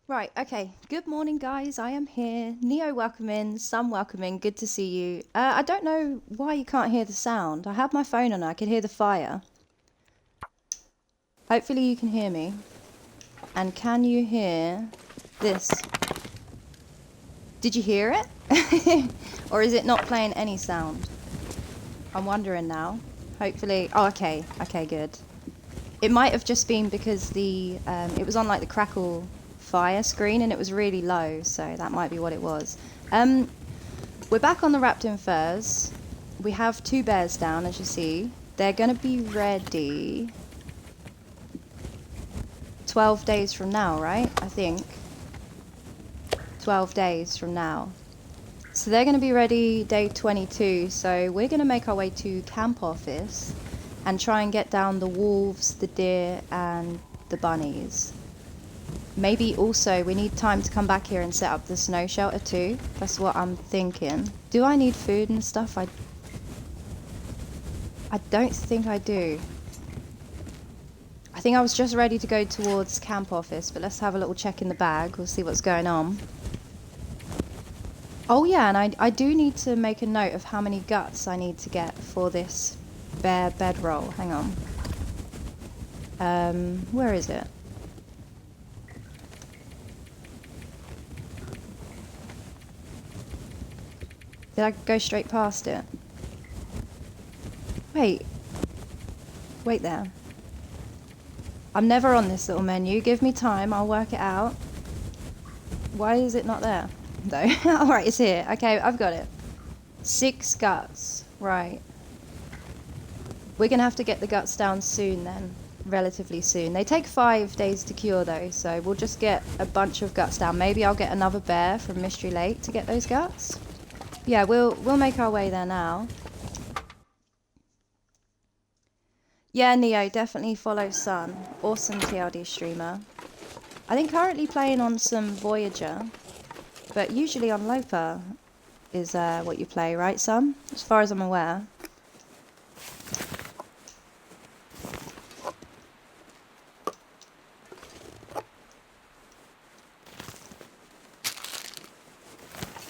Right, okay. Good morning, guys. I am here. Neo, welcome in. Sun, welcome in. Good to see you. I don't know why you can't hear the sound. I have my phone on. I can hear the fire. Hopefully you can hear me. And can you hear this? Did you hear it? Or is it not playing any sound? I'm wondering now. Hopefully... Oh, okay. Okay, good. It might have just been because it was on like the crackle fire screen and it was really low, so that might be what it was. We're back on the wrapped in furs. We have 2 bears down, as you see. They're going to be ready 12 days from now, right? I think 12 days from now. So they're going to be ready day 22, so we're going to make our way to camp office and try and get down the wolves, the deer, and the bunnies. Maybe also we need time to come back here and set up the snow shelter too. That's what I'm thinking. Do I need food and stuff? I don't think I do. I think I was just ready to go towards camp office, but let's have a little check in the bag. We'll see what's going on. Oh yeah, and I do need to make a note of how many guts I need to get for this bear bedroll. Hang on. Where is it? Did I go straight past it? Wait there. I'm never on this little menu. Give me time, I'll work it out. Why is it not there? Though. Alright, it's here. Okay, I've got it. 6 guts. Right. We're gonna have to get the guts down soon then. Relatively soon. They take 5 days to cure though, so we'll just get a bunch of guts down. Maybe I'll get another bear from Mystery Lake to get those guts. Yeah, we'll make our way there now. Yeah, Neo, definitely follow Sun. Awesome TLD streamer. I think currently playing on some Voyager, but usually on Lopa is what you play, right, Sun? As far as I'm aware.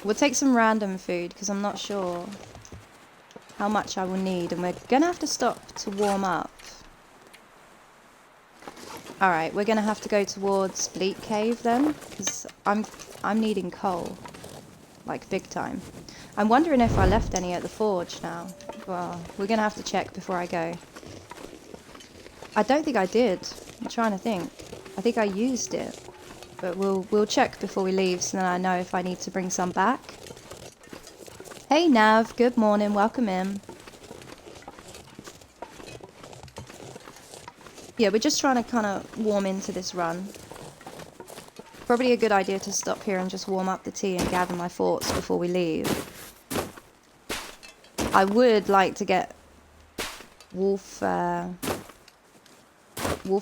We'll take some random food because I'm not sure how much I will need, and we're gonna have to stop to warm up. Alright, we're gonna have to go towards Bleak Cave then, because I'm needing coal. Like big time. I'm wondering if I left any at the forge now. Well, we're gonna have to check before I go. I don't think I did. I'm trying to think. I think I used it. But we'll check before we leave, so then I know if I need to bring some back. Hey Nav, good morning, welcome in. Yeah, we're just trying to kind of warm into this run. Probably a good idea to stop here and just warm up the tea and gather my thoughts before we leave. I would like to get wolf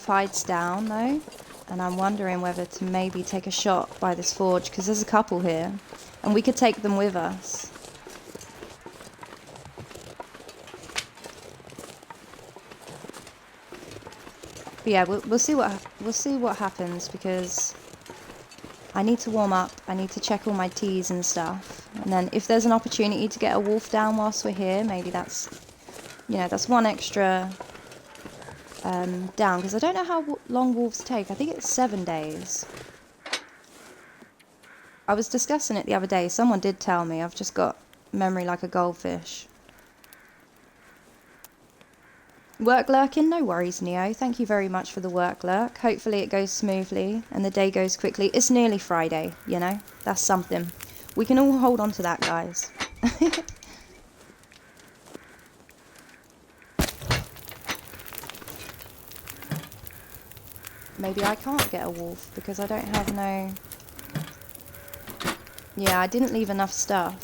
hides down though. And I'm wondering whether to maybe take a shot by this forge, because there's a couple here. And we could take them with us. But yeah, we'll see what happens, because I need to warm up. I need to check all my teas and stuff. And then if there's an opportunity to get a wolf down whilst we're here, maybe that's, you know, that's one extra... down, because I don't know how long wolves take. I think it's 7 days. I was discussing it the other day. Someone did tell me. I've just got memory like a goldfish. Work lurking? No worries, Neo. Thank you very much for the work lurk. Hopefully it goes smoothly and the day goes quickly. It's nearly Friday, you know? That's something. We can all hold on to that, guys. Maybe I can't get a wolf because I don't have no... Yeah, I didn't leave enough stuff.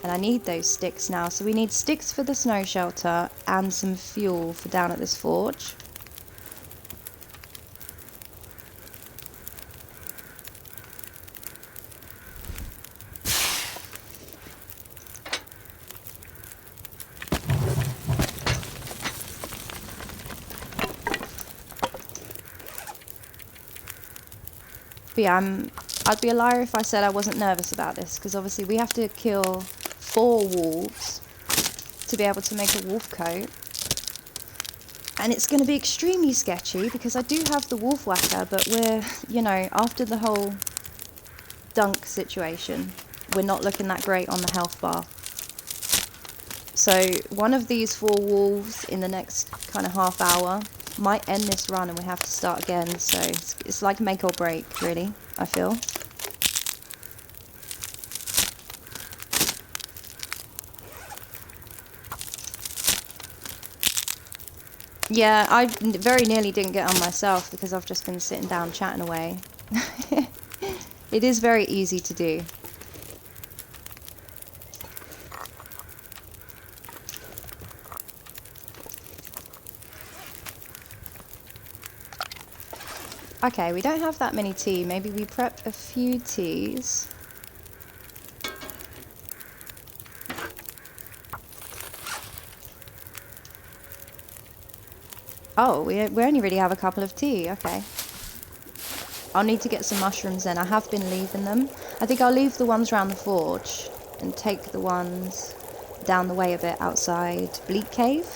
And I need those sticks now. So we need sticks for the snow shelter and some fuel for down at this forge. But yeah, I'd be a liar if I said I wasn't nervous about this, because obviously we have to kill 4 wolves to be able to make a wolf coat. And it's going to be extremely sketchy, because I do have the wolf whacker, but we're, you know, after the whole dunk situation, we're not looking that great on the health bar. So one of these 4 wolves in the next kind of half hour might end this run and we have to start again. So it's like make or break, really, I feel. Yeah, I very nearly didn't get on myself because I've just been sitting down chatting away. It is very easy to do. Okay, we don't have that many tea. Maybe we prep a few teas. Oh, we only really have a couple of tea. Okay. I'll need to get some mushrooms then. I have been leaving them. I think I'll leave the ones around the forge and take the ones down the way a bit outside Bleak Cave.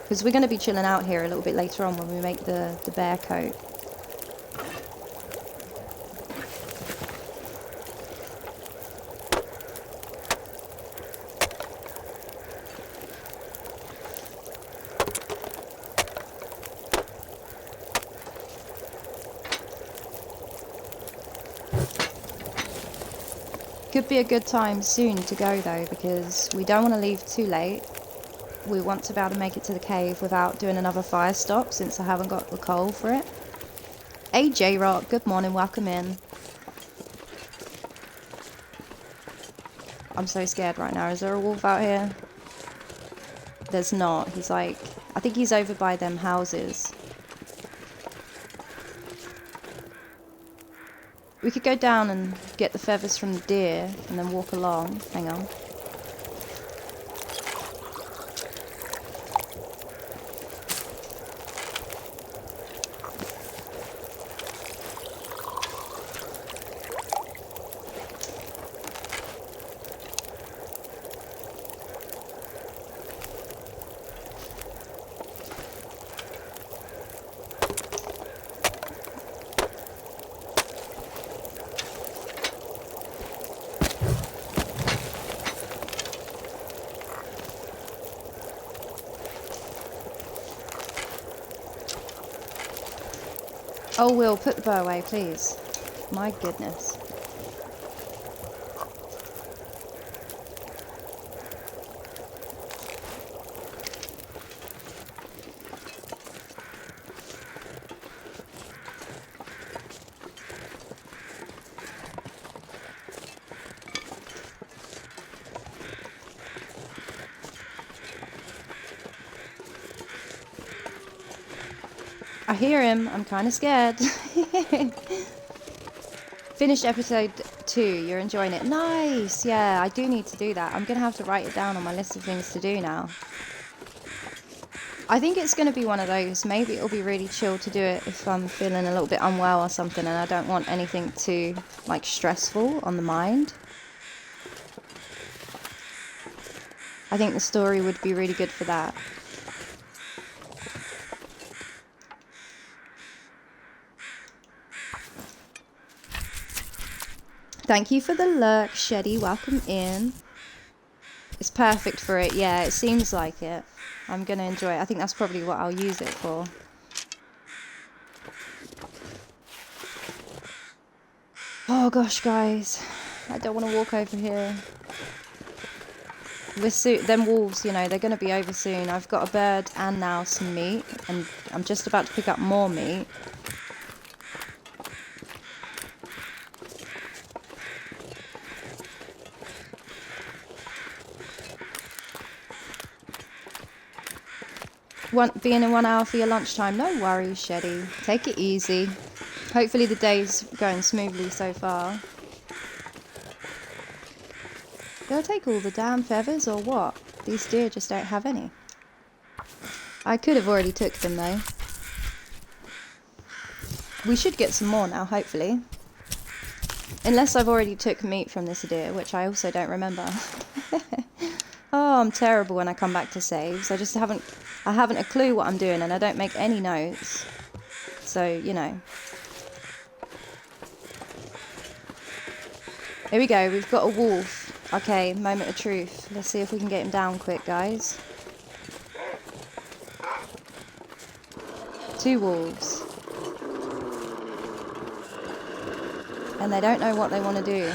Because we're going to be chilling out here a little bit later on when we make the bear coat. Could be a good time soon to go though, because we don't want to leave too late. We want to be able to make it to the cave without doing another fire stop, since I haven't got the coal for it. Hey J-Rock, good morning, welcome in. I'm so scared right now. Is there a wolf out here? There's not. He's like, I think he's over by them houses. We could go down and get the feathers from the deer and then walk along. Hang on. Oh, Will, put the bow away, please. My goodness. I hear him. I'm kind of scared. Finished episode 2. You're enjoying it. Nice. Yeah, I do need to do that. I'm going to have to write it down on my list of things to do now. I think it's going to be one of those. Maybe it'll be really chill to do it if I'm feeling a little bit unwell or something and I don't want anything too, like, stressful on the mind. I think the story would be really good for that. Thank you for the lurk, Sheddy. Welcome in. It's perfect for it. Yeah, it seems like it. I'm going to enjoy it. I think that's probably what I'll use it for. Oh gosh, guys. I don't want to walk over here. Them wolves, you know, they're going to be over soon. I've got a bird and now some meat. And I'm just about to pick up more meat. Being in 1 hour for your lunchtime. No worries, Sheddy. Take it easy. Hopefully the day's going smoothly so far. Did I take all the damn feathers or what? These deer just don't have any. I could have already took them though. We should get some more now, hopefully. Unless I've already took meat from this deer, which I also don't remember. Oh, I'm terrible when I come back to saves. I haven't a clue what I'm doing, and I don't make any notes. So, you know. Here we go, we've got a wolf. Okay, moment of truth. Let's see if we can get him down quick, guys. 2 wolves. And they don't know what they want to do.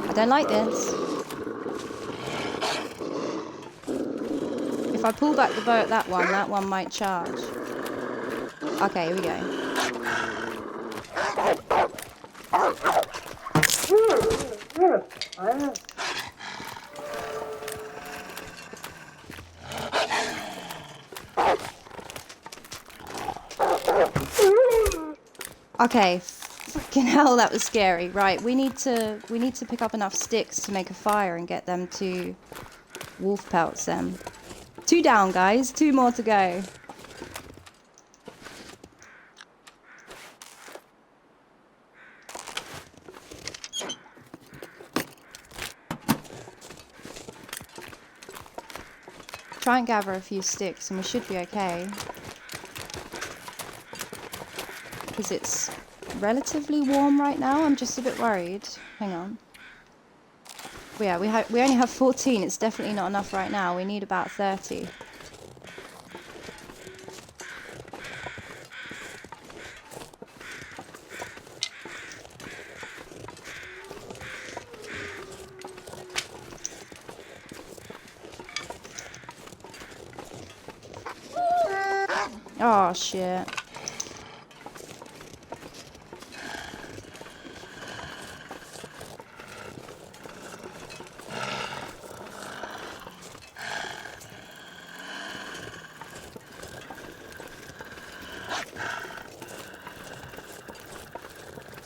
I don't like this. If I pull back the bow at that one might charge. Okay, here we go. Okay, fucking hell, that was scary. Right, we need to pick up enough sticks to make a fire and get them to wolf pelts them. 2 down, guys. 2 more to go. Try and gather a few sticks and we should be okay. Because it's relatively warm right now. I'm just a bit worried. Hang on. But yeah, we only have 14. It's definitely not enough right now. We need about 30. Oh shit.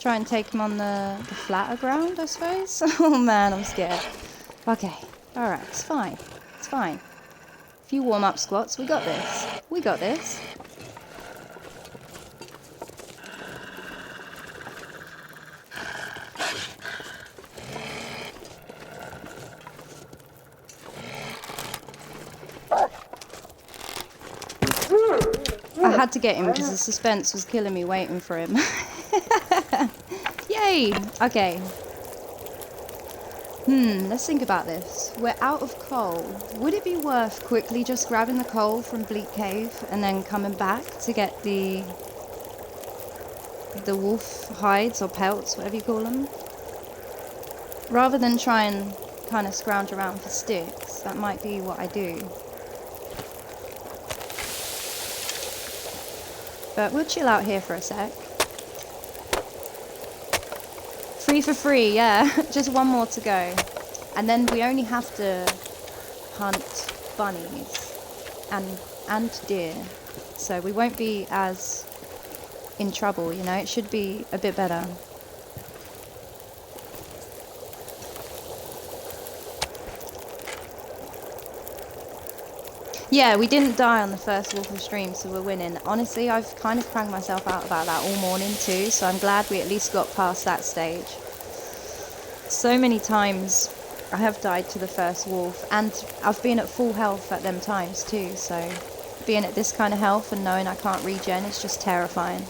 Try and take him on the flatter ground, I suppose. Oh man, I'm scared. Okay, alright, it's fine. It's fine. A few warm-up squats, we got this. We got this. I had to get him because the suspense was killing me waiting for him. Yay! Okay. Let's think about this. We're out of coal. Would it be worth quickly just grabbing the coal from Bleak Cave and then coming back to get the wolf hides or pelts, whatever you call them? Rather than try and kind of scrounge around for sticks, that might be what I do. But we'll chill out here for a sec. 3 for 3, yeah. Just 1 more to go. And then we only have to hunt bunnies and deer. So we won't be as in trouble, you know. It should be a bit better. Yeah, we didn't die on the first Wolf of Stream, so we're winning. Honestly, I've kind of cranked myself out about that all morning too, so I'm glad we at least got past that stage. So many times I have died to the first wolf, and I've been at full health at them times too, so being at this kind of health and knowing I can't regen is just terrifying.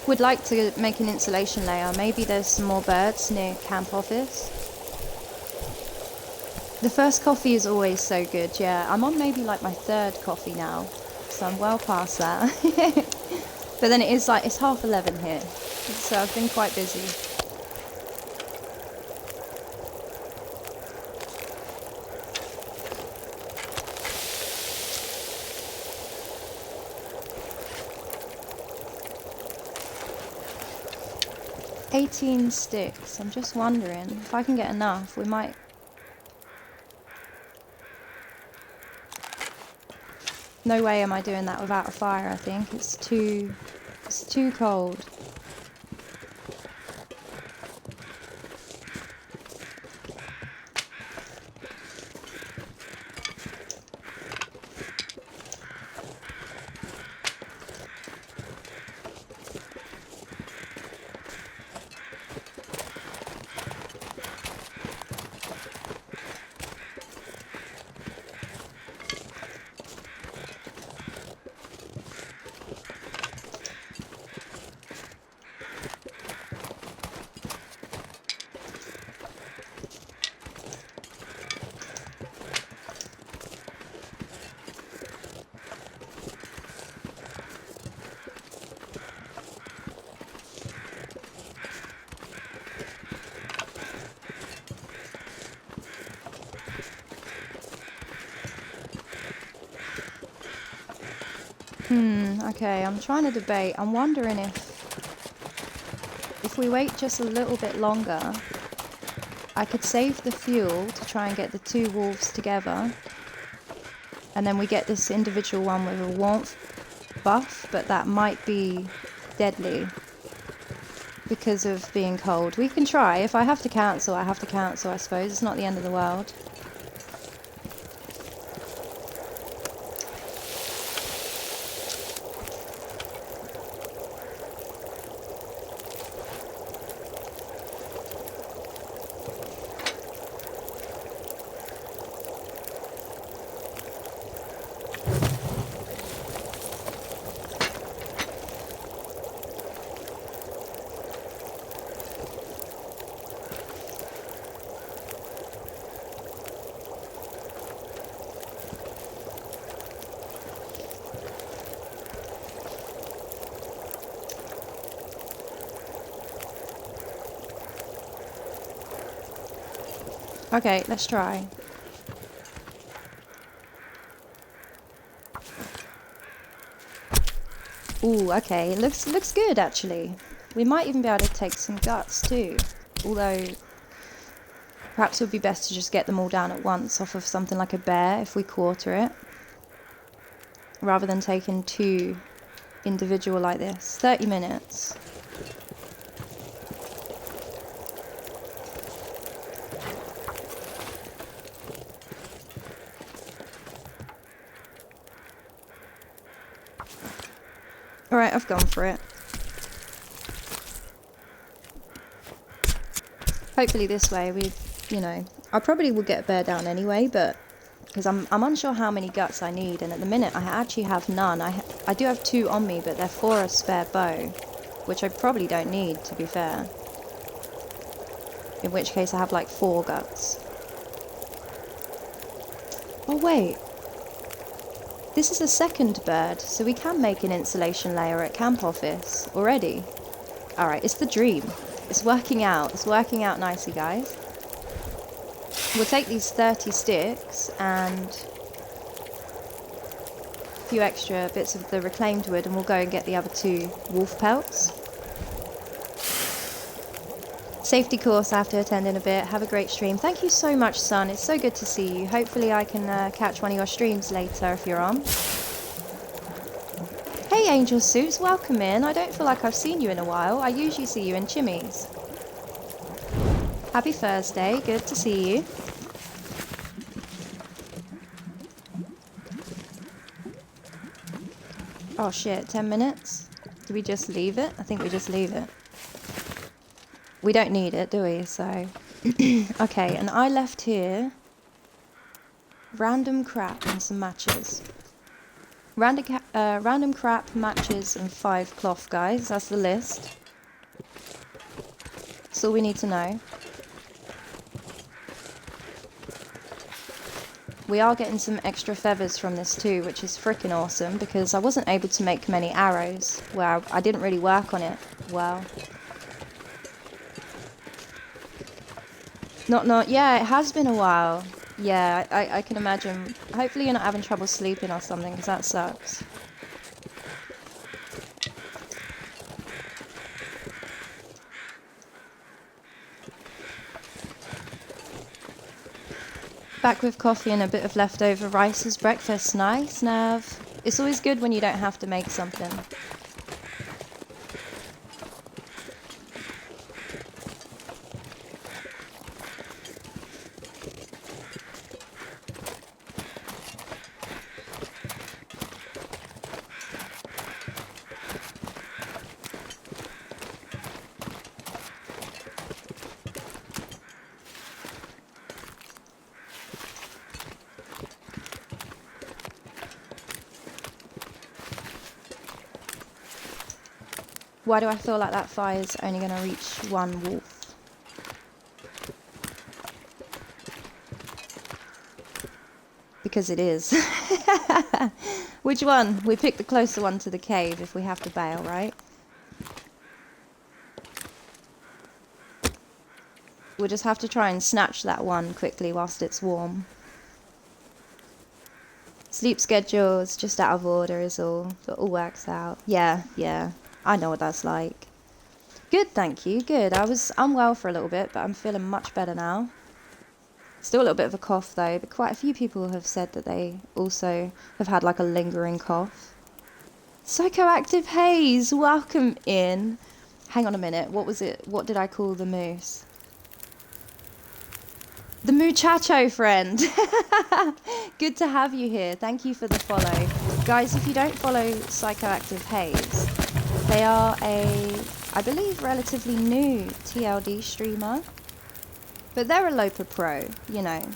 Would like to make an insulation layer. Maybe there's some more birds near camp office. The first coffee is always so good, yeah. I'm on maybe like my 3rd coffee now, so I'm well past that. But then it is like, it's 11:30 here, so I've been quite busy. $18 sticks. I'm just wondering if I can get enough. We might. No way am I doing that without a fire. I think it's too cold. Okay, I'm trying to debate. I'm wondering if we wait just a little bit longer, I could save the fuel to try and get the two wolves together. And then we get this individual one with a warmth buff, but that might be deadly because of being cold. We can try. If I have to cancel, I have to cancel, I suppose. It's not the end of the world. Okay, let's try. Ooh, okay, it looks good actually. We might even be able to take some guts too. Although, perhaps it would be best to just get them all down at once off of something like a bear if we quarter it. Rather than taking two individual like this. 30 minutes. Alright, I've gone for it. Hopefully this way I probably will get a bear down anyway, but because I'm unsure how many guts I need, and at the minute I actually have none. I do have 2 on me, but they're for a spare bow, which I probably don't need, to be fair. In which case I have like 4 guts. Oh wait. This is a second bird, so we can make an insulation layer at camp office already. Alright, it's the dream. It's working out. It's working out nicely, guys. We'll take these 30 sticks and a few extra bits of the reclaimed wood, and we'll go and get the other 2 wolf pelts. Safety course I have to attend in a bit. Have a great stream. Thank you so much, son. It's so good to see you. Hopefully I can catch one of your streams later if you're on. Hey, Angel Suits. Welcome in. I don't feel like I've seen you in a while. I usually see you in Chimmy's. Happy Thursday. Good to see you. Oh, shit. 10 minutes? Do we just leave it? I think we just leave it. We don't need it, do we? So, okay, and I left here random crap and some matches. Random crap, matches, and 5 cloth, guys. That's the list. That's all we need to know. We are getting some extra feathers from this too, which is freaking awesome, because I wasn't able to make many arrows. Well, I didn't really work on it well. Yeah, it has been a while. Yeah, I can imagine. Hopefully you're not having trouble sleeping or something, because that sucks. Back with coffee and a bit of leftover rice as breakfast. Nice, Nav. It's always good when you don't have to make something. Why do I feel like that fire is only going to reach 1 wolf? Because it is. Which one? We pick the closer one to the cave if we have to bail, right? We'll just have to try and snatch that one quickly whilst it's warm. Sleep schedule is just out of order is all. But all works out. Yeah, yeah. I know what that's like. Good, thank you. Good. I was unwell for a little bit, but I'm feeling much better now. Still a little bit of a cough though, but quite a few people have said that they also have had like a lingering cough. Psychoactive Haze, welcome in. Hang on a minute, what was it? What did I call the moose? The muchacho friend. Good to have you here. Thank you for the follow. Guys, if you don't follow Psychoactive Haze, they are a, I believe, relatively new TLD streamer. But they're a Lopa Pro, you know.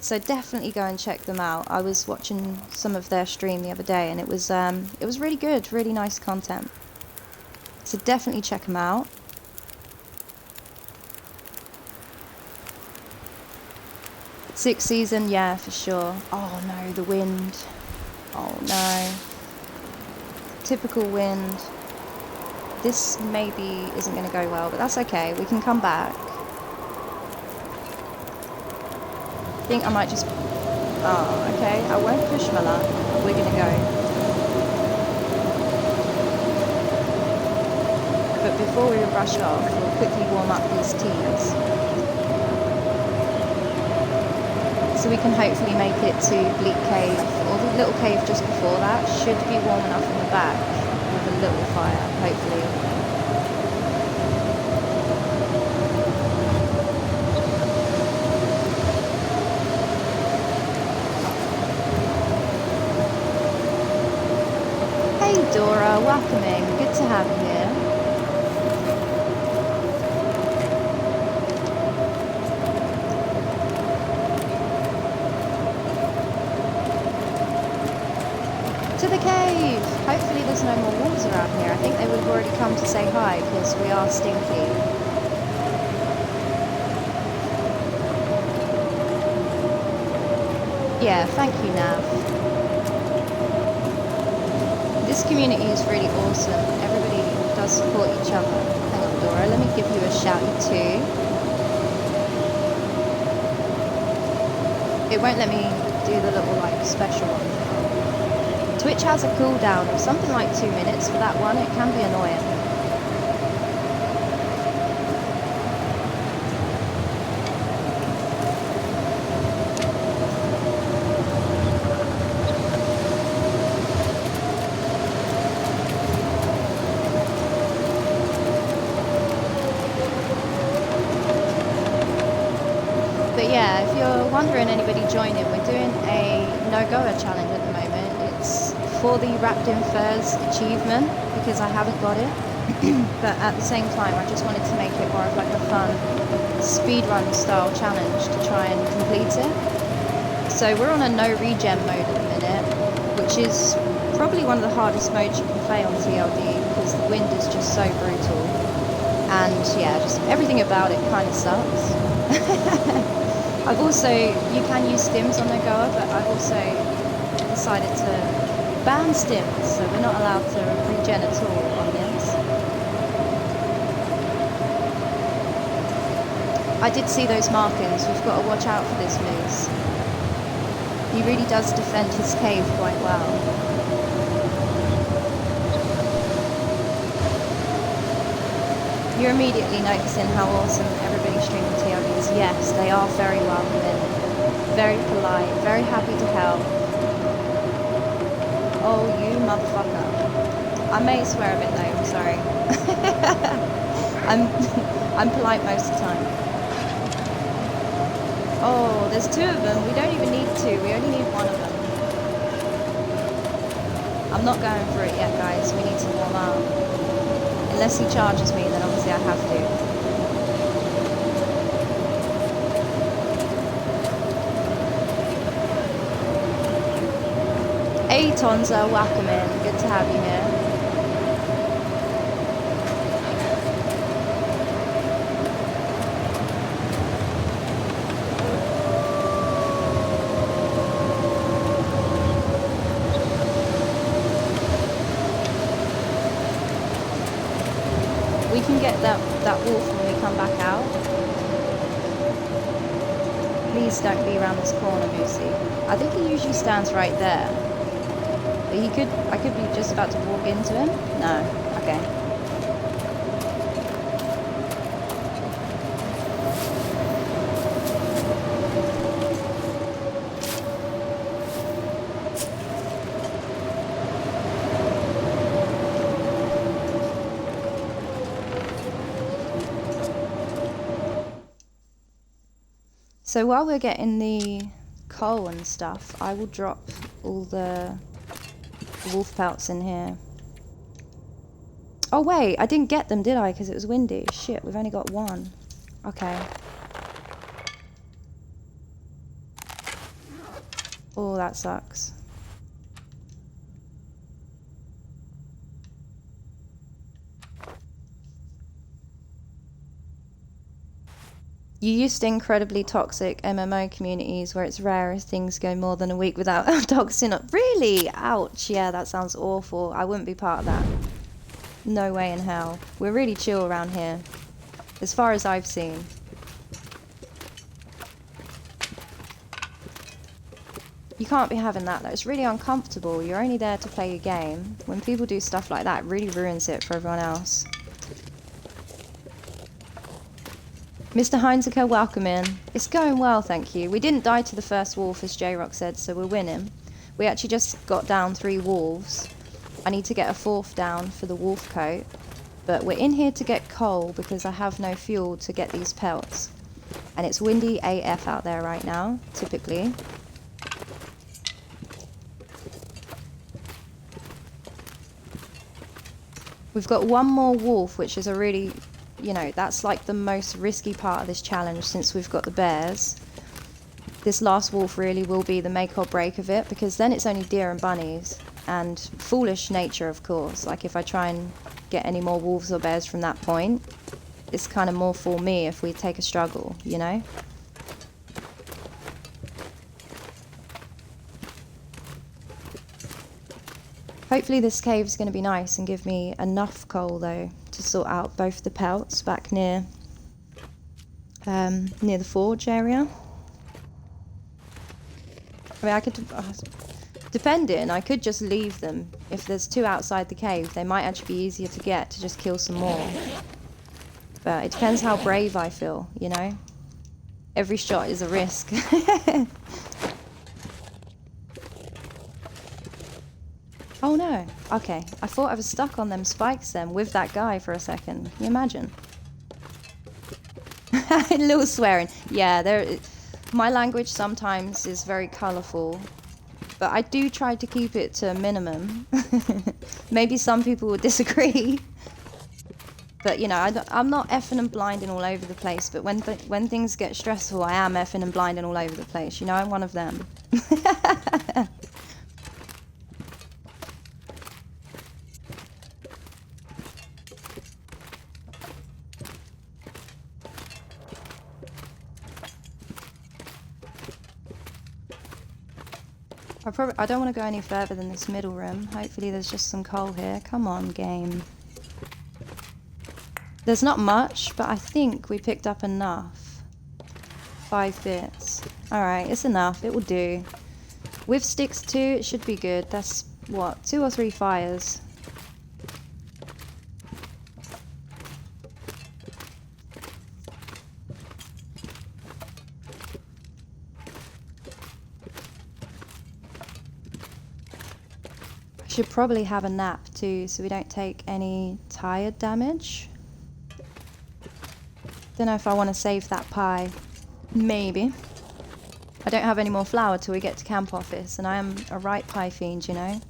So definitely go and check them out. I was watching some of their stream the other day and it was really good, really nice content. So definitely check them out. Sixth season, yeah, for sure. Oh no, the wind. Oh no. Typical wind. This maybe isn't going to go well, but that's okay. We can come back. I think I might just... Oh, okay. I won't push my luck. We're going to go. But before we rush off, we'll quickly warm up these teas. So we can hopefully make it to Bleak Cave, or the little cave just before that. Should be warm enough in the back with a little fire, hopefully. Dora, welcoming. Good to have you here. To the cave! Hopefully there's no more wolves around here. I think they would have already come to say hi because we are stinky. Yeah, thank you, Nav. This community is really awesome. Everybody does support each other. Hang on, Dora, let me give you a shouty too. It won't let me do the little like special one. Twitch has a cooldown of something like 2 minutes for that one. It can be annoying. Yeah, if you're wondering anybody joining, we're doing a NOGOA challenge at the moment. It's for the Wrapped in Furs achievement because I haven't got it. But at the same time, I just wanted to make it more of like a fun speedrun style challenge to try and complete it. So we're on a no regen mode at the minute, which is probably one of the hardest modes you can play on TLD because the wind is just so brutal. And yeah, just everything about it kind of sucks. I've also, you can use Stims on NOGOA, but I've also decided to ban Stims, so we're not allowed to regen at all on this. I did see those markings, we've got to watch out for this moose. He really does defend his cave quite well. You're immediately noticing how awesome everybody streaming TLD is. Yes, they are very welcoming, very polite, very happy to help. Oh, you motherfucker. I may swear a bit though, I'm sorry. I'm polite most of the time. Oh, there's 2 of them. We don't even need 2, we only need 1 of them. I'm not going for it yet, guys. We need to warm up. Unless he charges me, then obviously I have to. Hey Tonza, welcome in. Good to have you here. We can get that wolf when we come back out. Please don't be around this corner, Lucy. I think he usually stands right there. But I could be just about to walk into him. No, okay. So while we're getting the coal and stuff, I will drop all the wolf pelts in here. Oh wait, I didn't get them, did I? Because it was windy. Shit, we've only got one. Okay. Oh, that sucks. You used to incredibly toxic MMO communities where it's rare if things go more than a week without toxin up. Really? Ouch. Yeah, that sounds awful. I wouldn't be part of that. No way in hell. We're really chill around here. As far as I've seen. You can't be having that though. It's really uncomfortable. You're only there to play a game. When people do stuff like that, it really ruins it for everyone else. Mr. Heinziker, welcome in. It's going well, thank you. We didn't die to the first wolf, as J-Rock said, so we're winning. We actually just got down 3 wolves. I need to get a 4th down for the wolf coat. But we're in here to get coal because I have no fuel to get these pelts. And it's windy AF out there right now, typically. We've got one more wolf, which is a really... You know, that's like the most risky part of this challenge since we've got the bears. This last wolf really will be the make or break of it, because then it's only deer and bunnies. And foolish nature, of course. Like if I try and get any more wolves or bears from that point, it's kind of more for me if we take a struggle, you know? Hopefully this cave is going to be nice and give me enough coal though to sort out both the pelts back near the forge area. I mean, I could, depending, I could just leave them. If there's 2 outside the cave, they might actually be easier to get to just kill some more. But it depends how brave I feel, you know? Every shot is a risk. Oh no, okay. I thought I was stuck on them spikes then with that guy for a second. Can you imagine? A little swearing. Yeah, my language sometimes is very colourful, but I do try to keep it to a minimum. Maybe some people would disagree. But you know, I'm not effing and blinding all over the place, but when things get stressful, I am effing and blinding all over the place. You know, I'm one of them. I don't want to go any further than this middle room. Hopefully there's just some coal here. Come on, game. There's not much, but I think we picked up enough. 5 bits. Alright, it's enough. It will do. With sticks too, it should be good. That's, what, 2 or 3 fires. Should probably have a nap too, so we don't take any tired damage. Don't know if I want to save that pie. Maybe. I don't have any more flour till we get to camp office, and I am a right pie fiend, you know.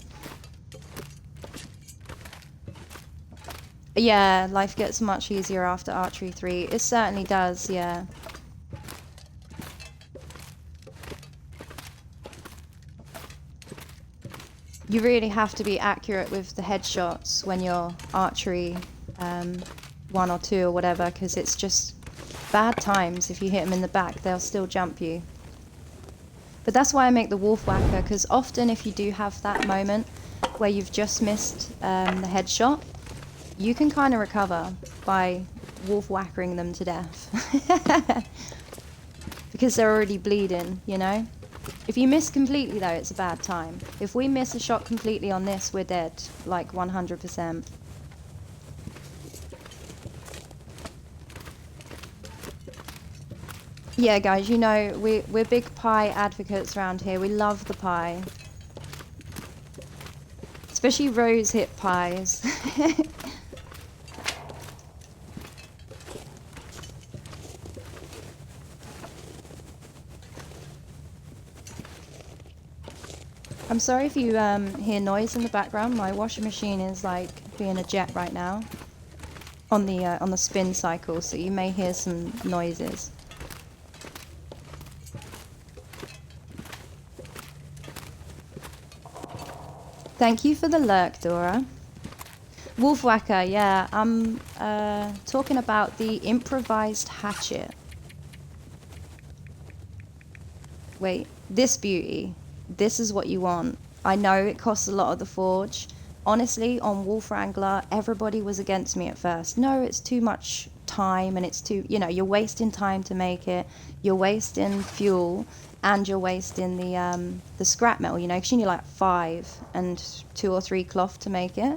Yeah, life gets much easier after Archery 3. It certainly does, yeah. You really have to be accurate with the headshots when you're archery 1 or 2 or whatever, because it's just bad times. If you hit them in the back, they'll still jump you. But that's why I make the wolf whacker, because often if you do have that moment where you've just missed the headshot, you can kind of recover by wolf whackering them to death. because they're already bleeding, you know? If you miss completely though, it's a bad time. If we miss a shot completely on this, we're dead, like 100%. Yeah, guys, you know, we're big pie advocates around here. We love the pie. Especially rose hip pies. I'm sorry if you hear noise in the background. My washing machine is like being a jet right now on the spin cycle, so you may hear some noises. Thank you for the lurk, Dora. Wolfwhacker, yeah, I'm talking about the improvised hatchet. Wait, this beauty. This is what you want. I know it costs a lot of the forge. Honestly, on Wolf Wrangler, everybody was against me at first. No, it's too much time and it's too, you know, you're wasting time to make it. You're wasting fuel and you're wasting the scrap metal, you know, because you need like 5 and 2 or 3 cloth to make it.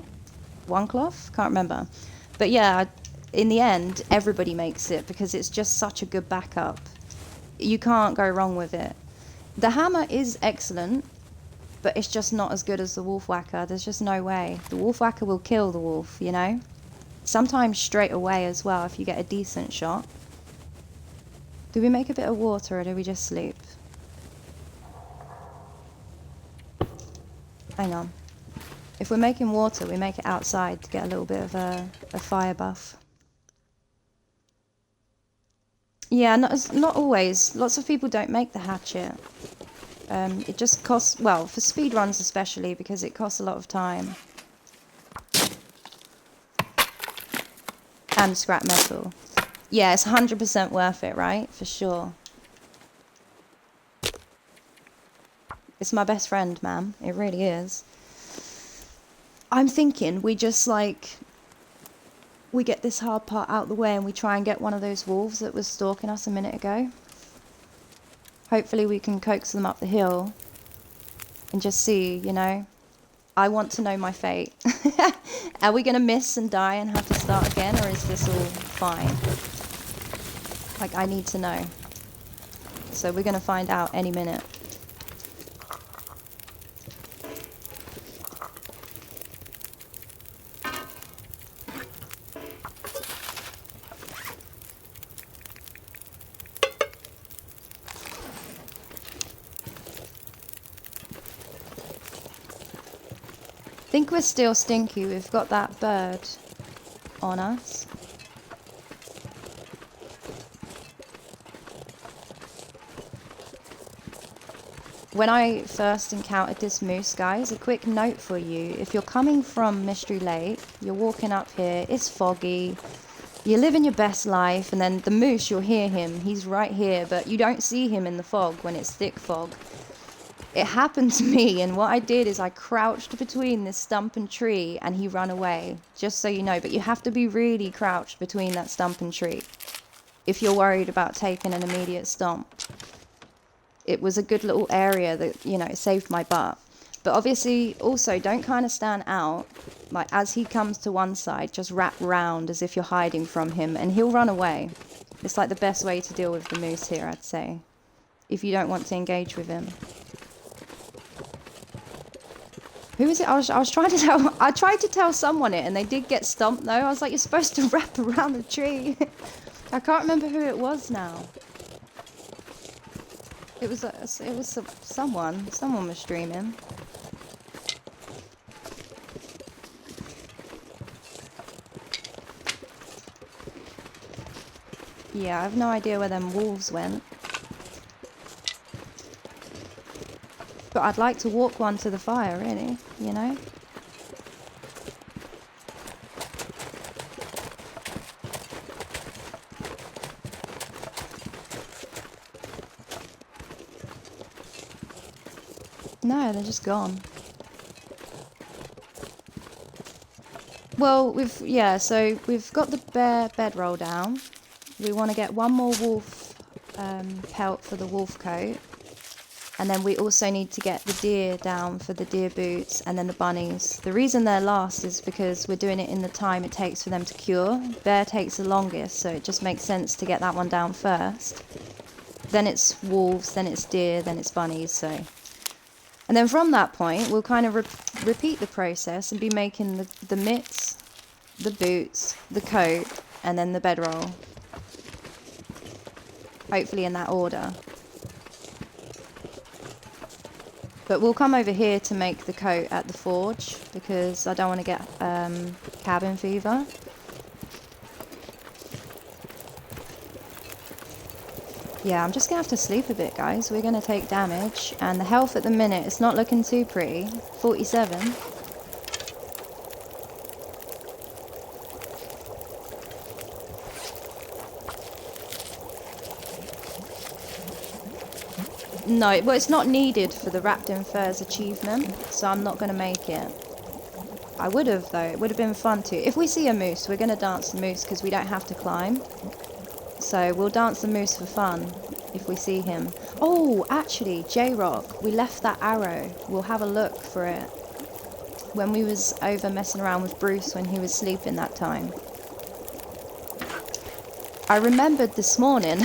1 cloth? Can't remember. But yeah, in the end, everybody makes it because it's just such a good backup. You can't go wrong with it. The hammer is excellent, but it's just not as good as the Wolfwhacker. There's just no way. The Wolfwhacker will kill the wolf, you know? Sometimes straight away as well if you get a decent shot. Do we make a bit of water or do we just sleep? Hang on. If we're making water, we make it outside to get a little bit of a fire buff. Yeah, not always. Lots of people don't make the hatchet. It just costs, well, for speed runs especially, because it costs a lot of time. And scrap metal. Yeah, it's 100% worth it, right? For sure. It's my best friend, man. It really is. I'm thinking we just like... we get this hard part out of the way and we try and get one of those wolves that was stalking us a minute ago. Hopefully we can coax them up the hill and just see, you know. I want to know my fate. Are we going to miss and die and have to start again, or is this all fine? Like, I need to know. So we're going to find out any minute. I think we're still stinky. We've got that bird on us. When I first encountered this moose, guys, a quick note for you. If you're coming from Mystery Lake, you're walking up here, it's foggy, you're living your best life, and then the moose, you'll hear him. He's right here, but you don't see him in the fog when it's thick fog. It happened to me, and what I did is I crouched between this stump and tree, and he ran away, just so you know. But you have to be really crouched between that stump and tree if you're worried about taking an immediate stomp. It was a good little area that, you know, it saved my butt. But obviously, also, don't kind of stand out. Like, as he comes to one side, just wrap round as if you're hiding from him, and he'll run away. It's like the best way to deal with the moose here, I'd say, if you don't want to engage with him. Who is it? I was trying to tell. I tried to tell someone it, and they did get stumped though. I was like, you're supposed to wrap around the tree. I can't remember who it was now. It was someone. Someone was streaming. Yeah, I have no idea where them wolves went. But I'd like to walk one to the fire, really, you know? No, they're just gone. Well, so we've got the bear bedroll down. We want to get one more wolf pelt for the wolf coat. And then we also need to get the deer down for the deer boots, and then the bunnies. The reason they're last is because we're doing it in the time it takes for them to cure. Bear takes the longest, so it just makes sense to get that one down first. Then it's wolves, then it's deer, then it's bunnies, so. And then from that point, we'll kind of repeat the process and be making the mitts, the boots, the coat, and then the bedroll. Hopefully in that order. But we'll come over here to make the coat at the forge, because I don't want to get cabin fever. Yeah, I'm just going to have to sleep a bit, guys. We're going to take damage, and the health at the minute is not looking too pretty. 47. No, well, it's not needed for the Wrapped in Furs achievement, so I'm not going to make it. I would have, though. It would have been fun to. If we see a moose, we're going to dance the moose because we don't have to climb. So we'll dance the moose for fun if we see him. Oh, actually, J-Rock, we left that arrow. We'll have a look for it when we was over messing around with Bruce when he was sleeping that time. I remembered this morning,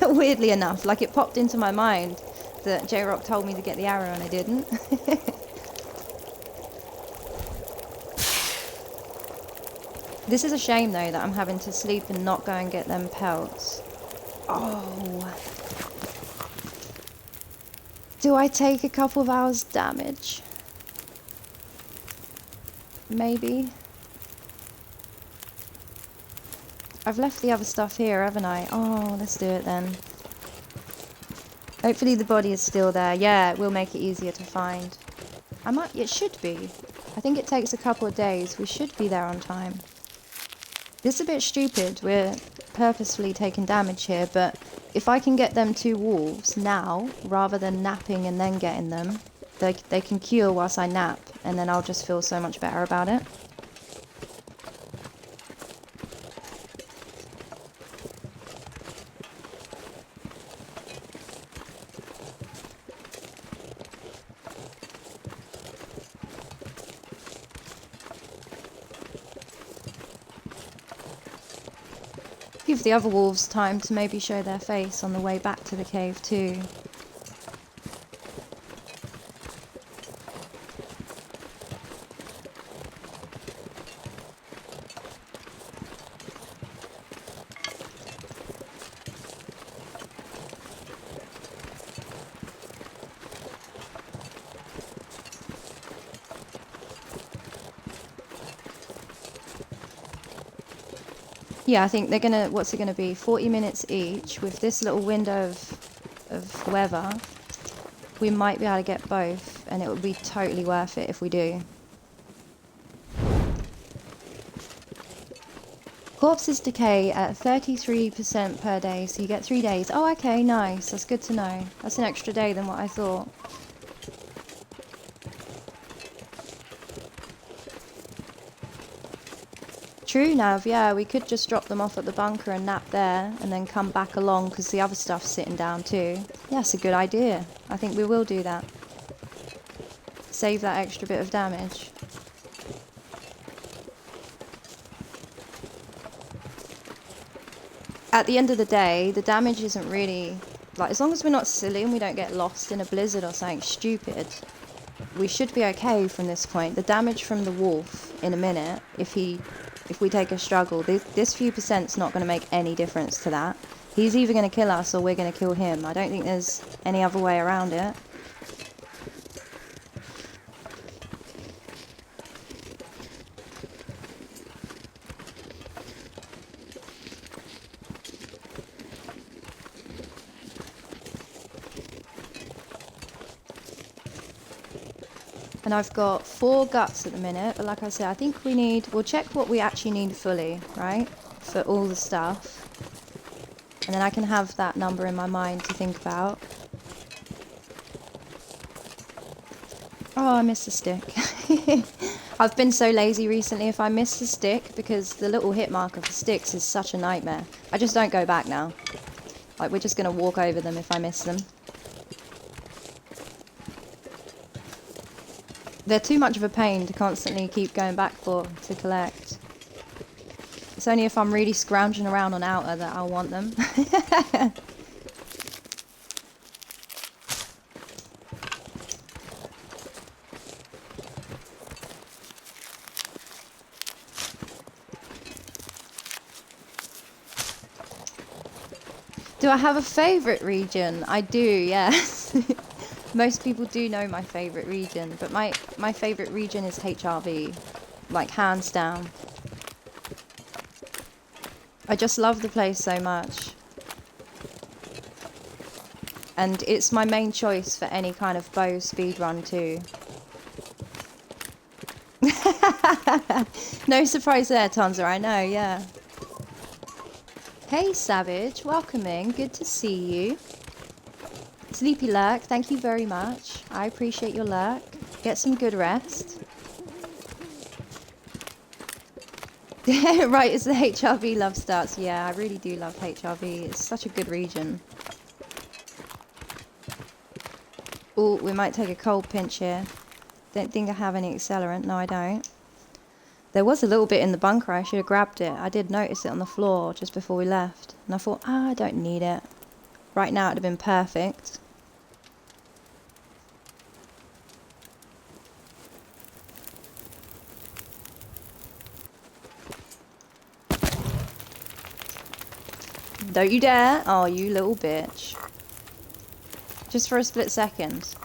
weirdly enough, like it popped into my mind that J-Rock told me to get the arrow and I didn't. This is a shame though that I'm having to sleep and not go and get them pelts. Oh. Do I take a couple of hours damage? Maybe. I've left the other stuff here, haven't I? Oh, let's do it then. Hopefully the body is still there. Yeah, it will make it easier to find. It should be. I think it takes a couple of days. We should be there on time. This is a bit stupid. We're purposefully taking damage here, but if I can get them 2 wolves now, rather than napping and then getting them, they can cure whilst I nap, and then I'll just feel so much better about it. Give the other wolves time to maybe show their face on the way back to the cave too. Yeah, I think they're gonna, what's it gonna be, 40 minutes each. With this little window of weather, we might be able to get both, and it would be totally worth it if we do. Corpses decay at 33% per day, so you get 3 days. Oh, okay, nice. That's good to know. That's an extra day than what I thought. True, Nav, yeah, we could just drop them off at the bunker and nap there, and then come back along, because the other stuff's sitting down too. Yeah, that's a good idea. I think we will do that. Save that extra bit of damage. At the end of the day, the damage isn't really, like, as long as we're not silly and we don't get lost in a blizzard or something stupid, we should be okay from this point. The damage from the wolf in a minute, if we take a struggle, this few percent's not going to make any difference to that. He's either going to kill us or we're going to kill him. I don't think there's any other way around it. And I've got 4 guts at the minute, but like I said, I think we'll check what we actually need fully, right? For all the stuff. And then I can have that number in my mind to think about. Oh, I missed a stick. I've been so lazy recently. If I miss a stick, because the little hit marker for sticks is such a nightmare, I just don't go back now. Like, we're just going to walk over them if I miss them. They're too much of a pain to constantly keep going back for to collect. It's only if I'm really scrounging around on outer that I'll want them. Do I have a favourite region? I do, yes. Most people do know my favourite region, but my favourite region is HRV. Like, hands down. I just love the place so much. And it's my main choice for any kind of bow speedrun too. No surprise there, Tonza, I know, yeah. Hey Savage, welcome in, good to see you. Sleepy Lurk, thank you very much. I appreciate your lurk. Get some good rest. Right, it's the HRV love starts. Yeah, I really do love HRV. It's such a good region. Oh, we might take a cold pinch here. Don't think I have any accelerant. No, I don't. There was a little bit in the bunker. I should have grabbed it. I did notice it on the floor just before we left. And I thought, I don't need it. Right now, it would have been perfect. Don't you dare. Oh, you little bitch. Just for a split second.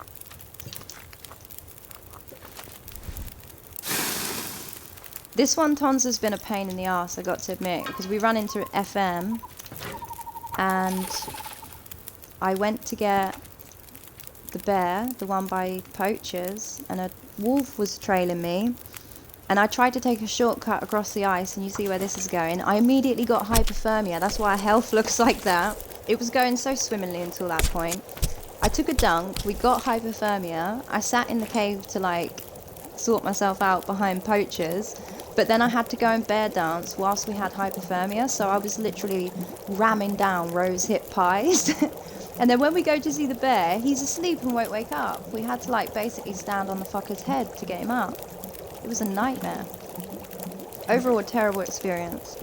This one, Tons, has been a pain in the arse, I got to admit, because we run into FM, and I went to get the bear, the one by poachers, and a wolf was trailing me, and I tried to take a shortcut across the ice, and you see where this is going. I immediately got hypothermia. That's why our health looks like that. It was going so swimmingly until that point. I took a dunk, we got hypothermia, I sat in the cave to like sort myself out behind poachers, but then I had to go and bear dance whilst we had hypothermia, so I was literally ramming down rose hip pies. And then when we go to see the bear, he's asleep and won't wake up. We had to like basically stand on the fucker's head to get him up. It was a nightmare. Overall, a terrible experience.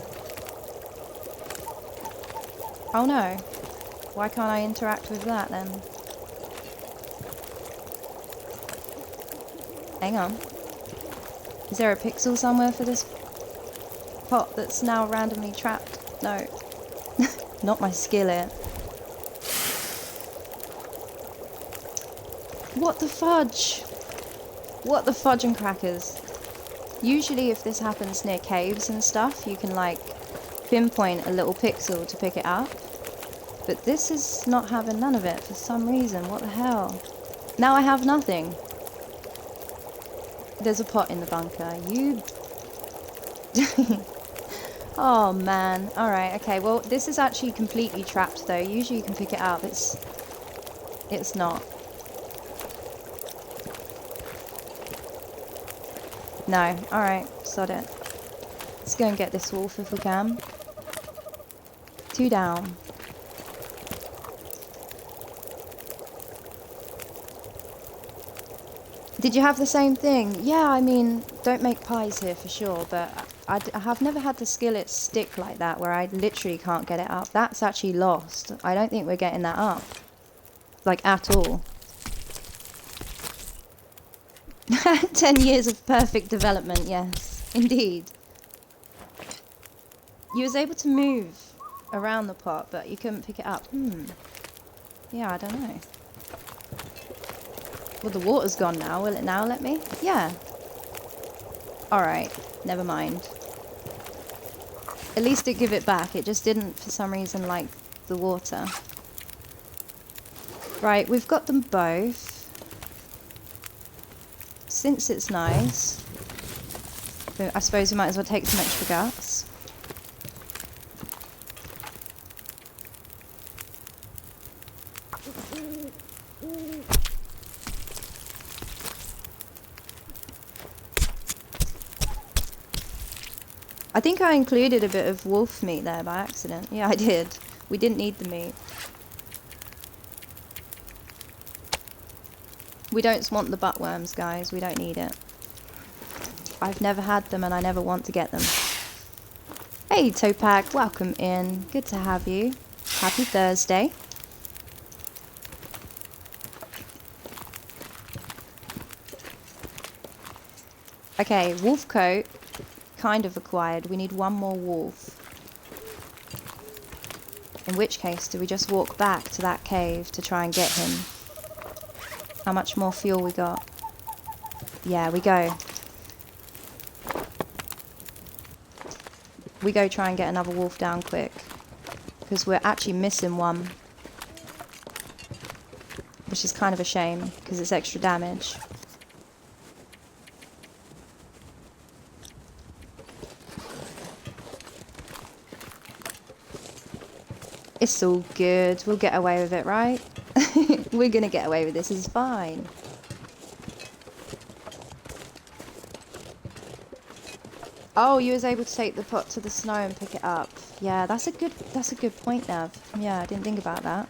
Oh no. Why can't I interact with that then? Hang on. Is there a pixel somewhere for this pot that's now randomly trapped? No. Not my skillet. What the fudge? What the fudge and crackers? Usually if this happens near caves and stuff, you can like pinpoint a little pixel to pick it up. But this is not having none of it for some reason. What the hell? Now I have nothing. There's a pot in the bunker. You... Oh man. Alright, okay. Well, this is actually completely trapped though. Usually you can pick it up. It's not. No. Alright. Sod it. Let's go and get this wolf if we can. 2 down. Did you have the same thing? Yeah, I mean, don't make pies here for sure, but I have never had the skillet stick like that where I literally can't get it up. That's actually lost. I don't think we're getting that up. Like, at all. 10 years of perfect development, yes. Indeed. You was able to move around the pot, but you couldn't pick it up. Yeah, I don't know. Well, the water's gone now. Will it now let me? Yeah. Alright, never mind. At least it give it back. It just didn't, for some reason, like the water. Right, we've got them both. Since it's nice, I suppose we might as well take some extra guts. I think I included a bit of wolf meat there by accident. Yeah, I did. We didn't need the meat. We don't want the buttworms, guys. We don't need it. I've never had them and I never want to get them. Hey, Topak, welcome in. Good to have you. Happy Thursday. Okay, wolf coat. Kind of acquired. We need one more wolf. In which case, do we just walk back to that cave to try and get him? How much more fuel we got? Yeah, we go. We go try and get another wolf down quick. Because we're actually missing one. Which is kind of a shame, because it's extra damage. It's all good. We'll get away with it, right? We're gonna get away with this. It's fine. Oh, you was able to take the pot to the snow and pick it up. Yeah, that's a good point, Nav. Yeah, I didn't think about that.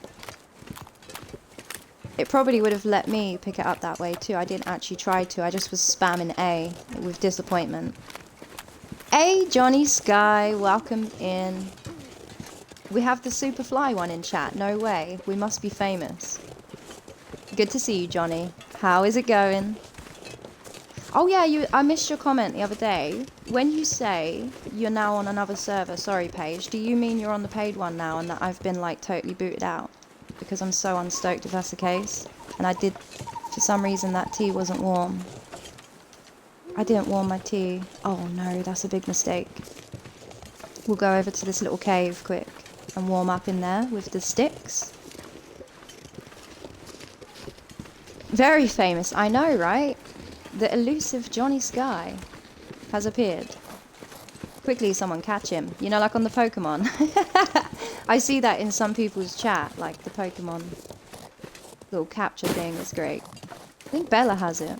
It probably would have let me pick it up that way too. I didn't actually try to. I just was spamming A with disappointment. Hey, Johnny Sky, welcome in. We have the Superfly one in chat. No way. We must be famous. Good to see you, Johnny. How is it going? Oh yeah, I missed your comment the other day. When you say you're now on another server, sorry Paige, do you mean you're on the paid one now and that I've been like totally booted out? Because I'm so unstoked if that's the case. And I did, for some reason that tea wasn't warm. I didn't warm my tea. Oh no, that's a big mistake. We'll go over to this little cave quick and warm up in there with the sticks. Very famous, I know, right? The elusive Johnny Sky has appeared. Quickly, someone catch him. You know, like on the Pokemon. I see that in some people's chat, like the Pokemon little capture thing is great. I think Bella has it.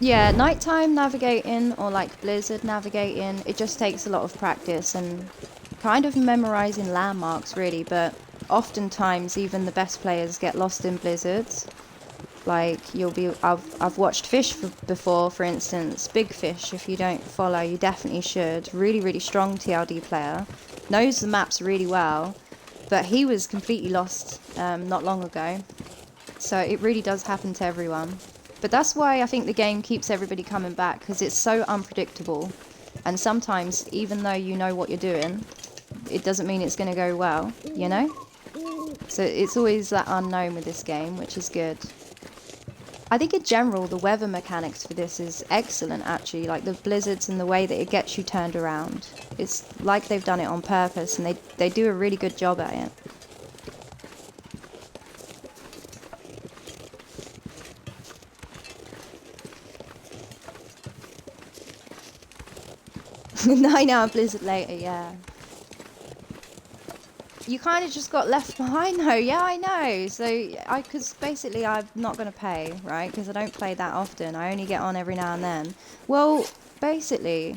Yeah, nighttime navigating or like blizzard navigating, it just takes a lot of practice and kind of memorizing landmarks really, but oftentimes even the best players get lost in blizzards. Like I've watched fish before, for instance, Big Fish. If you don't follow, you definitely should. Really strong TLD player, knows the maps really well, but he was completely lost not long ago. So it really does happen to everyone. But that's why I think the game keeps everybody coming back, because it's so unpredictable. And sometimes, even though you know what you're doing, it doesn't mean it's going to go well, you know? So it's always that unknown with this game, which is good. I think in general, the weather mechanics for this is excellent, actually. Like the blizzards and the way that it gets you turned around. It's like they've done it on purpose, and they do a really good job at it. 9-hour blizzard later, yeah. You kind of just got left behind though. Yeah, I know. So because basically I'm not going to pay, right? Because I don't play that often. I only get on every now and then. Well, basically,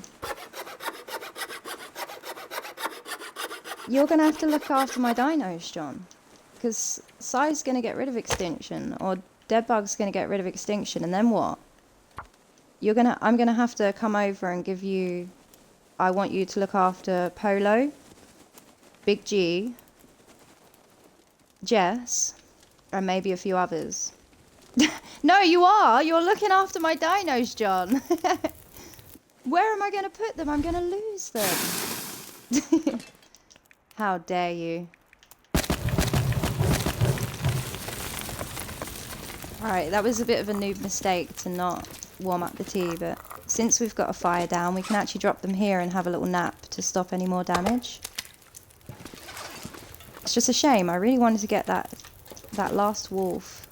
you're going to have to look after my dinos, John. Because Sai's going to get rid of extinction, or Deadbug's going to get rid of extinction, and then what? I'm going to have to come over and give you... I want you to look after Polo, Big G, Jess, and maybe a few others. No, you are! You're looking after my dinos, John! Where am I going to put them? I'm going to lose them. How dare you. Alright, that was a bit of a noob mistake to not warm up the tea, but since we've got a fire down, we can actually drop them here and have a little nap to stop any more damage. It's just a shame. I really wanted to get that last wolf.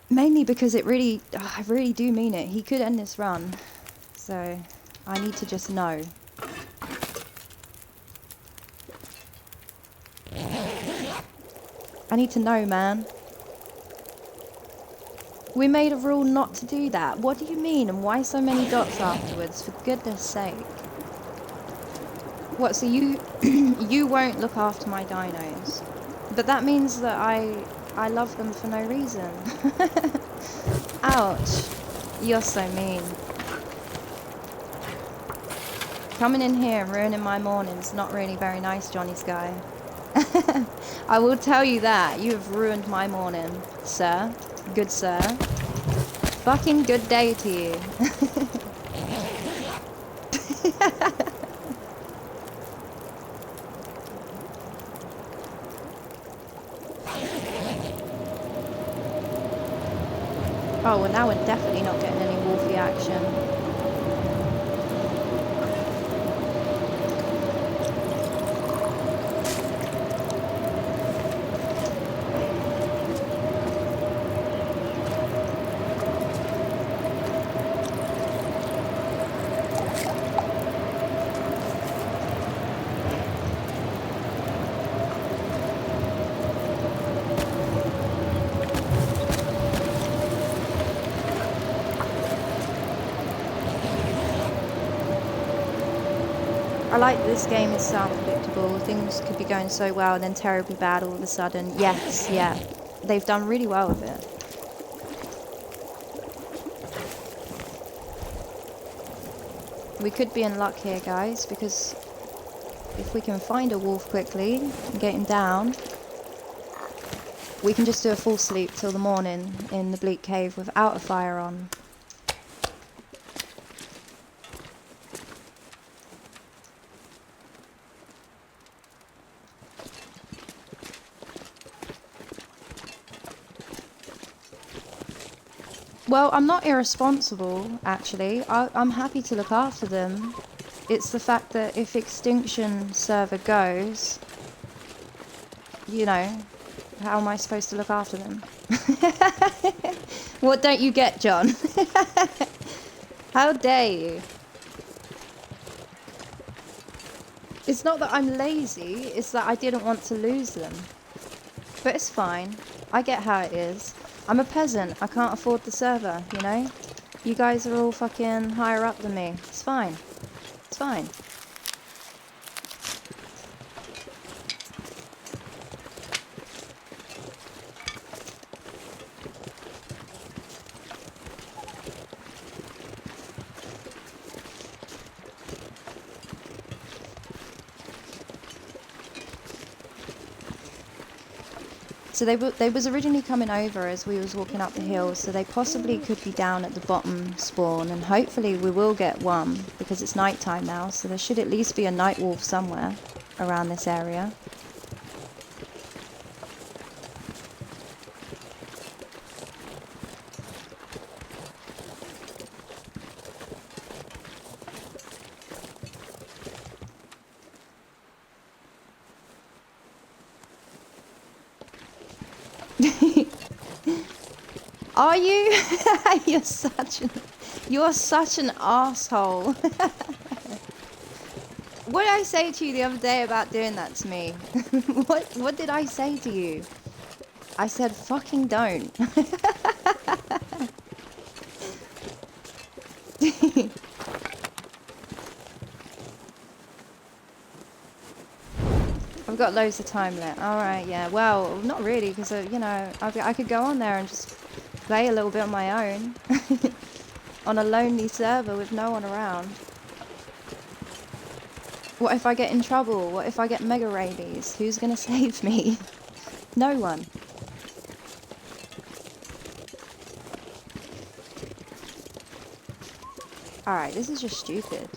Mainly because it really, I really do mean it. He could end this run. So I need to just know. I need to know, man. We made a rule not to do that. What do you mean? And why so many dots afterwards? For goodness sake. What, so you you won't look after my dinos? But that means that I love them for no reason. Ouch. You're so mean. Coming in here and ruining my morning's not really very nice, Johnny Sky. I will tell you that. You have ruined my morning, sir. Good sir. Fucking good day to you. Oh, well now we're definitely not getting any wolfy action. I like that this game is so unpredictable. Things could be going so well and then terribly bad all of a sudden. Yes, yeah. They've done really well with it. We could be in luck here, guys, because if we can find a wolf quickly and get him down, we can just do a full sleep till the morning in the bleak cave without a fire on. Well, I'm not irresponsible, actually. I'm happy to look after them. It's the fact that if Extinction server goes, you know, how am I supposed to look after them? What don't you get, John? How dare you? It's not that I'm lazy, it's that I didn't want to lose them. But it's fine. I get how it is. I'm a peasant. I can't afford the server, you know? You guys are all fucking higher up than me. It's fine. It's fine. So they was originally coming over as we was walking up the hill, so they possibly could be down at the bottom spawn, and hopefully we will get one, because it's night time now, so there should at least be a night wolf somewhere around this area. Are you? You're such an asshole. What did I say to you the other day about doing that to me? What did I say to you? I said fucking don't. I've got loads of time left. Alright, yeah. Well, not really, because, you know, I could go on there and just play a little bit on my own. On a lonely server with no one around. What if I get in trouble? What if I get mega rabies? Who's gonna save me? No one. Alright, this is just stupid.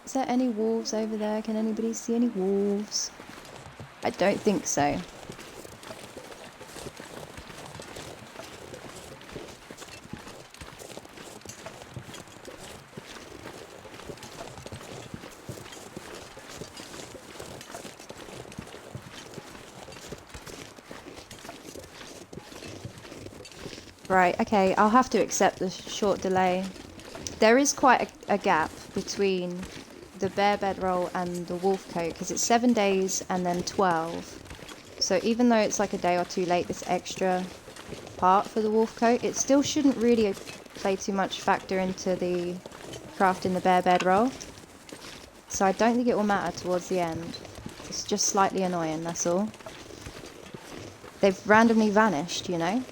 Is there any wolves over there? Can anybody see any wolves? I don't think so. Right, okay, I'll have to accept the short delay. There is quite a gap between the bear bedroll and the wolf coat, because it's 7 days and then 12. So even though it's like a day or two late, this extra part for the wolf coat, it still shouldn't really play too much factor into the crafting the bear bedroll. So I don't think it will matter towards the end. It's just slightly annoying, that's all. They've randomly vanished, you know?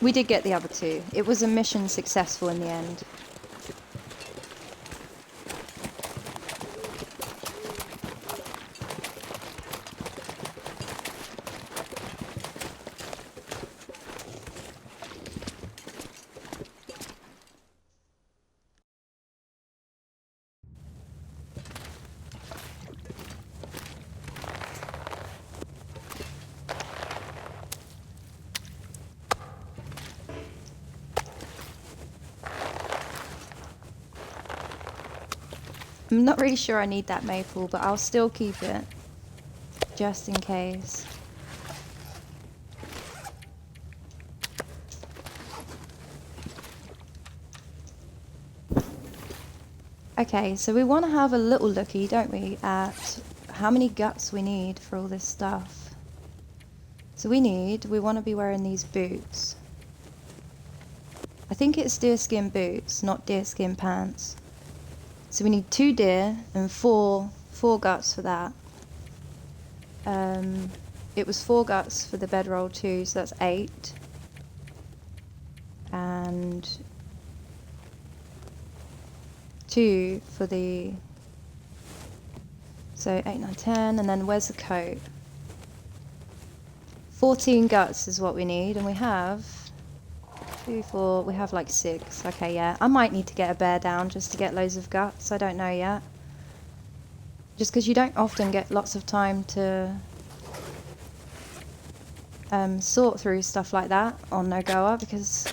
We did get the other two. It was a mission successful in the end. I'm not really sure I need that maple, but I'll still keep it, just in case. Okay, so we want to have a little looky, don't we, at how many guts we need for all this stuff. So we want to be wearing these boots. I think it's deerskin boots, not deerskin pants. So we need 2 deer and four guts for that. It was 4 guts for the bedroll too, so that's 8. And 2 for the... So 8, 9, 10, and then where's the coat? 14 guts is what we need, and we have... 2, 4, we have like 6. Okay, yeah. I might need to get a bear down just to get loads of guts. I don't know yet. Just because you don't often get lots of time to sort through stuff like that on NOGOA, because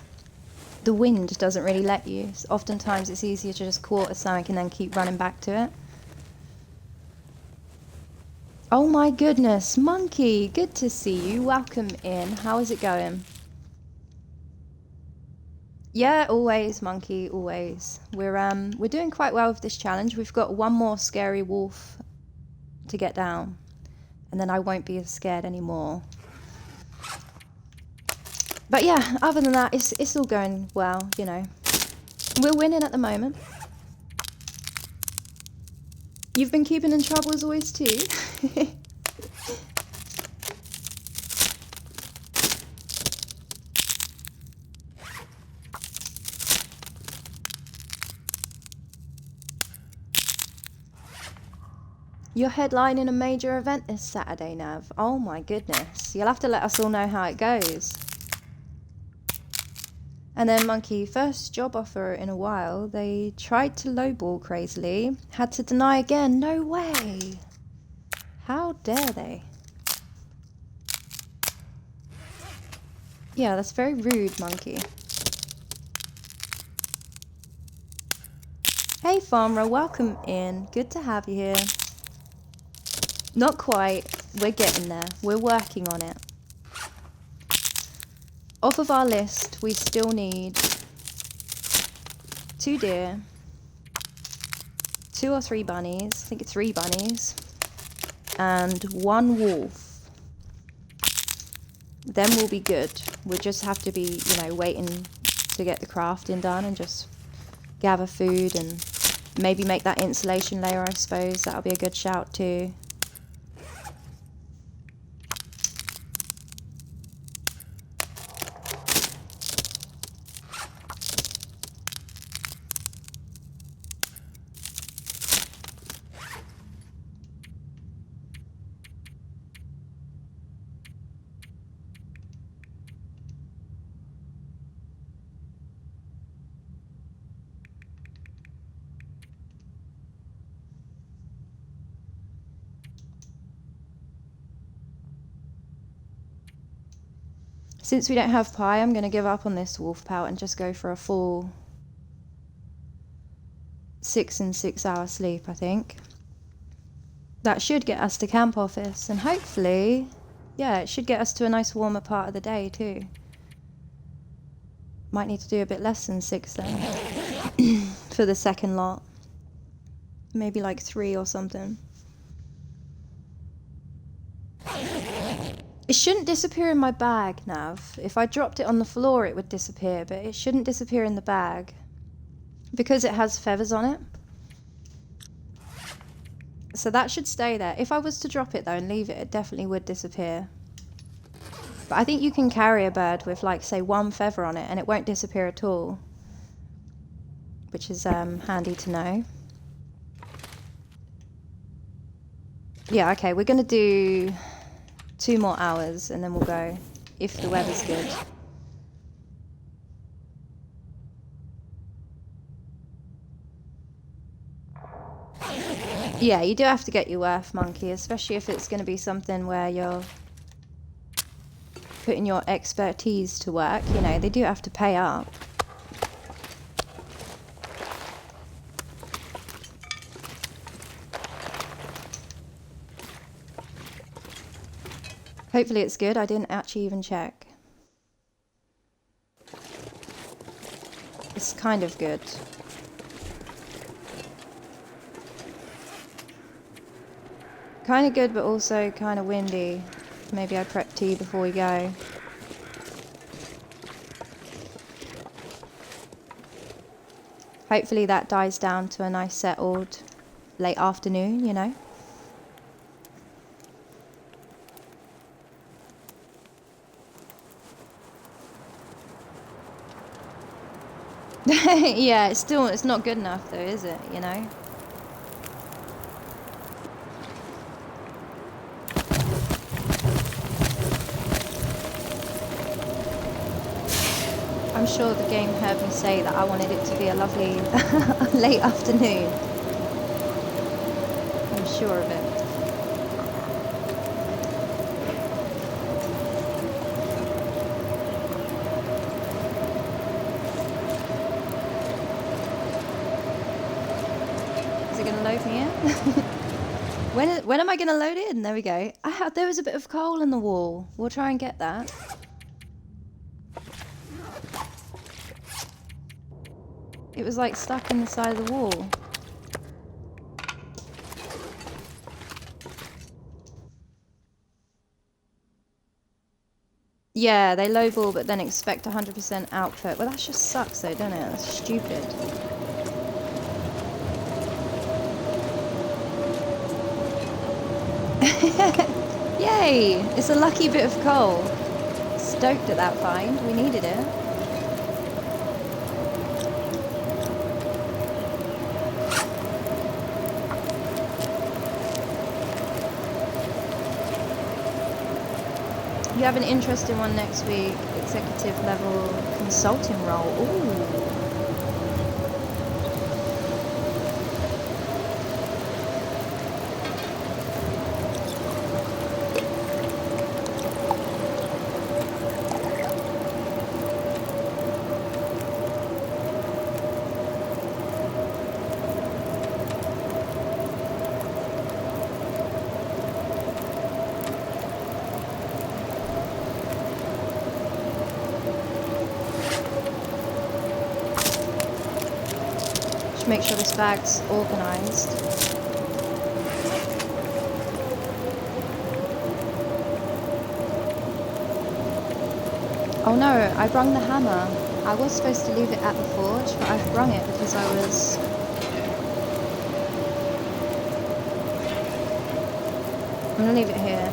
the wind doesn't really let you. So oftentimes it's easier to just quarter something and then keep running back to it. Oh my goodness, Monkey! Good to see you. Welcome in. How is it going? Yeah, always, Monkey, always. We're doing quite well with this challenge. We've got one more scary wolf to get down, and then I won't be as scared anymore. But yeah, other than that, it's all going well, you know. We're winning at the moment. You've been keeping in trouble as always too. You're headlining a major event this Saturday, Nav. Oh my goodness. You'll have to let us all know how it goes. And then Monkey, first job offer in a while. They tried to lowball crazily. Had to deny again. No way. How dare they? Yeah, that's very rude, Monkey. Hey Farmer, welcome in. Good to have you here. Not quite. We're getting there. We're working on it. Off of our list, we still need 2 deer, 2 or 3 bunnies, I think it's 3 bunnies, and 1 wolf. Then we'll be good. We'll just have to be, you know, waiting to get the crafting done and just gather food and maybe make that insulation layer, I suppose. That'll be a good shout too. Since we don't have pie, I'm going to give up on this wolf pout and just go for a full 6 and 6 hour sleep, I think. That should get us to camp office, and hopefully, yeah, it should get us to a nice warmer part of the day too. Might need to do a bit less than 6 then for the second lot. Maybe like 3 or something. It shouldn't disappear in my bag, Nav. If I dropped it on the floor, it would disappear, but it shouldn't disappear in the bag because it has feathers on it. So that should stay there. If I was to drop it though and leave it, it definitely would disappear. But I think you can carry a bird with, like, say 1 feather on it and it won't disappear at all, which is handy to know. Yeah, okay, we're gonna do 2 more hours and then we'll go, if the weather's good. Yeah, you do have to get your worth, monkey, especially if it's going to be something where you're putting your expertise to work. You know, they do have to pay up. Hopefully it's good. I didn't actually even check. It's kind of good. Kind of good, but also kind of windy. Maybe I prep tea before we go. Hopefully that dies down to a nice settled late afternoon, you know. Yeah, it's not good enough though, is it, you know? I'm sure the game heard me say that I wanted it to be a lovely late afternoon. I'm sure of it. Is it going to load me in? When am I going to load in? There we go. There was a bit of coal in the wall. We'll try and get that. It was like stuck in the side of the wall. Yeah, they lowball but then expect 100% output. Well, that just sucks though, doesn't it? That's stupid. Yay! It's a lucky bit of coal. Stoked at that find. We needed it. You have an interesting one next week. Executive level consulting role. Ooh. Make sure this bag's organised. Oh no, I brung the hammer. I was supposed to leave it at the forge, but I've brung it because I was... I'm gonna leave it here.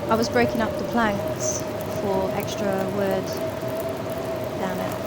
I was breaking up the planks for extra wood. Damn it.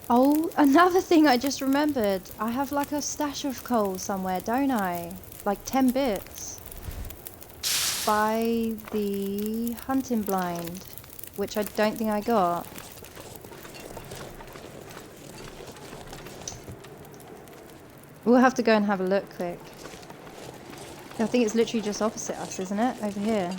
Oh, another thing I just remembered. I have like a stash of coal somewhere, don't I? Like 10 bits. By the hunting blind, which I don't think I got. We'll have to go and have a look quick. I think it's literally just opposite us, isn't it? Over here.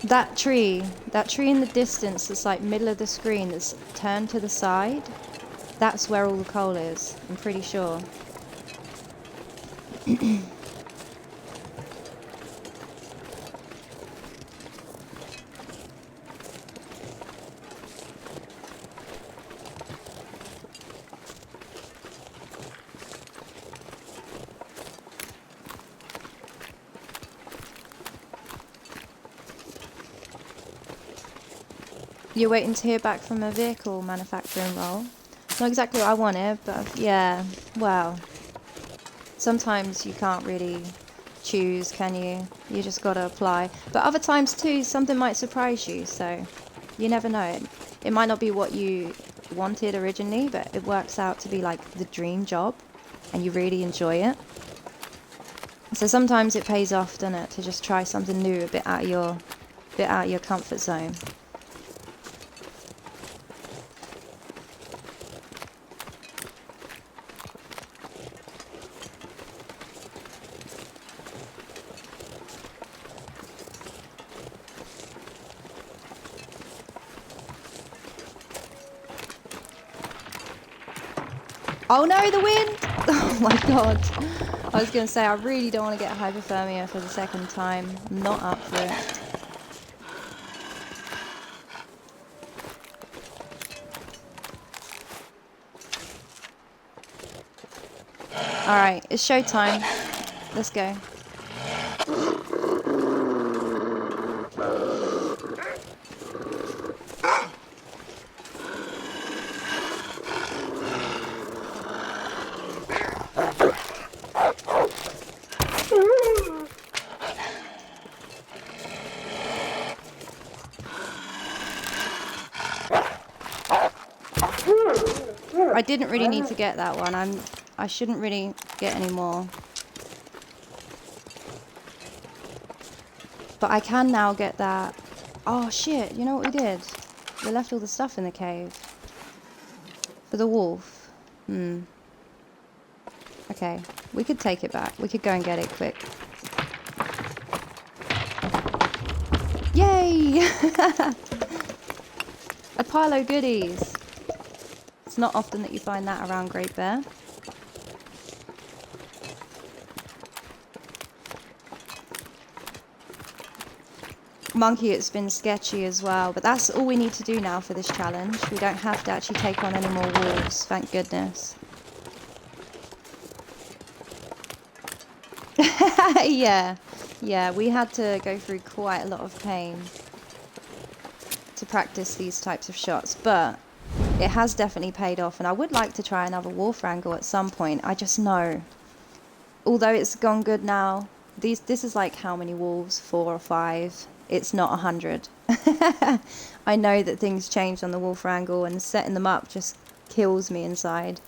That tree in the distance that's like middle of the screen that's turned to the side, that's where all the coal is, I'm pretty sure. You're waiting to hear back from a vehicle manufacturing role? Not exactly what I wanted, but yeah, well. Sometimes you can't really choose, can you? You just gotta apply. But other times too, something might surprise you, so you never know. It might not be what you wanted originally, but it works out to be like the dream job, and you really enjoy it. So sometimes it pays off, doesn't it, to just try something new, a bit out of your comfort zone. Oh no, the wind! Oh my god. I was going to say, I really don't want to get hypothermia for the second time. I'm not up for it. Alright, it's showtime. Let's go. I didn't really need to get that one. I shouldn't really get any more. But I can now get that. Oh shit, you know what we did? We left all the stuff in the cave. For the wolf. Okay, we could take it back. We could go and get it quick. Yay! A pile of goodies. It's not often that you find that around Great Bear. Monkey, it's been sketchy as well, but that's all we need to do now for this challenge. We don't have to actually take on any more wolves, thank goodness. Yeah, we had to go through quite a lot of pain to practice these types of shots, but it has definitely paid off, and I would like to try another wolf wrangle at some point. I just know, although it's gone good now, this is like how many wolves? 4 or 5? It's not 100. I know that things changed on the wolf wrangle, and setting them up just kills me inside.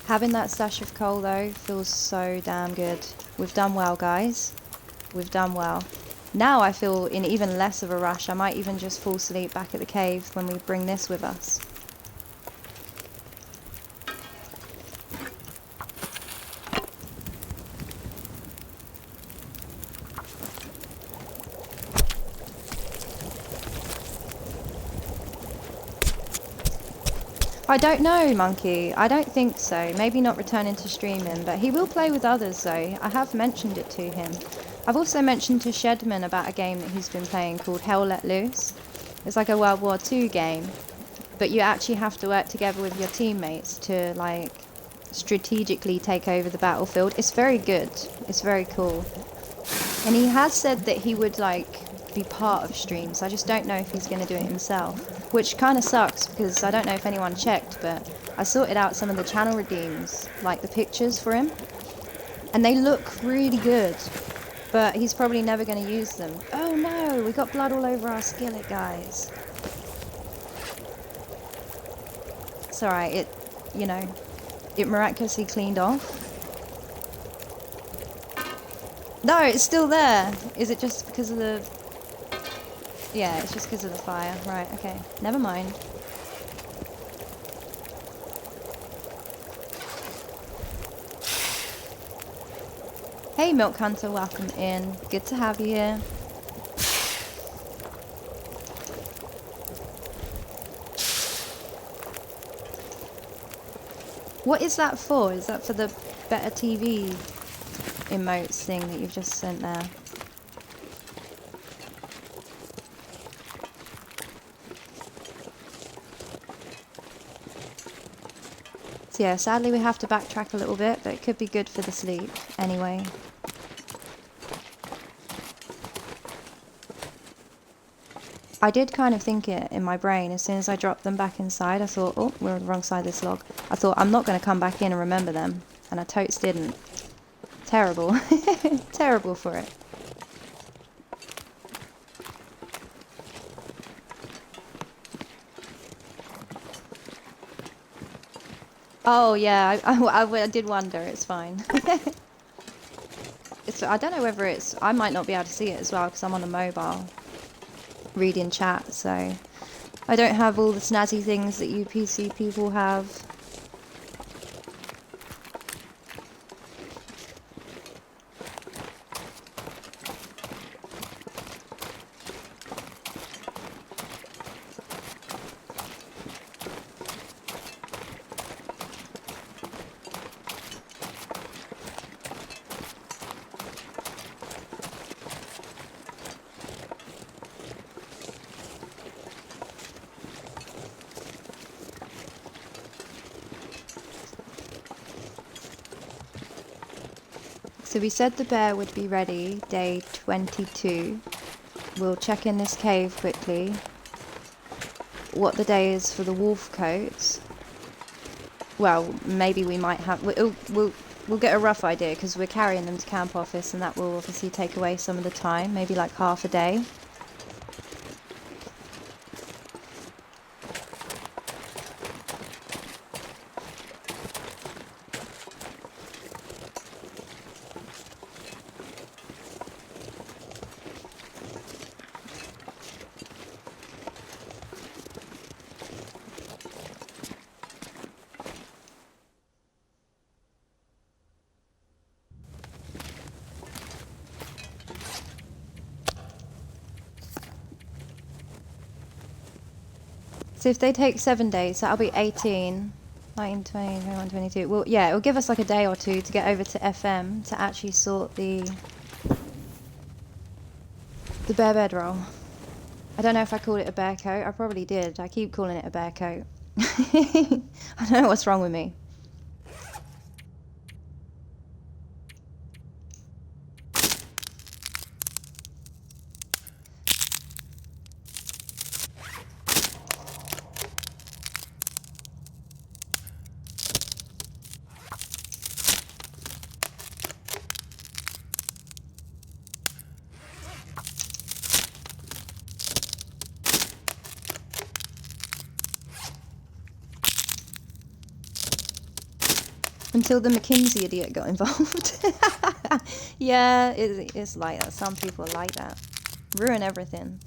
Having that stash of coal though feels so damn good. We've done well, guys. We've done well. Now I feel in even less of a rush. I might even just fall asleep back at the cave when we bring this with us. I don't know, Monkey. I don't think so. Maybe not returning to streaming, but he will play with others though. I have mentioned it to him. I've also mentioned to Shedman about a game that he's been playing called Hell Let Loose. It's like a World War II game, but you actually have to work together with your teammates to like strategically take over the battlefield. It's very good. It's very cool. And he has said that he would like be part of streams. I just don't know if he's going to do it himself, which kind of sucks because I don't know if anyone checked, but I sorted out some of the channel redeems, like the pictures for him, and they look really good, but he's probably never going to use them. Oh no, we got blood all over our skillet, guys. It's alright, it miraculously cleaned off. No, it's still there. Is it just because of the... Yeah, it's just because of the fire. Right, okay. Never mind. Hey, Milk Hunter, welcome in. Good to have you here. What is that for? Is that for the better TV emotes thing that you've just sent there? So yeah, sadly we have to backtrack a little bit, but it could be good for the sleep anyway. I did kind of think it in my brain as soon as I dropped them back inside. I thought, oh, we're on the wrong side of this log. I thought, I'm not going to come back in and remember them, and I totes didn't. Terrible. Terrible for it. Oh yeah, I did wonder. It's fine. I don't know whether it's... I might not be able to see it as well because I'm on a mobile reading chat, so I don't have all the snazzy things that you PC people have. So we said the bear would be ready day 22. We'll check in this cave quickly. What the day is for the wolf coats. Well, maybe we might have... We'll get a rough idea because we're carrying them to camp office, and that will obviously take away some of the time. Maybe like half a day. So if they take 7 days, that'll be 18, 19, 20, 21, 22. Well, yeah, it'll give us like a day or two to get over to FM to actually sort the bear bedroll. I don't know if I called it a bear coat. I probably did. I keep calling it a bear coat. I don't know what's wrong with me. Until the McKinsey idiot got involved. Yeah, it's like that. Some people are like that. Ruin everything.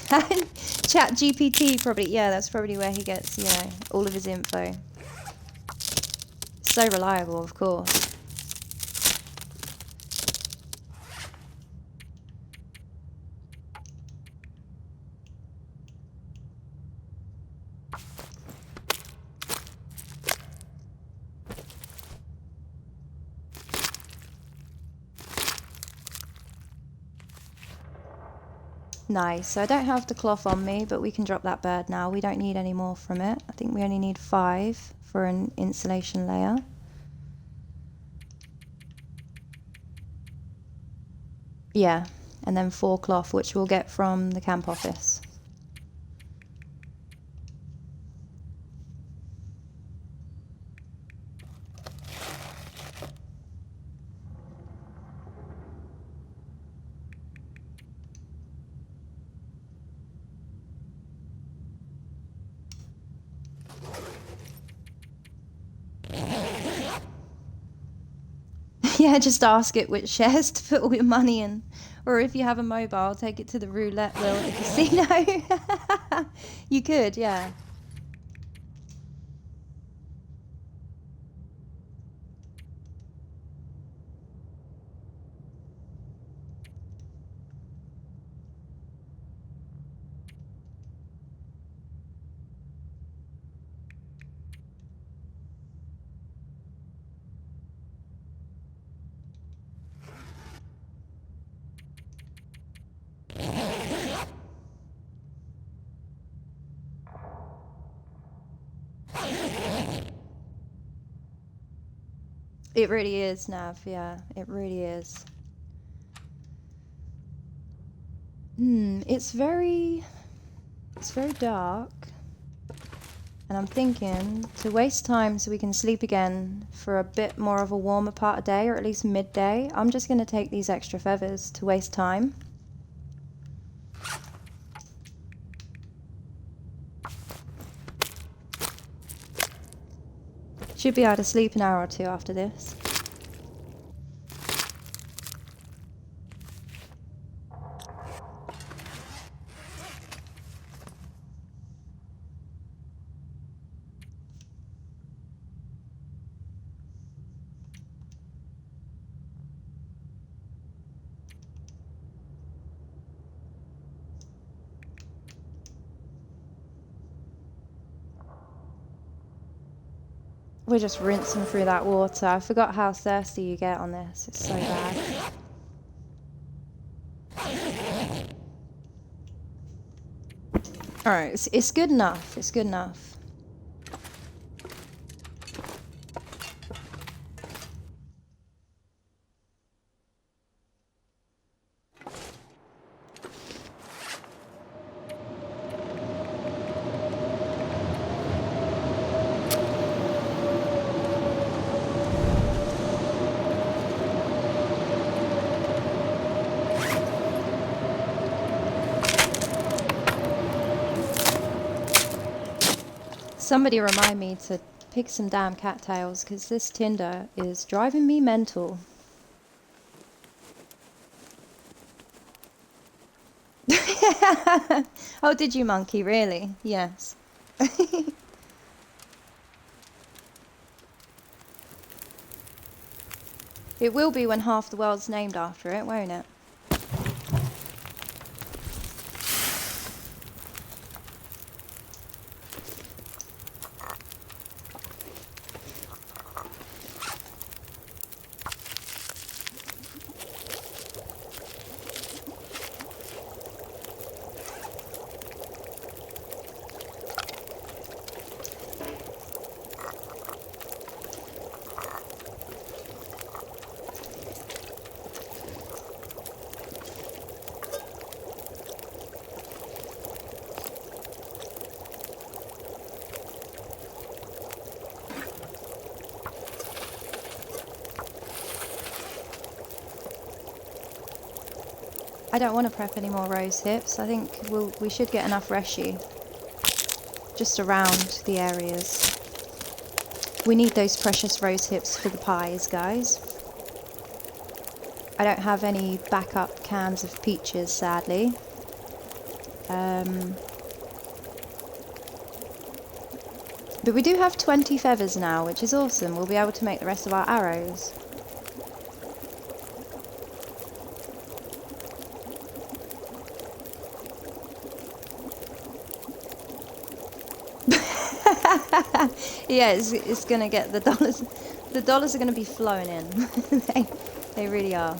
Chat GPT probably, yeah, that's probably where he gets, all of his info. So reliable, of course. Nice, so I don't have the cloth on me, but we can drop that bird now. We don't need any more from it. I think we only need 5 for an insulation layer. Yeah, and then 4 cloth, which we'll get from the camp office. Yeah, just ask it which shares to put all your money in. Or if you have a mobile, take it to the roulette wheel at the casino. You could, yeah. It really is, Nav, yeah, it really is. It's very dark. And I'm thinking to waste time so we can sleep again for a bit more of a warmer part of day, or at least midday, I'm just going to take these extra feathers to waste time. Should be able to sleep an hour or two after this. We're just rinsing through that water. I forgot how thirsty you get on this. It's so bad. Alright, it's good enough. It's good enough. Somebody remind me to pick some damn cattails, because this tinder is driving me mental. Oh, did you, monkey? Really? Yes. It will be when half the world's named after it, won't it? I don't want to prep any more rose hips. I think we should get enough reshi just around the areas. We need those precious rose hips for the pies, guys. I don't have any backup cans of peaches, sadly. But we do have 20 feathers now, which is awesome. We'll be able to make the rest of our arrows. Yeah, it's gonna get the dollars. The dollars are gonna be flowing in. They really are.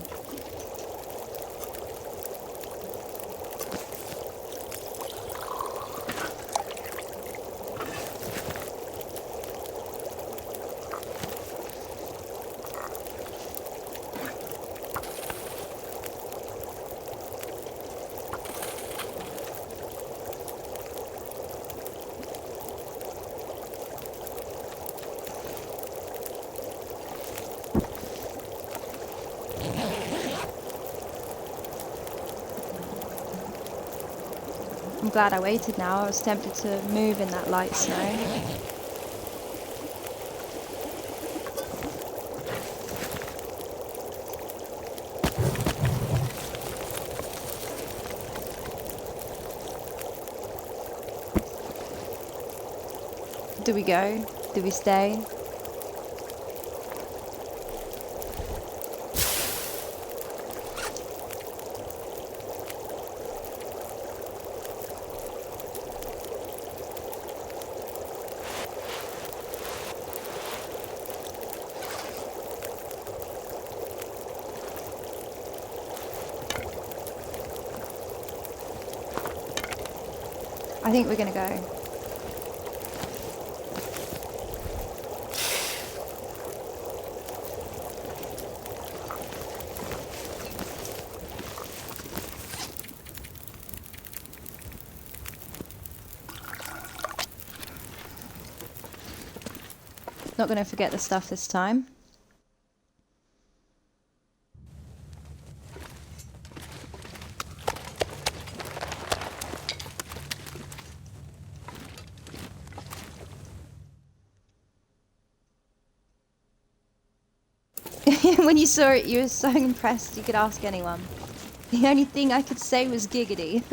glad I waited now. I was tempted to move in that light snow. Do we go? Do we stay? I think we're gonna go. Not gonna forget the stuff this time. When you saw it, you were so impressed you could ask anyone. The only thing I could say was giggity.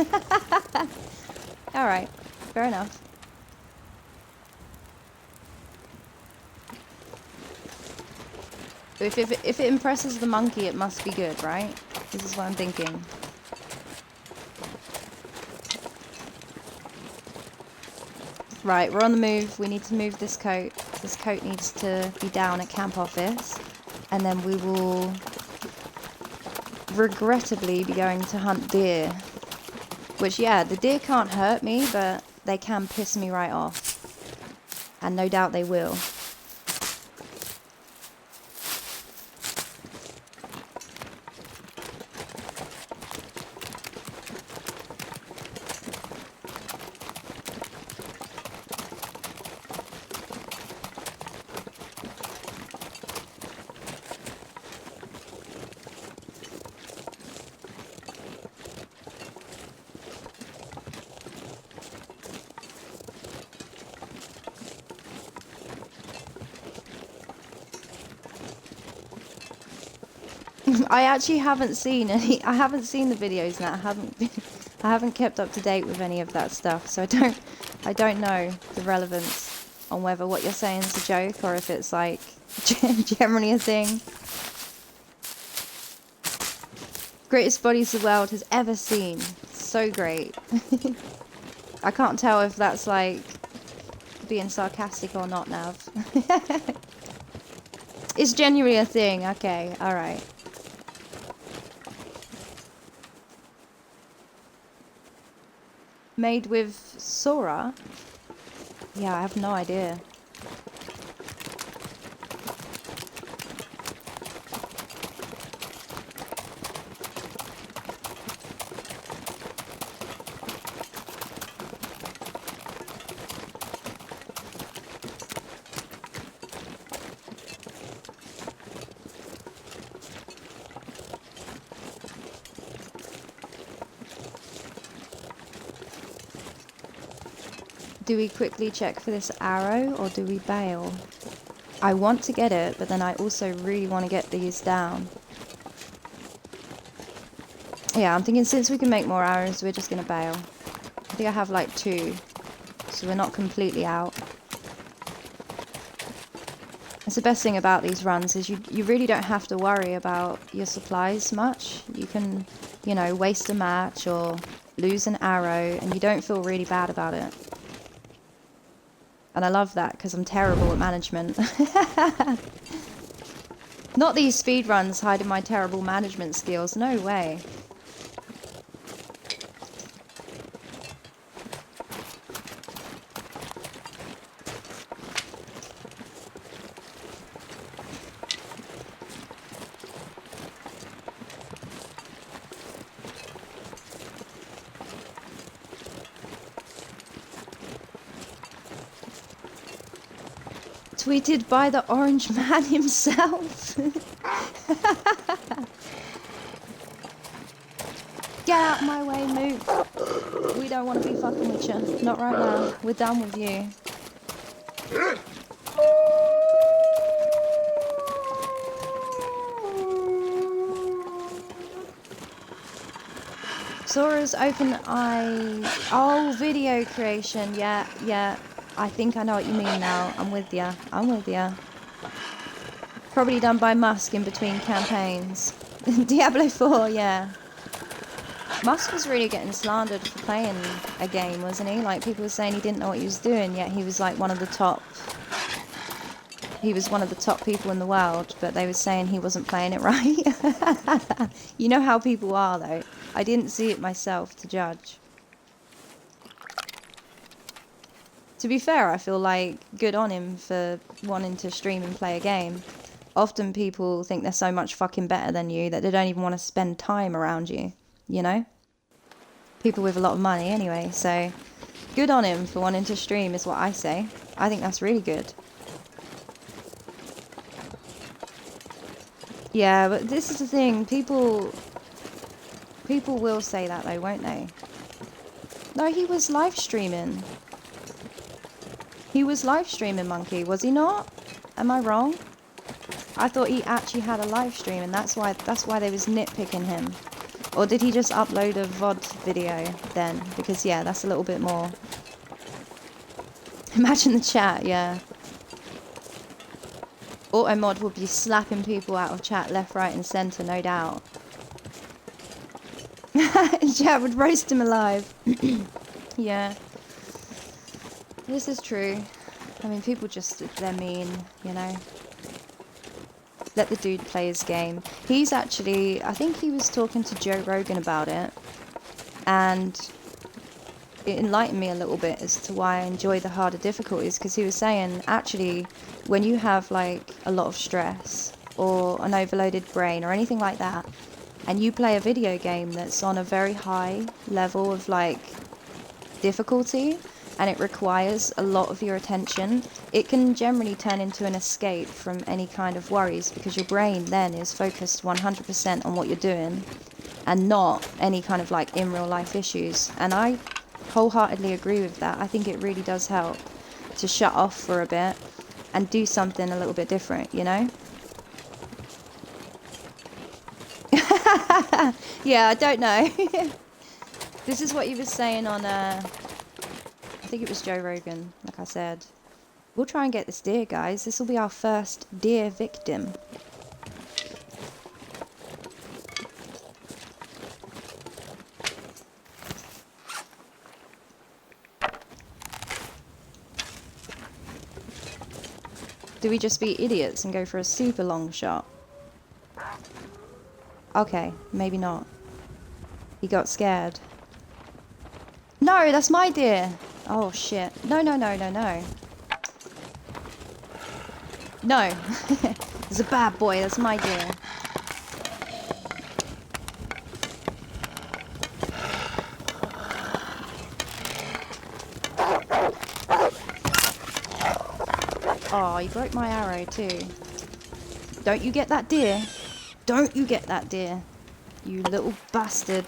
Alright, fair enough. If it impresses the monkey, it must be good, right? This is what I'm thinking. Right, we're on the move. We need to move this coat. This coat needs to be down at camp office. And then we will regrettably be going to hunt deer. Which, yeah, the deer can't hurt me, but they can piss me right off. And no doubt they will. I actually haven't seen any. I haven't seen the videos, and I haven't kept up to date with any of that stuff. So I don't know the relevance on whether what you're saying is a joke or if it's like generally a thing. Greatest bodies the world has ever seen. So great. I can't tell if that's like being sarcastic or not, Nav. It's genuinely a thing. Okay, all right. Made with Sora? Yeah, I have no idea. Do we quickly check for this arrow or do we bail? I want to get it, but then I also really want to get these down. Yeah, I'm thinking since we can make more arrows, we're just going to bail. I think I have like 2, so we're not completely out. That's the best thing about these runs is you really don't have to worry about your supplies much. You can, you know, waste a match or lose an arrow and you don't feel really bad about it. And I love that because I'm terrible at management. Not these speed runs hiding my terrible management skills, no way. Tweeted by the orange man himself. Get out of my way, move. We don't want to be fucking with you. Not right now. We're done with you. Sora's open eye. Oh, video creation. Yeah, yeah. I think I know what you mean now. I'm with ya. I'm with ya. Probably done by Musk in between campaigns. Diablo 4, yeah. Musk was really getting slandered for playing a game, wasn't he? Like, people were saying he didn't know what he was doing, yet he was like one of the top... He was one of the top people in the world, but they were saying he wasn't playing it right. You know how people are, though. I didn't see it myself to judge. To be fair, I feel like good on him for wanting to stream and play a game. Often people think they're so much fucking better than you that they don't even want to spend time around you, you know? People with a lot of money anyway, so good on him for wanting to stream is what I say. I think that's really good. Yeah, but this is the thing, people will say that though, won't they? No, he was live streaming. He was live streaming, Monkey, was he not? Am I wrong? I thought he actually had a live stream and that's why they was nitpicking him. Or did he just upload a VOD video then? Because yeah, that's a little bit more. Imagine the chat, yeah. Automod would be slapping people out of chat left, right and centre, no doubt. Chat would roast him alive. Yeah. This is true. I mean, people just, they're mean, you know. Let the dude play his game. He's actually, I think he was talking to Joe Rogan about it. And it enlightened me a little bit as to why I enjoy the harder difficulties. Because he was saying, actually, when you have like a lot of stress or an overloaded brain or anything like that, and you play a video game that's on a very high level of like difficulty, and it requires a lot of your attention, it can generally turn into an escape from any kind of worries because your brain then is focused 100% on what you're doing and not any kind of like in real life issues. And I wholeheartedly agree with that. I think it really does help to shut off for a bit and do something a little bit different, you know? Yeah, I don't know. This is what you were saying on I think it was Joe Rogan, like I said. We'll try and get this deer, guys. This will be our first deer victim. Do we just be idiots and go for a super long shot? Okay, maybe not. He got scared. No, that's my deer! Oh shit. No, no, no, no, no. No. It's a bad boy, that's my deer. Oh, he broke my arrow too. Don't you get that deer? Don't you get that deer? You little bastard.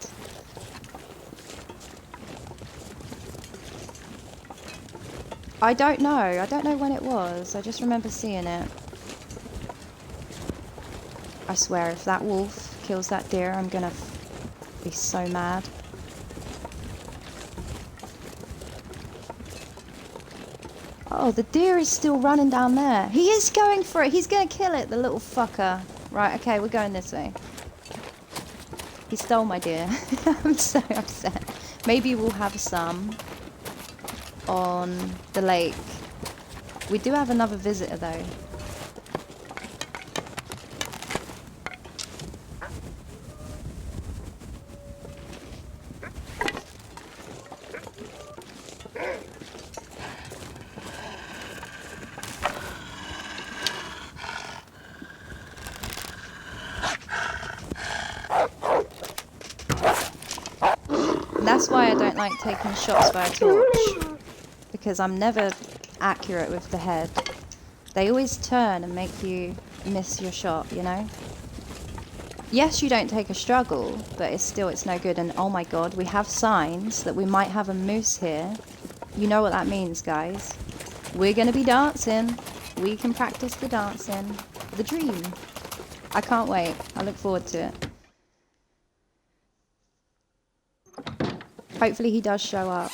I don't know. I don't know when it was. I just remember seeing it. I swear, if that wolf kills that deer, I'm gonna be so mad. Oh, the deer is still running down there. He is going for it. He's gonna kill it, the little fucker. Right, okay, we're going this way. He stole my deer. I'm so upset. Maybe we'll have some on the lake. We do have another visitor though. That's why I don't like taking shots by a torch, because I'm never accurate with the head. They always turn and make you miss your shot, you know? Yes, you don't take a struggle, but it's no good. And oh my god, we have signs that we might have a moose here. You know what that means, guys. We're gonna be dancing. We can practice the dancing. The dream. I can't wait. I look forward to it. Hopefully he does show up.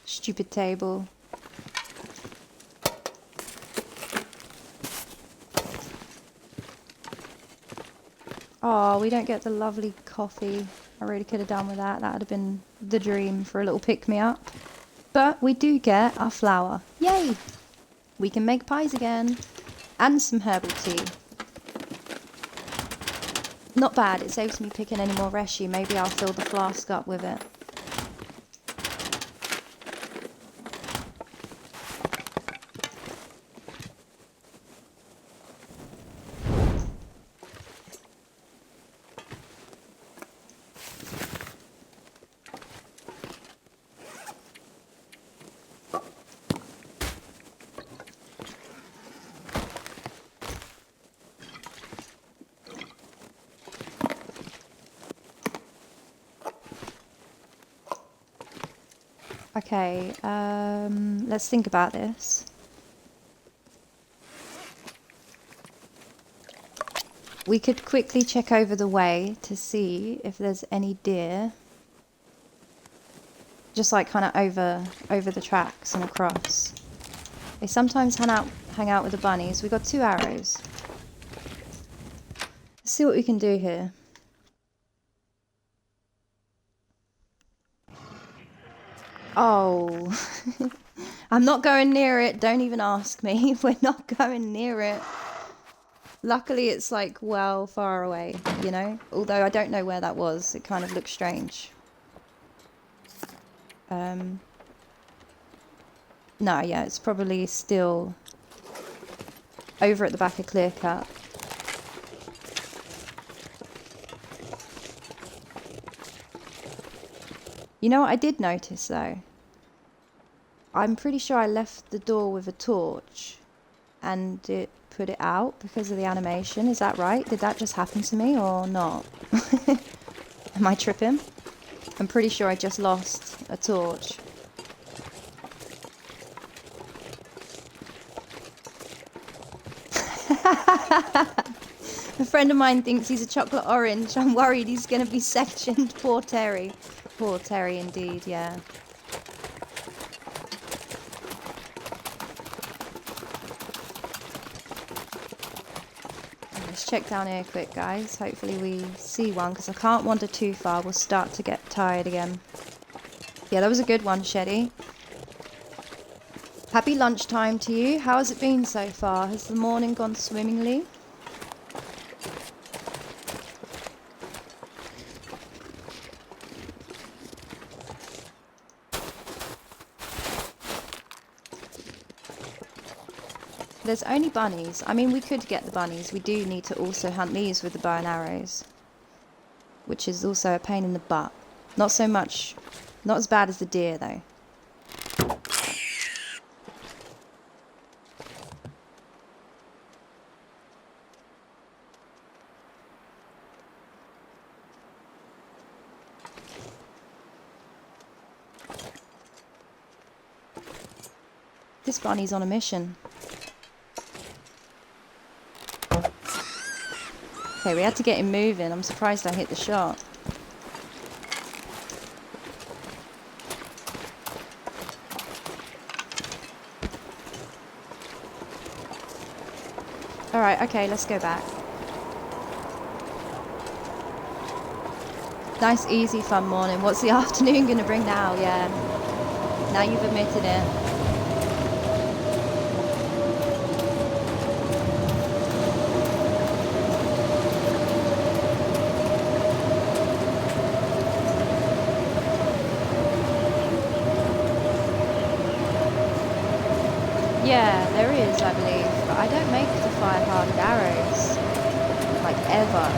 Stupid table. Oh, we don't get the lovely coffee. I really could have done with that. That would have been the dream for a little pick-me-up. But we do get our flour. Yay! We can make pies again. And some herbal tea. Not bad. It saves me picking any more reshi. Maybe I'll fill the flask up with it. Okay, let's think about this. We could quickly check over the way to see if there's any deer. Just like kind of over the tracks and across. They sometimes hang out with the bunnies. We got 2 arrows. Let's see what we can do here. Oh, I'm not going near it. Don't even ask me. We're not going near it. Luckily, it's like well far away, you know? Although I don't know where that was. It kind of looks strange. No, yeah, it's probably still over at the back of Clear Cut. You know what I did notice though? I'm pretty sure I left the door with a torch and it put it out because of the animation. Is that right? Did that just happen to me or not? Am I tripping? I'm pretty sure I just lost a torch. A friend of mine thinks he's a chocolate orange. I'm worried he's going to be sectioned. Poor Terry. Poor Terry indeed, yeah. Let's check down here quick, guys. Hopefully we see one, because I can't wander too far. We'll start to get tired again. Yeah, that was a good one, Sheddy. Happy lunchtime to you. How has it been so far? Has the morning gone swimmingly? There's only bunnies. I mean, we could get the bunnies. We do need to also hunt these with the bow and arrows, which is also a pain in the butt. Not so much, not as bad as the deer though. This bunny's on a mission. Okay, we had to get him moving. I'm surprised I hit the shot. Alright, okay, let's go back. Nice, easy, fun morning. What's the afternoon gonna bring now? Yeah. Now you've admitted it. arrows, I believe, but I don't make the fire-hardened arrows, like ever.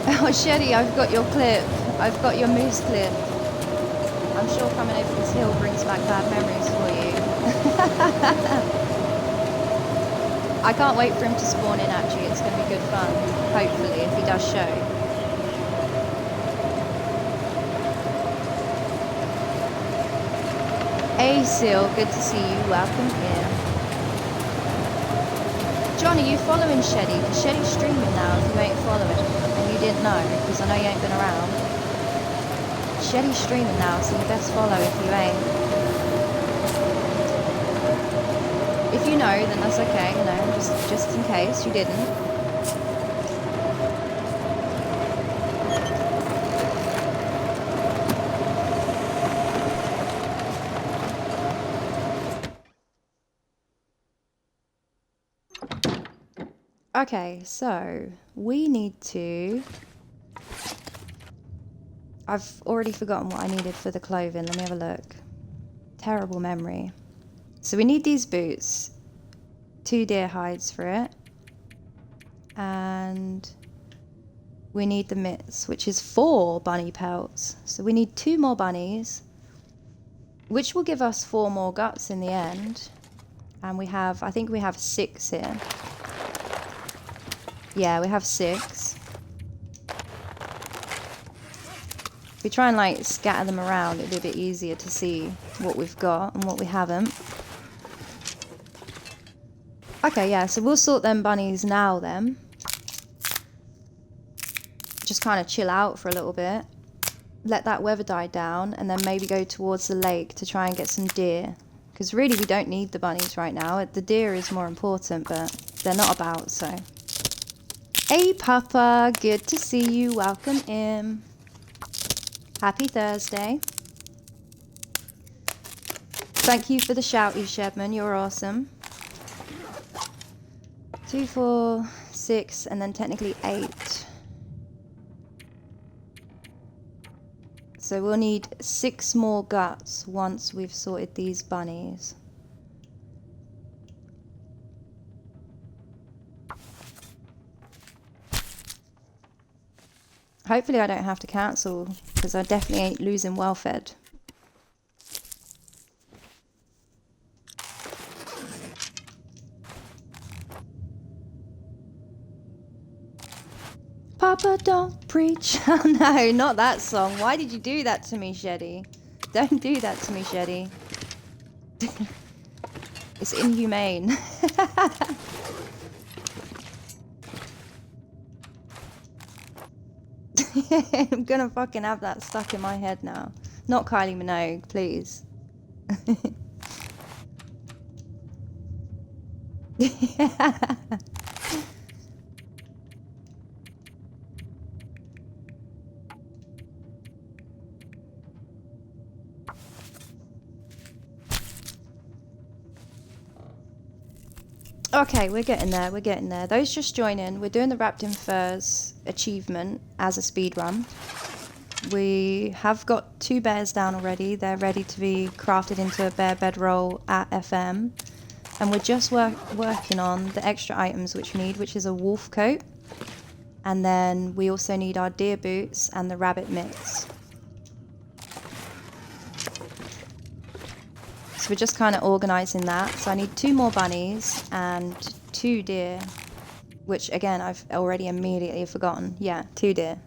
Oh, Shetty, I've got your clip. I've got your moose clip. I'm sure coming over this hill brings back bad memories for you. I can't wait for him to spawn in, actually. It's going to be good fun, hopefully, if he does show. Hey, Seal, good to see you. Welcome here. John, are you following Shetty? Because Shetty's streaming now if you ain't following. And you didn't know, because I know you ain't been around. Shetty's streaming now, so you best follow if you ain't. If you know, then that's okay, you know, just in case you didn't. Okay, so we need to... I've already forgotten what I needed for the clothing. Let me have a look. Terrible memory. So we need these boots. 2 deer hides for it. And we need the mitts, which is 4 bunny pelts. So we need 2 more bunnies, which will give us 4 more guts in the end. And we have, I think we have 6 here. Yeah, we have 6. If we try and like scatter them around, it'll be a bit easier to see what we've got and what we haven't. Okay, yeah, so we'll sort them bunnies now then. Just kind of chill out for a little bit. Let that weather die down and then maybe go towards the lake to try and get some deer. Because really we don't need the bunnies right now. The deer is more important, but they're not about, so. Hey Papa, good to see you. Welcome in. Happy Thursday. Thank you for the shouty, Shedman. You're awesome. 2, 4, 6, and then technically 8. So we'll need 6 more guts once we've sorted these bunnies. Hopefully I don't have to cancel, because I definitely ain't losing well fed. Papa, don't preach. Oh no, not that song. Why did you do that to me, Sheddy? Don't do that to me, Sheddy. It's inhumane. I'm gonna fucking have that stuck in my head now. Not Kylie Minogue, please. Yeah. Okay, we're getting there, we're getting there. Those just join in. We're doing the Wrapped in Furs achievement as a speed run. We have got 2 bears down already. They're ready to be crafted into a bear bedroll at FM. And we're just working on the extra items which we need, which is a wolf coat. And then we also need our deer boots and the rabbit mitts. So we're just kind of organising that. So I need 2 more bunnies and 2 deer, which again I've already immediately forgotten. Yeah, 2 deer.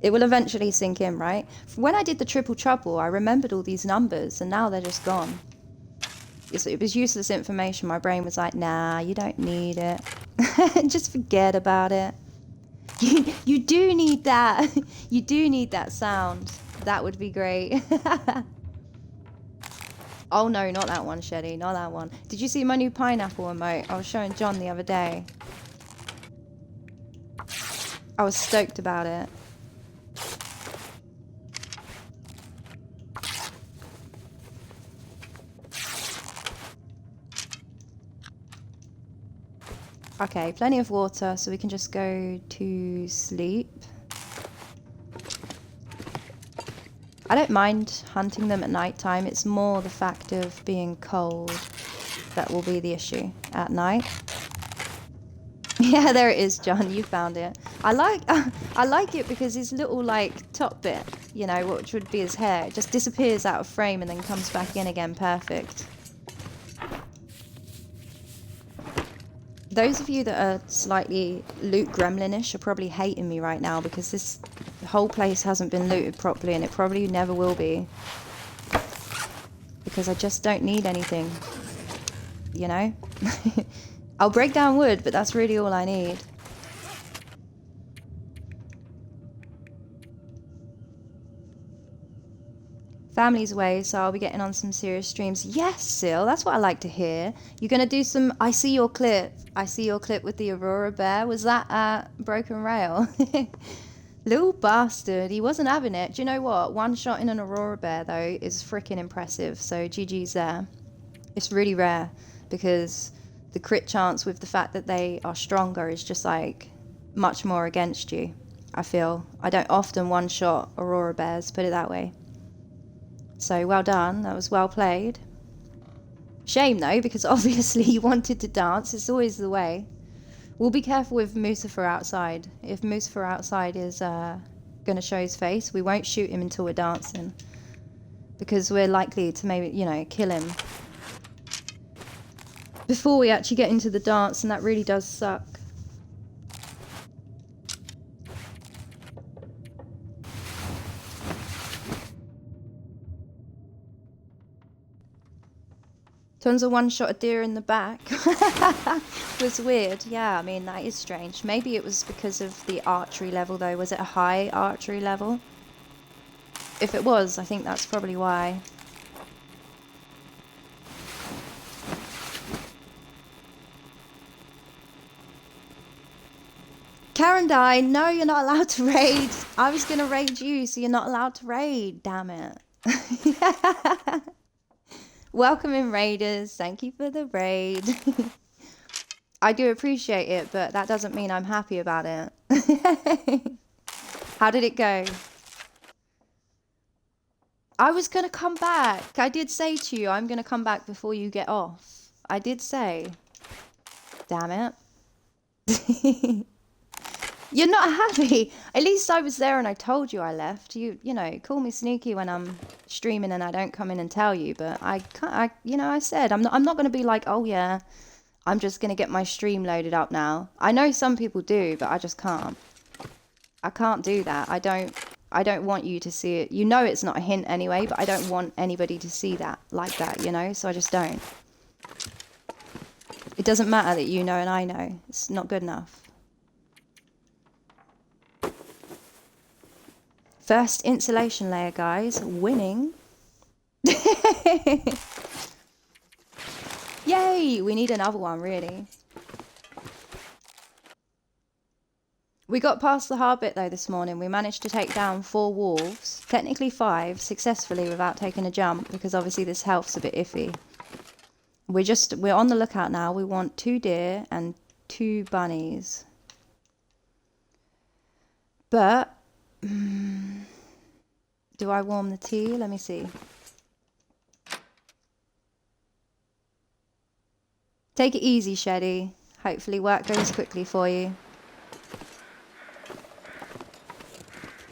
It will eventually sink in, right? When I did the triple trouble, I remembered all these numbers and now they're just gone. It was useless information. My brain was like, nah, you don't need it. Just forget about it. You do need that. You do need that sound. That would be great. Oh no, not that one, Sheddy, not that one. Did you see my new pineapple emote? I was showing John the other day. I was stoked about it. Okay, plenty of water, so we can just go to sleep. I don't mind hunting them at night time. It's more the fact of being cold that will be the issue at night. Yeah, there it is, John. You found it. I like it because his little like top bit, you know, which would be his hair, it just disappears out of frame and then comes back in again. Perfect. Those of you that are slightly loot gremlinish are probably hating me right now because this whole place hasn't been looted properly and it probably never will be. Because I just don't need anything, you know? I'll break down wood, but that's really all I need. Family's away, so I'll be getting on some serious streams. Yes, Sil, that's what I like to hear. You're going to do some... I see your clip. I see your clip with the Aurora Bear. Was that Broken Rail? Little bastard. He wasn't having it. Do you know what? One shot in an Aurora Bear, though, is freaking impressive. So GG's there. It's really rare because the crit chance with the fact that they are stronger is just like much more against you, I feel. I don't often one-shot Aurora Bears, put it that way. So well done, that was well played. Shame though, because obviously you wanted to dance, it's always the way. We'll be careful with Mustafa outside. If Mustafa outside is gonna show his face, we won't shoot him until we're dancing. Because we're likely to maybe, you know, kill him before we actually get into the dance, and that really does suck. Tonza one-shot a deer in the back. Was weird. Yeah, I mean, that is strange. Maybe it was because of the archery level, though. Was it a high archery level? If it was, I think that's probably why. Karen died. No, you're not allowed to raid. I was going to raid you, so you're not allowed to raid. Damn it. Welcome in, raiders. Thank you for the raid. I do appreciate it, but that doesn't mean I'm happy about it. How did it go? I was going to come back. I did say to you, I'm going to come back before you get off. I did say. Damn it. You're not happy. At least I was there and I told you I left. You know, call me sneaky when I'm streaming and I don't come in and tell you. But I can't. I said I'm not going to be like, oh yeah, I'm just going to get my stream loaded up now. I know some people do, but I just can't. I can't do that. I don't want you to see it. You know, it's not a hint anyway. But I don't want anybody to see that like that. You know, so I just don't. It doesn't matter that you know and I know. It's not good enough. First insulation layer, guys. Winning. Yay! We need another one, really. We got past the hard bit, though, this morning. We managed to take down 4 wolves. Technically 5, successfully without taking a jump, because obviously this health's a bit iffy. We're on the lookout now. We want 2 deer and 2 bunnies. But... do I warm the tea? Let me see. Take it easy, Sheddy. Hopefully work goes quickly for you.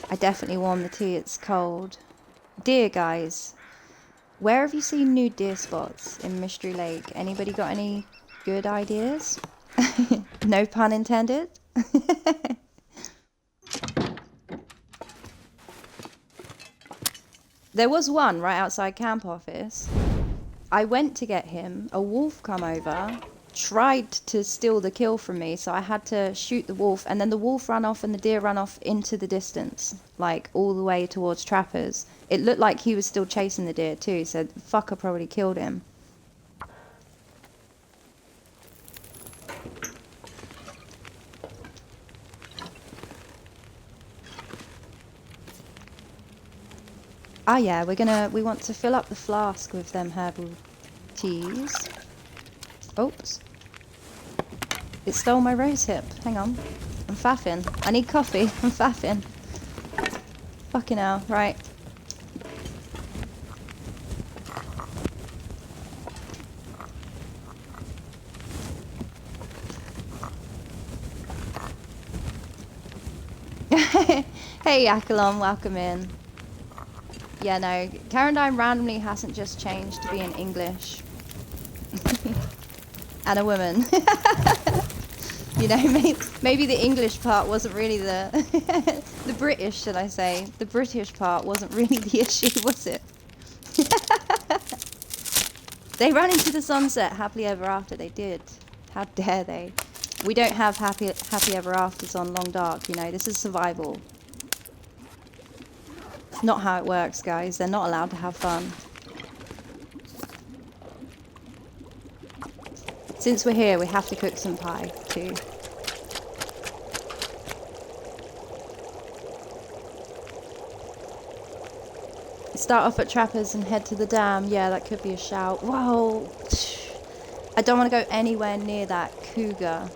I definitely warm the tea, it's cold. Deer, guys. Where have you seen new deer spots in Mystery Lake? Anybody got any good ideas? No pun intended. There was one right outside camp office. I went to get him. A wolf come over, tried to steal the kill from me, so I had to shoot the wolf, and then the wolf ran off and the deer ran off into the distance, like all the way towards trappers. It looked like he was still chasing the deer too, so the fucker probably killed him. Ah yeah, we want to fill up the flask with them herbal teas. Oops. It stole my rose hip. Hang on. I'm faffing. I need coffee. I'm faffing. Fucking hell. Right. Hey Akalon, welcome in. Yeah, no, Carandine randomly hasn't just changed to being English. And a woman. You know, maybe the English part wasn't really the... the British, should I say. The British part wasn't really the issue, was it? They ran into the sunset happily ever after, they did. How dare they? We don't have happy ever afters on Long Dark, you know, this is survival. It's not how it works, guys. They're not allowed to have fun. Since we're here, we have to cook some pie, too. Start off at Trappers and head to the dam. Yeah, that could be a shout. Whoa! I don't want to go anywhere near that cougar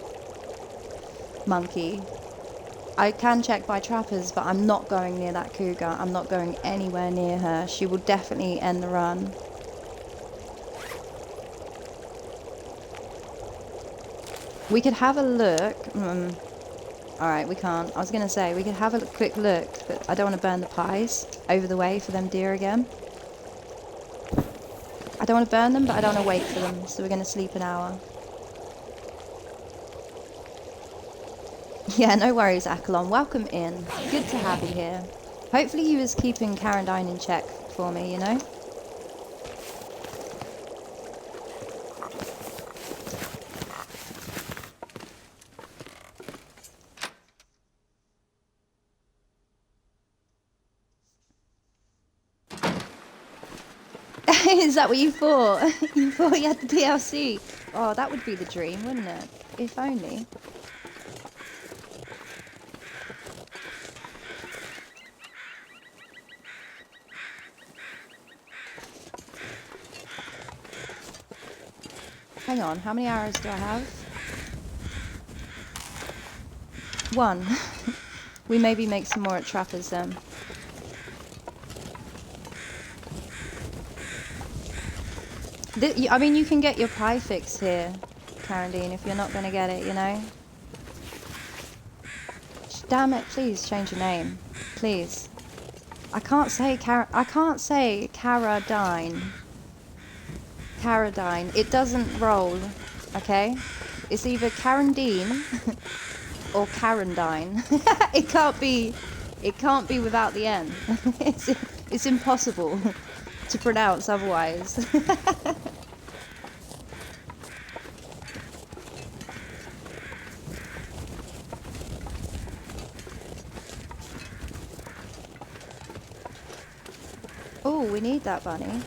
monkey. I can check by Trappers, but I'm not going near that cougar. I'm not going anywhere near her. She will definitely end the run. We could have a look. Alright, we can't. I was going to say, we could have a quick look, but I don't want to burn the pies over the way for them deer again. I don't want to burn them, but I don't want to wait for them, so we're going to sleep an hour. Yeah, no worries, Akalon. Welcome in. Good to have you here. Hopefully you was keeping Carandine in check for me, you know? Is that what you thought? You thought you had the DLC? Oh, that would be the dream, wouldn't it? If only. Hang on, how many arrows do I have? 1. We maybe make some more at Trappers then. I mean, you can get your pie fix here, Carandine, if you're not going to get it, you know? Damn it, please change your name. Please. I can't say Caradine. Caradine. It doesn't roll, okay? It's either Carandine or Carandine. It can't be without the N. It's impossible to pronounce otherwise. Oh, we need that bunny.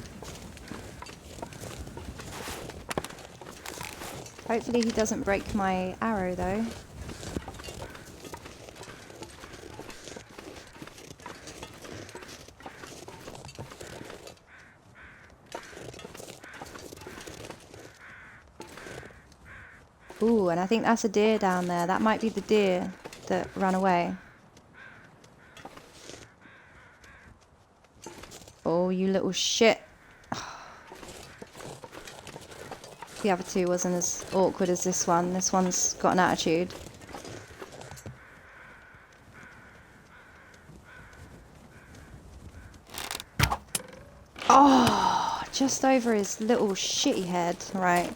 Hopefully he doesn't break my arrow though. Ooh, and I think that's a deer down there. That might be the deer that ran away. Oh, you little shit. The other two wasn't as awkward as this one. This one's got an attitude. Oh, just over his little shitty head. Right.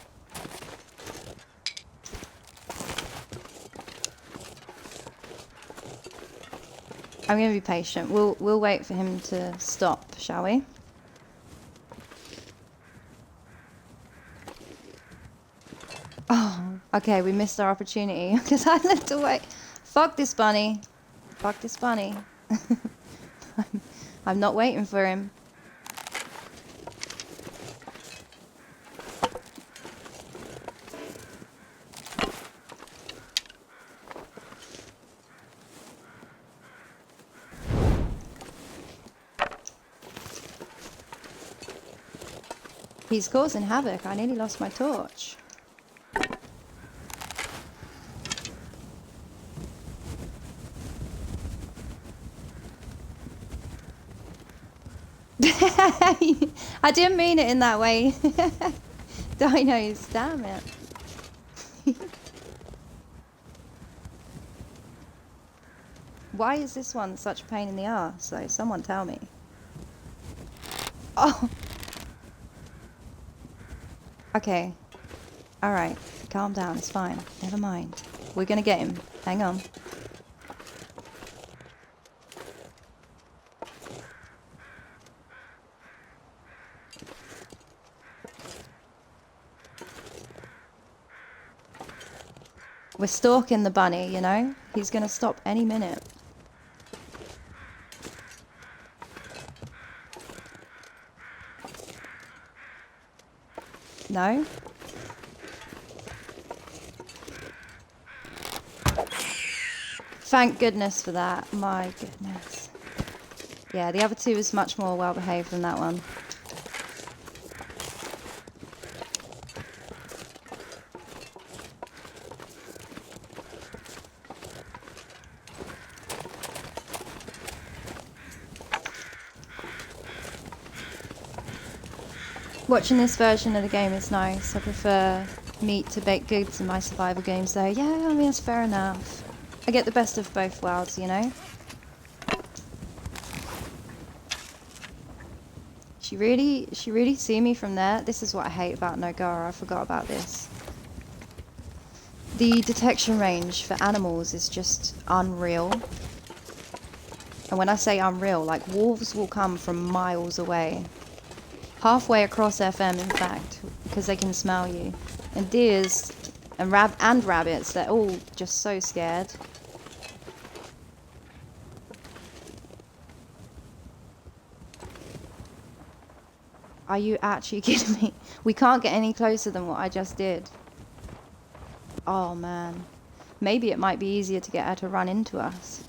I'm going to be patient. We'll wait for him to stop, shall we? Oh, okay, we missed our opportunity because I looked away. Fuck this bunny. Fuck this bunny. I'm not waiting for him. He's causing havoc. I nearly lost my torch. I didn't mean it in that way. Dinos, damn it. Why is this one such a pain in the ass? So someone tell me. Oh. Okay. Alright. Calm down. It's fine. Never mind. We're gonna get him. Hang on. We're stalking the bunny, you know? He's gonna stop any minute. No? Thank goodness for that. My goodness. Yeah, the other two is much more well behaved than that one. Watching this version of the game is nice. I prefer meat to baked goods in my survival games though. Yeah, I mean, that's fair enough. I get the best of both worlds, you know? She really see me from there? This is what I hate about NOGOA. I forgot about this. The detection range for animals is just unreal. And when I say unreal, like wolves will come from miles away. Halfway across FM, in fact, because they can smell you. And deers and rabbits, they're all just so scared. Are you actually kidding me? We can't get any closer than what I just did. Oh man. Maybe it might be easier to get her to run into us.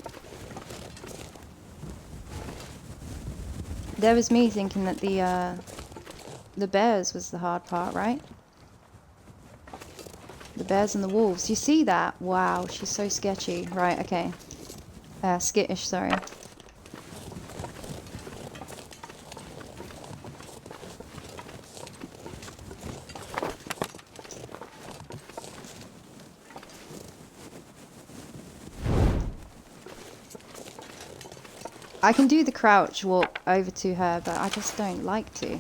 There was me thinking that the bears was the hard part, right? The bears and the wolves. You see that? Wow, she's so sketchy. Right, okay. Skittish, sorry. I can do the crouch walk over to her, but I just don't like to.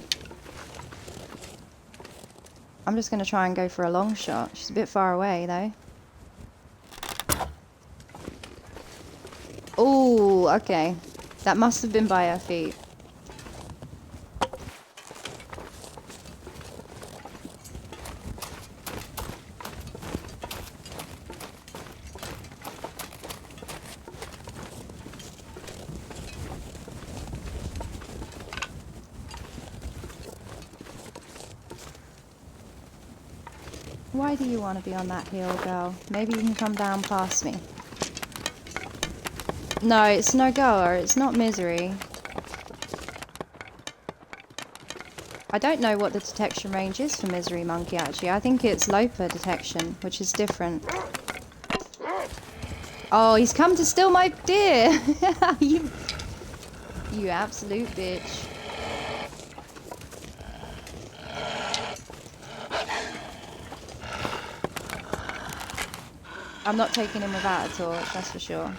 I'm just going to try and go for a long shot. She's a bit far away, though. Oh, okay. That must have been by her feet. Why do you want to be on that hill, girl? Maybe you can come down past me. No, it's NOGOA, it's not Misery. I don't know what the detection range is for Misery Monkey, actually. I think it's Loper detection, which is different. Oh, he's come to steal my deer! You absolute bitch. I'm not taking him without a torch, that's for sure.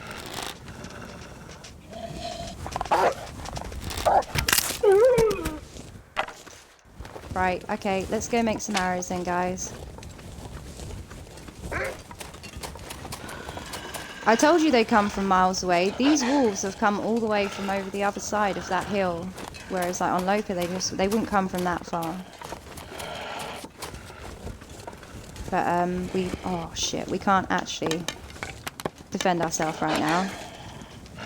Right, okay, let's go make some arrows then, guys. I told you they come from miles away. These wolves have come all the way from over the other side of that hill. Whereas like on Lopa, they wouldn't come from that far. But oh shit, we can't actually defend ourselves right now.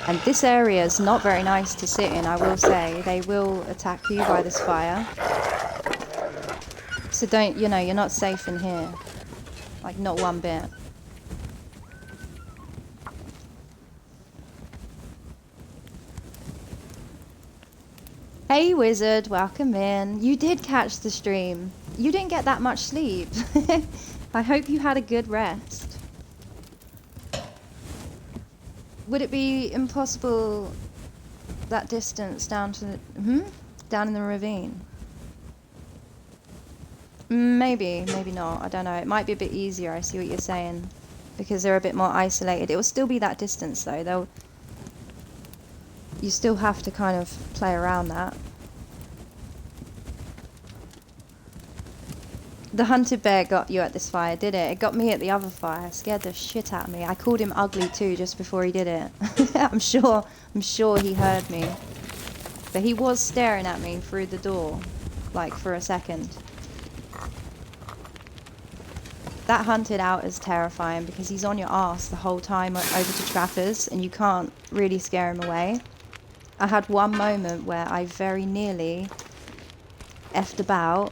And this area is not very nice to sit in, I will say. They will attack you by this fire. So don't, you know, you're not safe in here. Like, not one bit. Hey Wizard, welcome in. You did catch the stream. You didn't get that much sleep. I hope you had a good rest. Would it be impossible that distance down to the, down in the ravine? Maybe, maybe not. I don't know. It might be a bit easier. I see what you're saying, because they're a bit more isolated. It will still be that distance though. you still have to kind of play around that. The hunted bear got you at this fire, did it? It got me at the other fire. It scared the shit out of me. I called him ugly too just before he did it. I'm sure he heard me. But he was staring at me through the door, like for a second. That hunted out is terrifying because he's on your ass the whole time over to trappers and you can't really scare him away. I had one moment where I very nearly effed about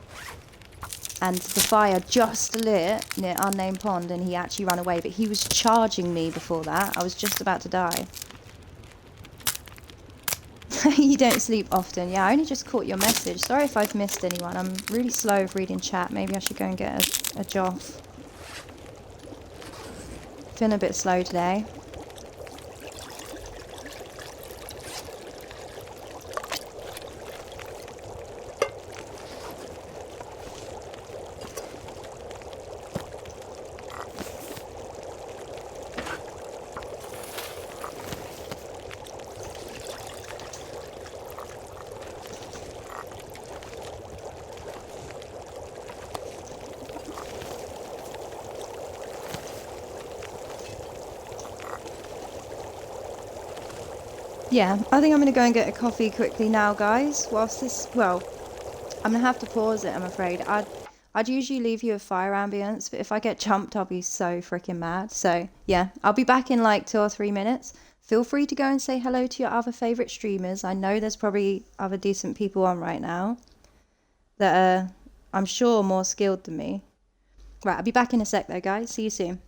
and the fire just lit near Unnamed Pond and he actually ran away, but he was charging me before that. I was just about to die. You don't sleep often. Yeah, I only just caught your message. Sorry if I've missed anyone. I'm really slow of reading chat. Maybe I should go and get a joff. Feeling a bit slow today. Yeah, I think I'm going to go and get a coffee quickly now, guys. Whilst this, well, I'm going to have to pause it, I'm afraid. I'd usually leave you a fire ambience, but if I get jumped, I'll be so freaking mad. So, yeah, I'll be back in like 2 or 3 minutes. Feel free to go and say hello to your other favourite streamers. I know there's probably other decent people on right now that are, I'm sure, more skilled than me. Right, I'll be back in a sec though, guys. See you soon.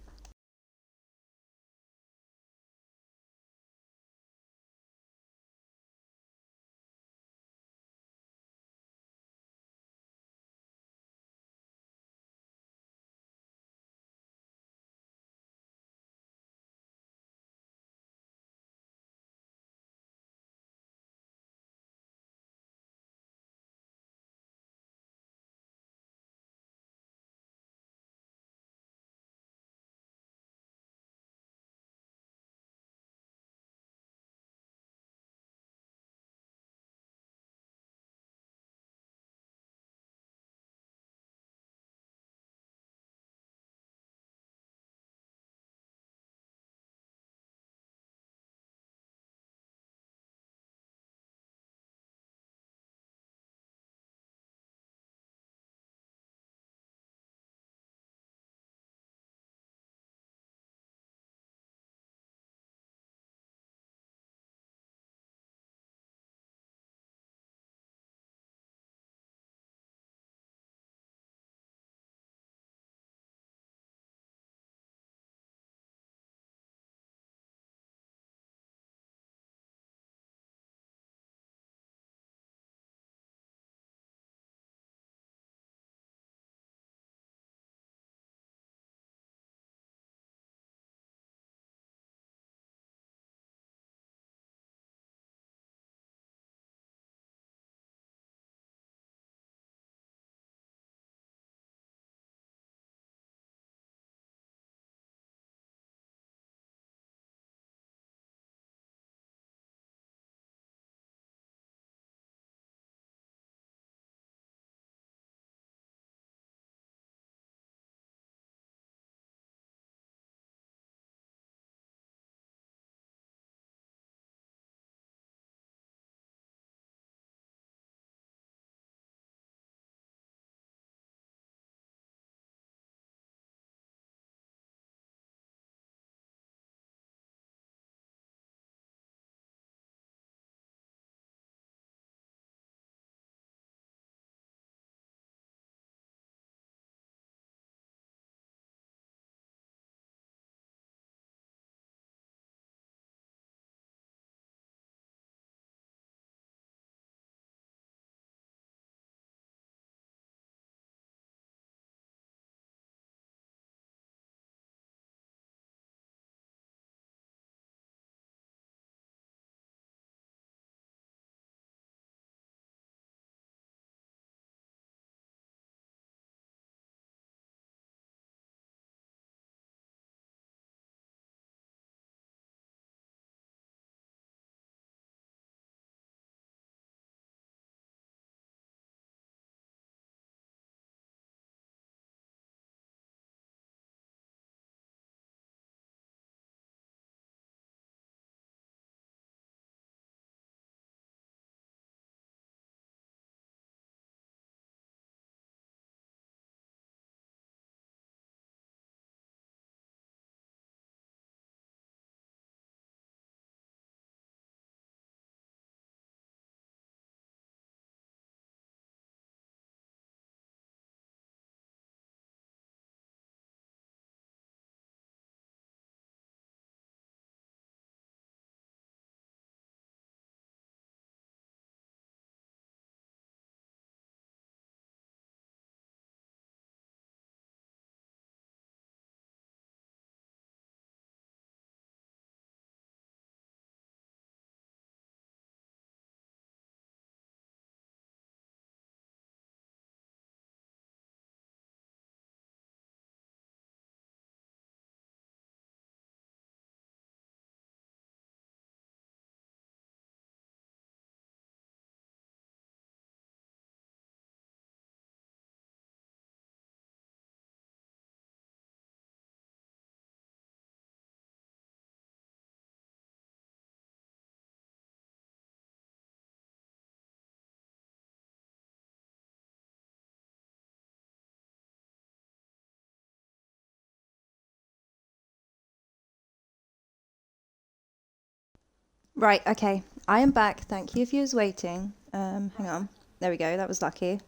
Right, okay. I am back. Thank you if you was waiting. Hang on. There we go. That was lucky.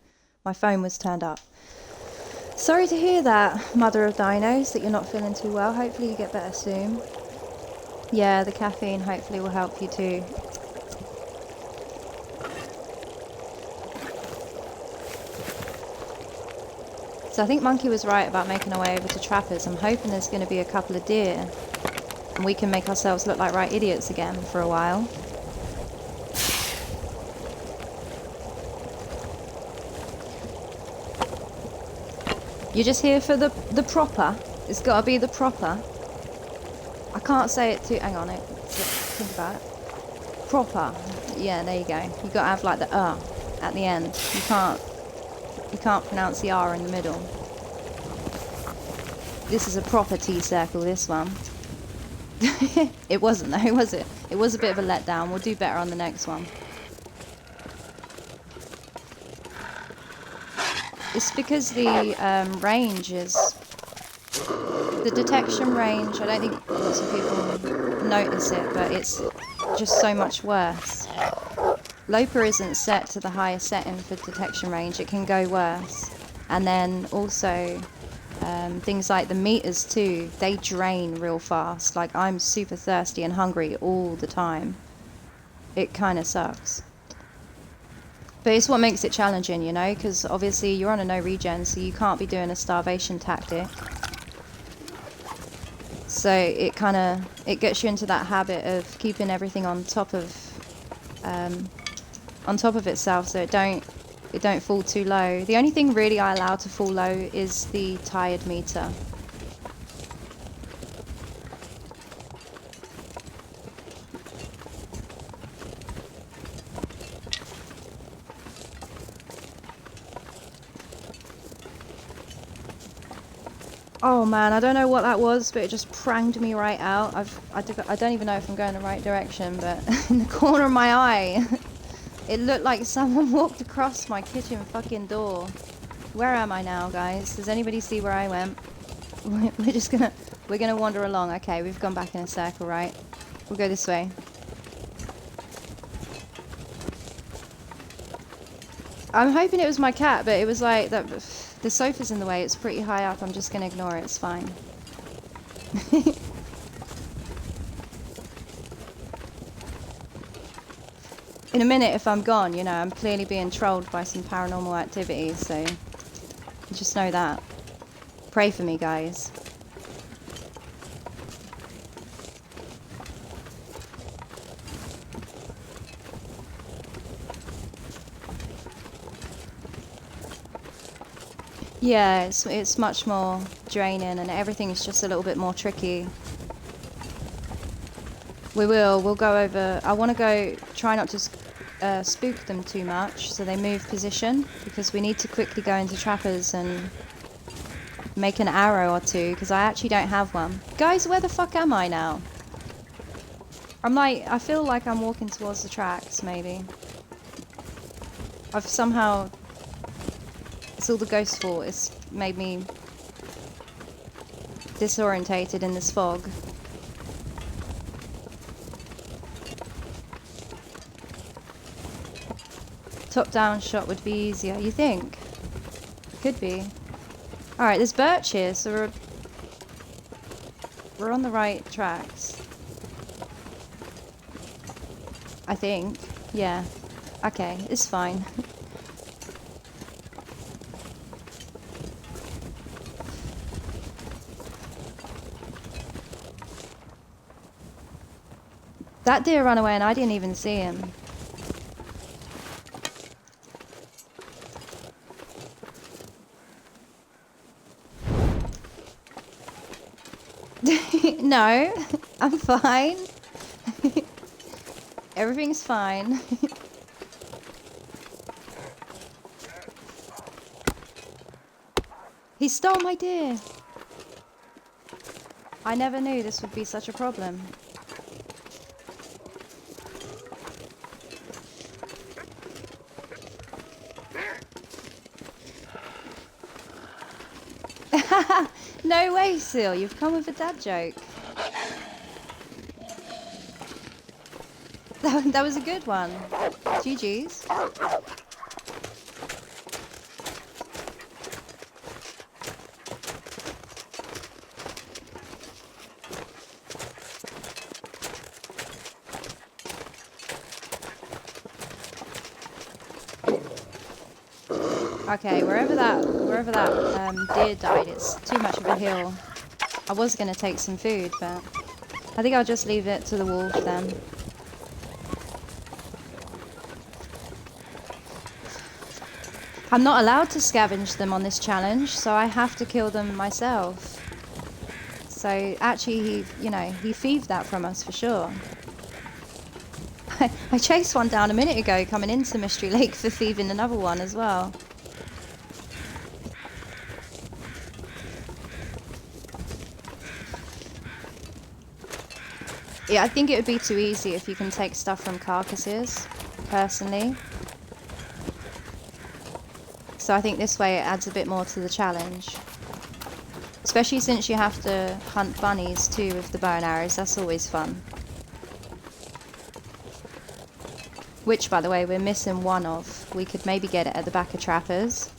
My phone was turned up. Sorry to hear that, mother of dinos, that you're not feeling too well. Hopefully you get better soon. Yeah, the caffeine hopefully will help you too. So I think Monkey was right about making our way over to Trappers. I'm hoping there's going to be a couple of deer. And we can make ourselves look like right idiots again for a while. You're just here for the proper? It's got to be the proper. I can't say it too... Hang on, think about it. Proper. Yeah, there you go. You got to have like the at the end. You can't pronounce the R in the middle. This is a proper tea circle, this one. It wasn't though, was it? It was a bit of a letdown. We'll do better on the next one. It's because the range is... The detection range, I don't think lots of people notice it, but it's just so much worse. Loper isn't set to the highest setting for detection range. It can go worse. And then also things like the meters too, they drain real fast. Like I'm super thirsty and hungry all the time. It kind of sucks. But it's what makes it challenging, you know, because obviously you're on a no regen, so you can't be doing a starvation tactic. So it gets you into that habit of keeping everything on top of itself, so it don't fall too low. The only thing really I allow to fall low is the tired meter. Oh man, I don't know what that was, but it just pranged me right out. I don't even know if I'm going the right direction, but in the corner of my eye, it looked like someone walked across my kitchen fucking door. Where am I now, guys? Does anybody see where I went? We're gonna wander along. Okay, we've gone back in a circle, right? We'll go this way. I'm hoping it was my cat, but it was like that. The sofa's in the way. It's pretty high up. I'm just gonna ignore it. It's fine. In a minute, if I'm gone, you know, I'm clearly being trolled by some paranormal activity, so just know that. Pray for me, guys. Yeah, it's much more draining and everything is just a little bit more tricky. We'll go over... I want to go... Try not to spook them too much so they move position, because we need to quickly go into trappers and make an arrow or two, because I actually don't have one. Guys, where the fuck am I now? I feel like I'm walking towards the tracks, maybe. I've somehow... It's all the ghost's fault. It's made me disorientated in this fog. Top-down shot would be easier, you think? Could be. Alright, there's Birch here, so we're on the right tracks. I think. Yeah. Okay, it's fine. That deer ran away and I didn't even see him. No, I'm fine. Everything's fine. He stole my deer. I never knew this would be such a problem. No way, Seal. You've come with a dad joke. That was a good one. GG's. Okay, wherever that deer died, it's too much of a hill. I was going to take some food, but I think I'll just leave it to the wolf then. I'm not allowed to scavenge them on this challenge, so I have to kill them myself. So actually, he thieved that from us for sure. I chased one down a minute ago coming into Mystery Lake for thieving another one as well. Yeah, I think it would be too easy if you can take stuff from carcasses, personally. So I think this way it adds a bit more to the challenge. Especially since you have to hunt bunnies too with the bow and arrows, that's always fun. Which, by the way, we're missing one of. We could maybe get it at the back of Trappers.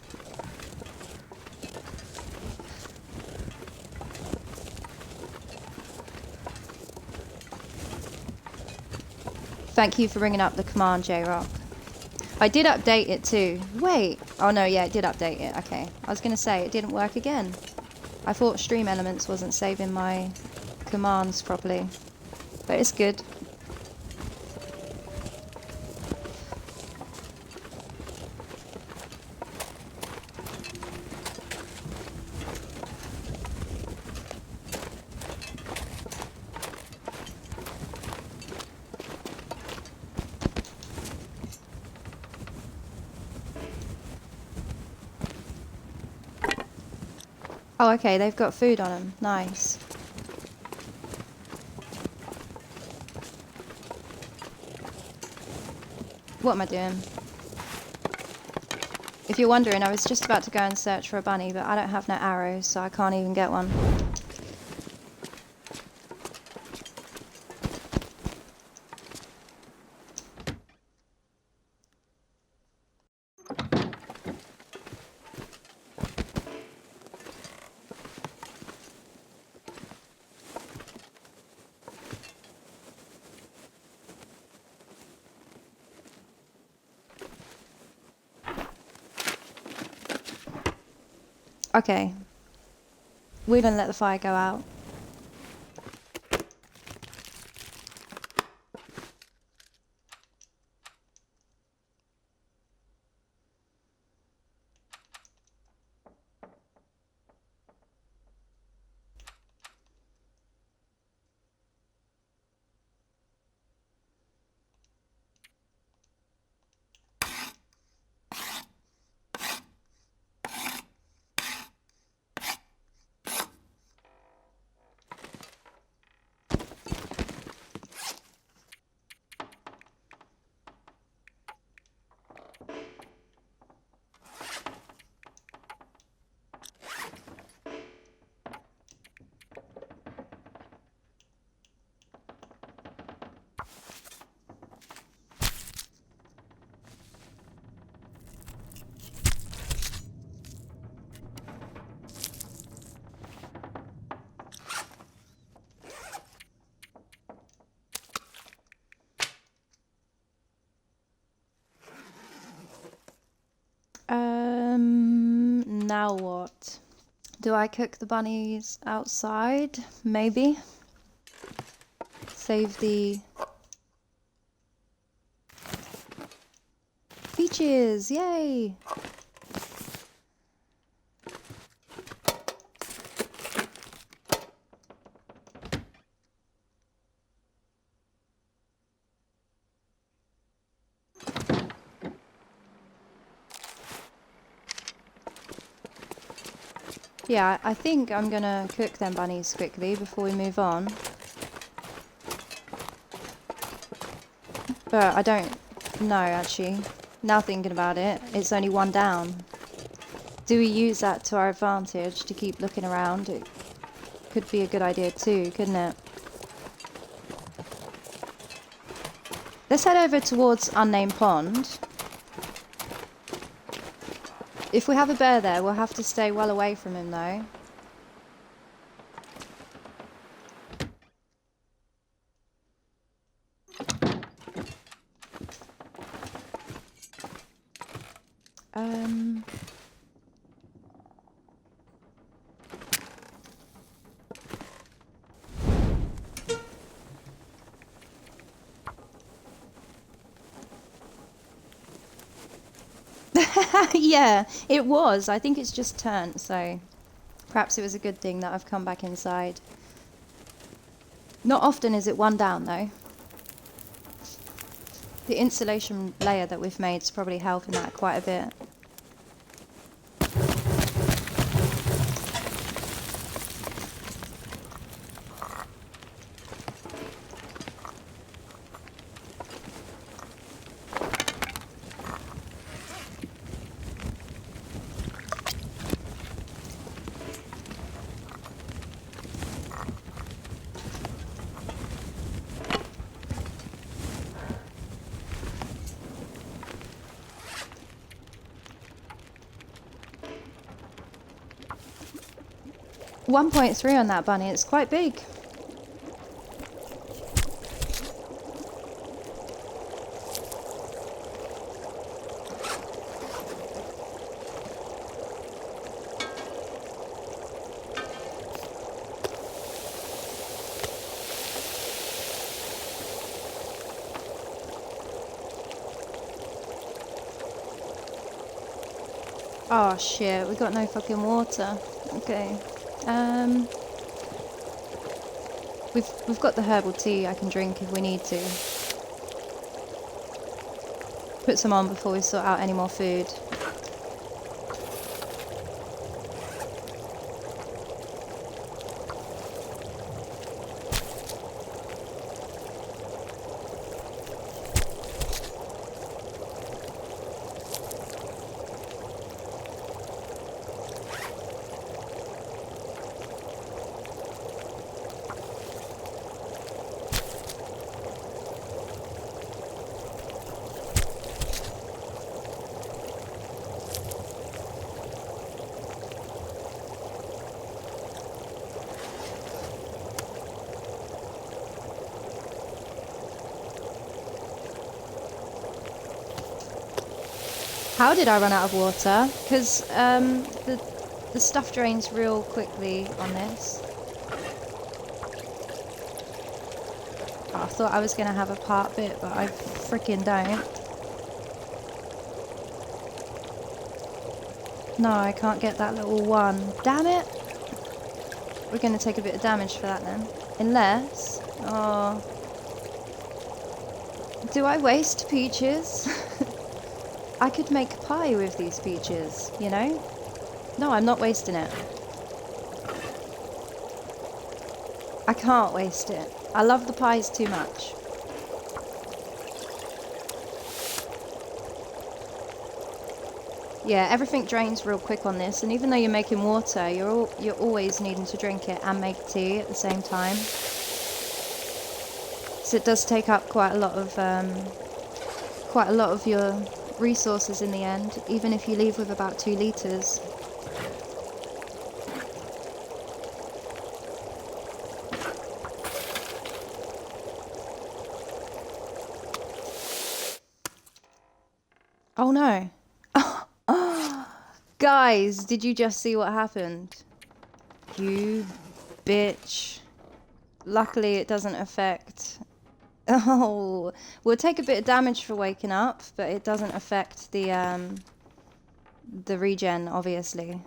Thank you for bringing up the command, J-Rock. I did update it too. Wait. Oh no, yeah, it did update it. Okay. I was going to say, it didn't work again. I thought Stream Elements wasn't saving my commands properly. But it's good. Oh, okay, they've got food on them. Nice. What am I doing? If you're wondering, I was just about to go and search for a bunny, but I don't have no arrows, so I can't even get one. Okay. We're gonna let the fire go out. Now what? Do I cook the bunnies outside? Maybe. Save the peaches! Yay! Yeah, I think I'm gonna cook them bunnies quickly before we move on. But I don't know, actually. Now thinking about it, it's only one down. Do we use that to our advantage to keep looking around? It could be a good idea too, couldn't it? Let's head over towards Unnamed Pond. If we have a bear there, we'll have to stay well away from him though. Yeah, it was. I think it's just turned, so perhaps it was a good thing that I've come back inside. Not often is it one down though. The insulation layer that we've made is probably helping that quite a bit. .3 on that bunny, it's quite big. Oh shit, we got no fucking water. Okay. We've got the herbal tea I can drink if we need to. Put some on before we sort out any more food. How did I run out of water? Because the stuff drains real quickly on this. Oh, I thought I was going to have a part bit, but I freaking don't. No, I can't get that little one. Damn it! We're going to take a bit of damage for that then. Unless... Oh... Do I waste peaches? I could make pie with these peaches, you know? No, I'm not wasting it. I can't waste it. I love the pies too much. Yeah, everything drains real quick on this, and even though you're making water, you're always needing to drink it and make tea at the same time. So it does take up quite a lot of your resources in the end, even if you leave with about 2 litres. Oh no. Guys, did you just see what happened? You bitch. Luckily it doesn't affect... Oh, we'll take a bit of damage for waking up, but it doesn't affect the regen, obviously.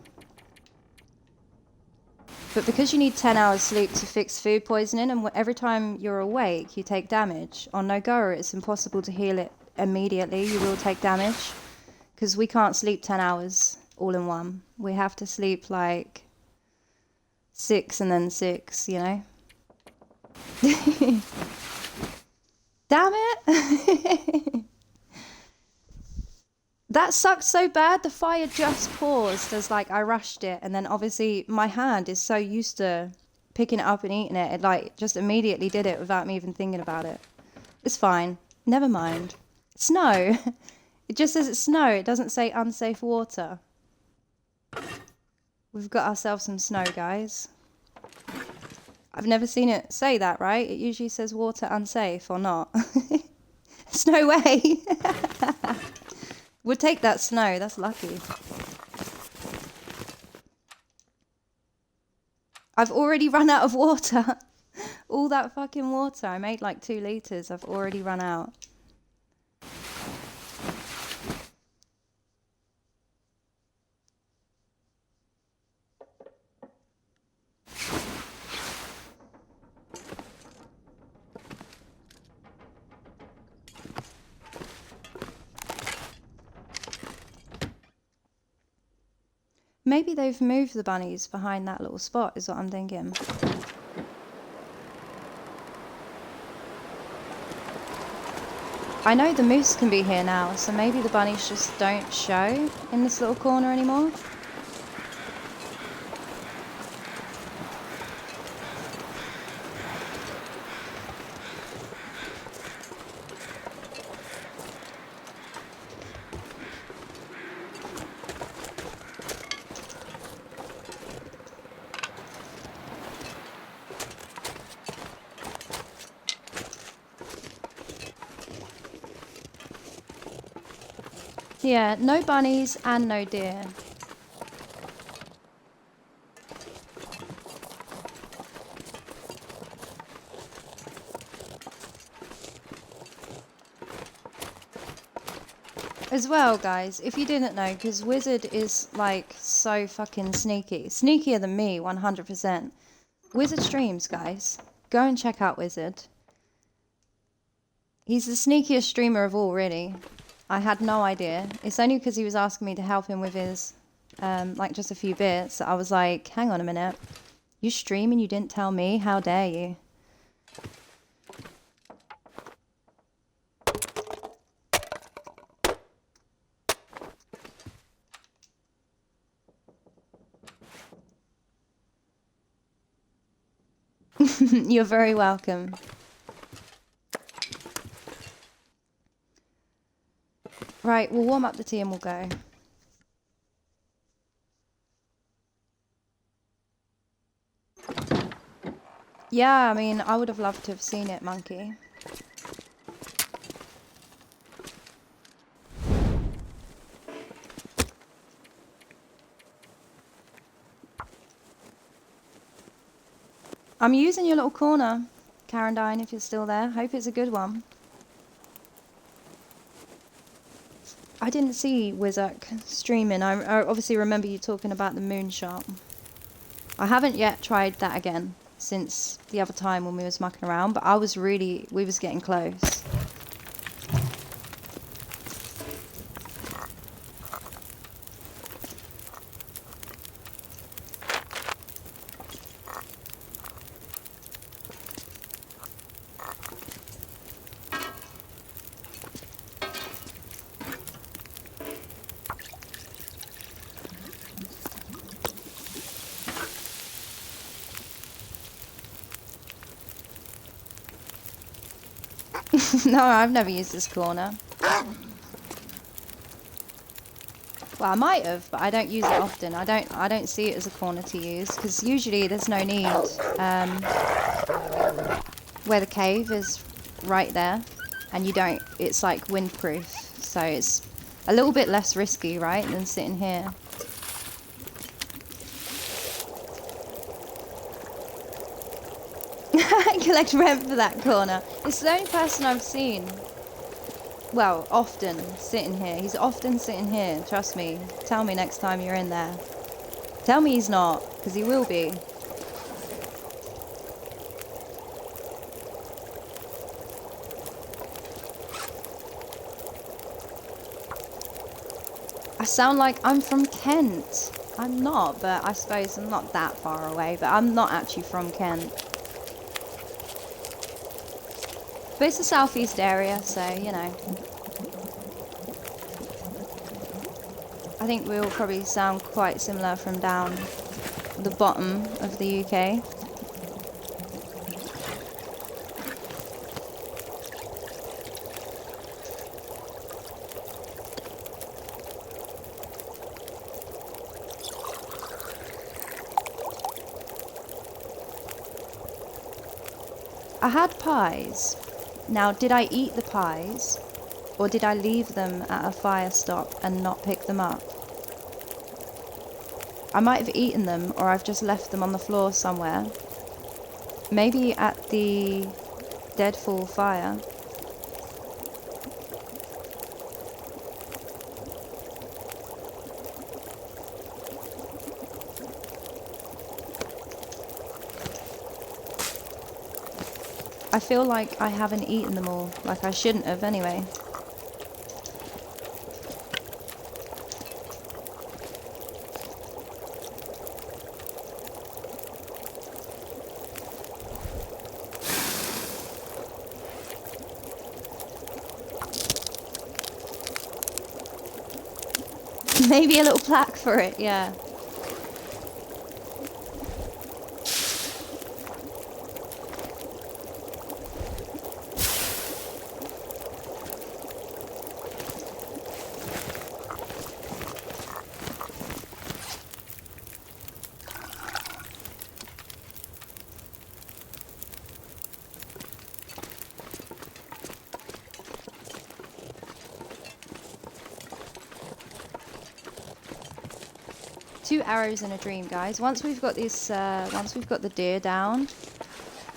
But because you need 10 hours sleep to fix food poisoning, and every time you're awake you take damage, on NOGOA it's impossible to heal it immediately. You will take damage, because we can't sleep 10 hours all in one. We have to sleep like 6 and then 6, you know? Damn it! That sucked so bad. The fire just paused as like I rushed it, and then obviously my hand is so used to picking it up and eating it, it like just immediately did it without me even thinking about it. It's fine. Never mind. Snow. It just says it's snow. It doesn't say unsafe water. We've got ourselves some snow, guys. I've never seen it say that, right? It usually says water unsafe or not. There's no way. We'll take that snow. That's lucky. I've already run out of water. All that fucking water. I made like 2 liters. I've already run out. Maybe they've moved the bunnies behind that little spot, is what I'm thinking. I know the moose can be here now, so maybe the bunnies just don't show in this little corner anymore. Yeah, no bunnies and no deer. As well, guys, if you didn't know, because Wizard is like so fucking sneaky. Sneakier than me, 100%. Wizard streams, guys. Go and check out Wizard. He's the sneakiest streamer of all, really. I had no idea. It's only because he was asking me to help him with his, like just a few bits. I was like, hang on a minute. You stream and you didn't tell me? How dare you? You're very welcome. Right, we'll warm up the tea and we'll go. Yeah, I mean, I would have loved to have seen it, Monkey. I'm using your little corner, Carandine, if you're still there. Hope it's a good one. I didn't see Wizark streaming. I obviously remember you talking about the moonshot. I haven't yet tried that again since the other time when we was mucking around, but we was getting close. No, I've never used this corner. Well, I might have, but I don't use it often. I don't see it as a corner to use because usually there's no need. Where the cave is right there, and it's like windproof, so it's a little bit less risky, right, than sitting here. Collect rent for that corner. It's the only person I've seen, well, often sitting here. He's often sitting here, trust me. Tell me next time you're in there. Tell me he's not, because he will be. I sound like I'm from Kent. I'm not, but I suppose I'm not that far away, but I'm not actually from Kent. But it's a southeast area, so, you know. I think we all probably sound quite similar from down the bottom of the UK. I had pies. Now, did I eat the pies? Or did I leave them at a fire stop and not pick them up? I might have eaten them, or I've just left them on the floor somewhere. Maybe at the Deadfall fire. I feel like I haven't eaten them all, like I shouldn't have anyway. Maybe a little plaque for it, yeah. Two arrows in a dream, guys. Once we've got this, once we've got the deer down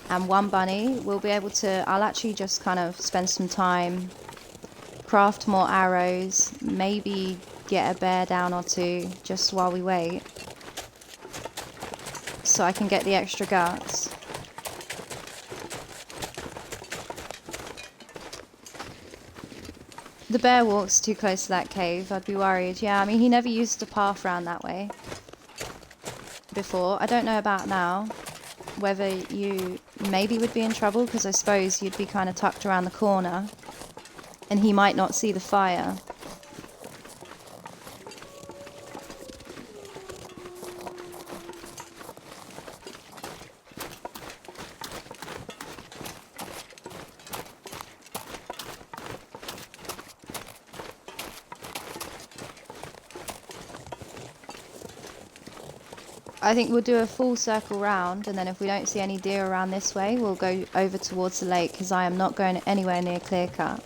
and one bunny, we'll be able to, I'll actually just kind of spend some time, craft more arrows, maybe get a bear down or two just while we wait, so I can get the extra guts. The bear walks too close to that cave, I'd be worried. Yeah, I mean, he never used to path around that way before. I don't know about now, whether you maybe would be in trouble, because I suppose you'd be kind of tucked around the corner and he might not see the fire. I think we'll do a full circle round, and then if we don't see any deer around this way, we'll go over towards the lake, because I am not going anywhere near clear cut.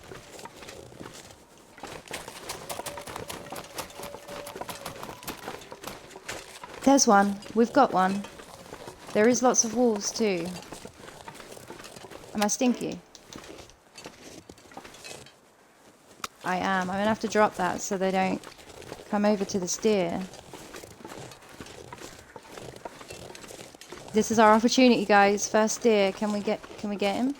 There's one. We've got one. There is lots of wolves too. Am I stinky? I am. I'm gonna have to drop that so they don't come over to this deer. This is our opportunity, guys. First deer. Can we get him?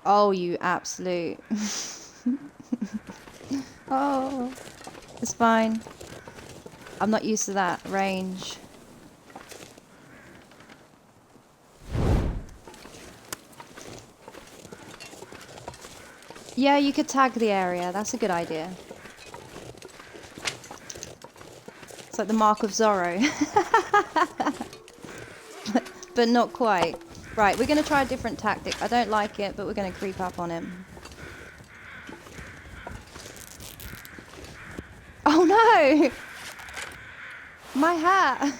Oh, you absolute. Oh, it's fine. I'm not used to that range. Yeah, you could tag the area. That's a good idea. It's like the mark of Zorro. But not quite. Right, we're going to try a different tactic. I don't like it, but we're going to creep up on him. Oh no! My hat!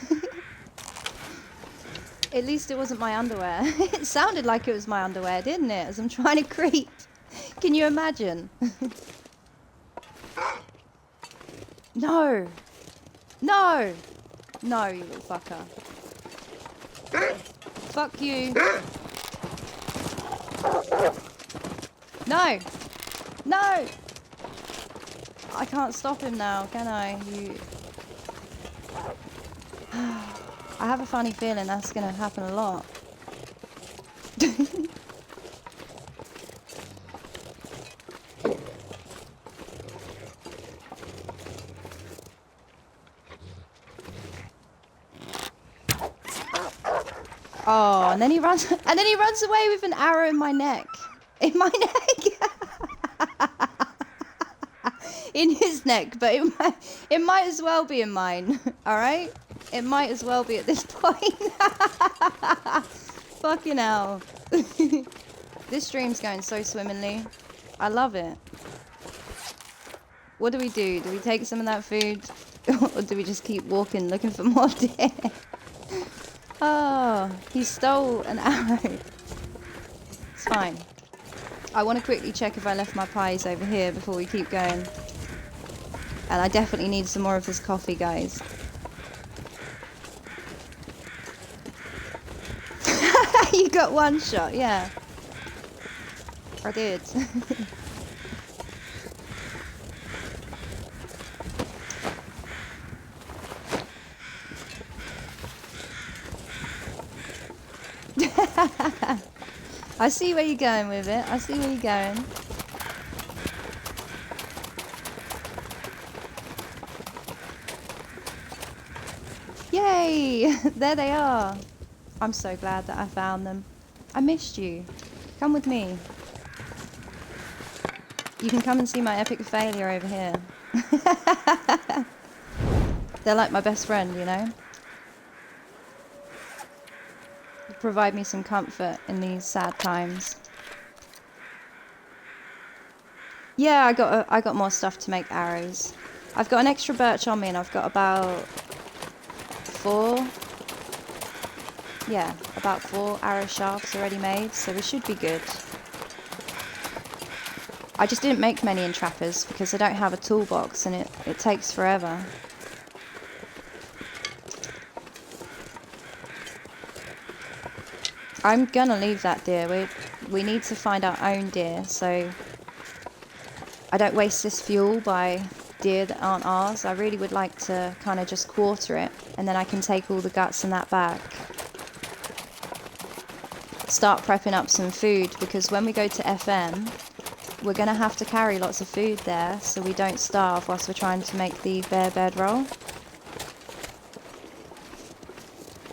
At least it wasn't my underwear. It sounded like it was my underwear, didn't it? As I'm trying to creep. Can you imagine? No! No! No, you little fucker. Fuck you. No! No! I can't stop him now, can I? You... I have a funny feeling that's going to happen a lot. Oh, and then he runs away with an arrow in my neck. In my neck. In his neck, but it might as well be in mine. All right? It might as well be at this point. Fucking hell. This stream's going so swimmingly. I love it. What do? Do we take some of that food? Or do we just keep walking looking for more deer? Oh, he stole an arrow. It's fine. I want to quickly check if I left my pies over here before we keep going. And I definitely need some more of this coffee, guys. You got one shot, yeah. I did. I see where you're going with it. I see where you're going. Yay! There they are. I'm so glad that I found them. I missed you. Come with me. You can come and see my epic failure over here. They're like my best friend, you know? They provide me some comfort in these sad times. Yeah, I got more stuff to make arrows. I've got an extra birch on me and I've got about four arrow shafts already made, so we should be good. I just didn't make many entrappers because I don't have a toolbox and it takes forever. I'm gonna leave that deer. We need to find our own deer, so I don't waste this fuel by deer that aren't ours. I really would like to kind of just quarter it, and then I can take all the guts and that back. Start prepping up some food, because when we go to FM, we're going to have to carry lots of food there so we don't starve whilst we're trying to make the bear bedroll.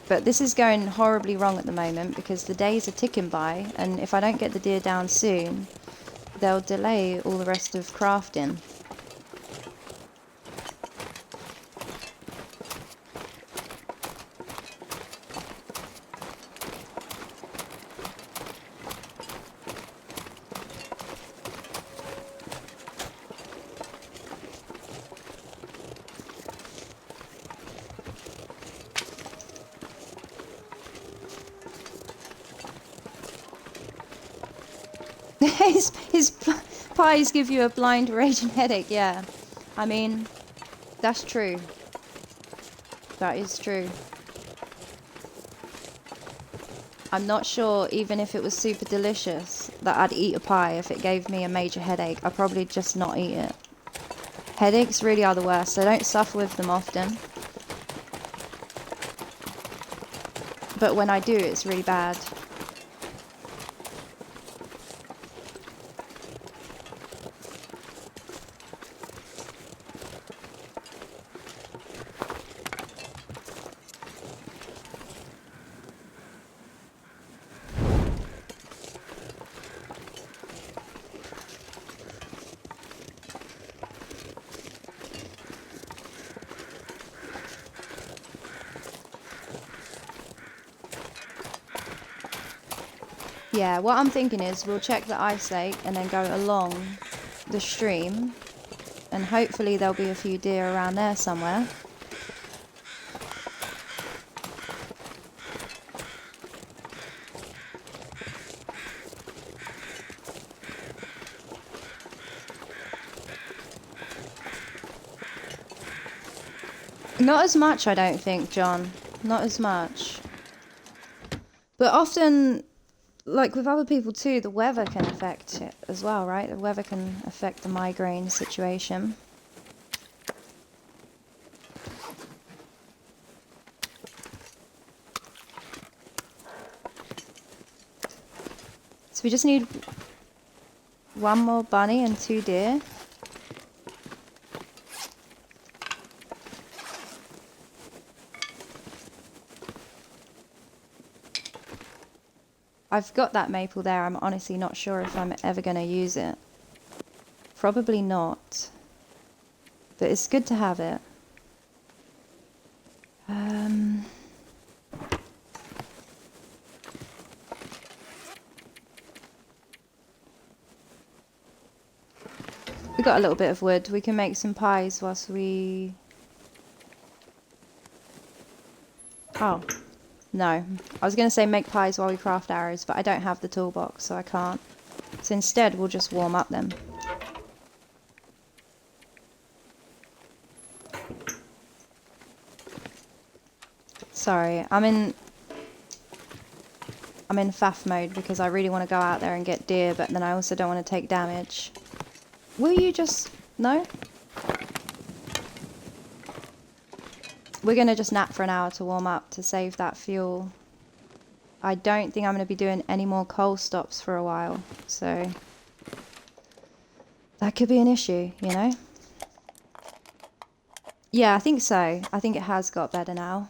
But this is going horribly wrong at the moment because the days are ticking by, and if I don't get the deer down soon, they'll delay all the rest of crafting. His pies give you a blind raging headache, yeah. I mean, that's true. That is true. I'm not sure, even if it was super delicious, that I'd eat a pie if it gave me a major headache. I'd probably just not eat it. Headaches really are the worst. I don't suffer with them often. But when I do, it's really bad. Yeah, what I'm thinking is we'll check the ice lake and then go along the stream, and hopefully there'll be a few deer around there somewhere. Not as much, I don't think, John. Not as much. But often, like with other people too, the weather can affect it as well, right? The weather can affect the migraine situation. So we just need one more bunny and 2 deer. I've got that maple there. I'm honestly not sure if I'm ever going to use it. Probably not. But it's good to have it. We got a little bit of wood. We can make some pies whilst we... Oh. No. I was going to say make pies while we craft arrows, but I don't have the toolbox, so I can't. So instead, we'll just warm up them. Sorry, I'm in faff mode because I really want to go out there and get deer, but then I also don't want to take damage. Will you just... No? We're going to just nap for an hour to warm up to save that fuel. I don't think I'm going to be doing any more coal stops for a while, so... That could be an issue, you know? Yeah, I think so. I think it has got better now.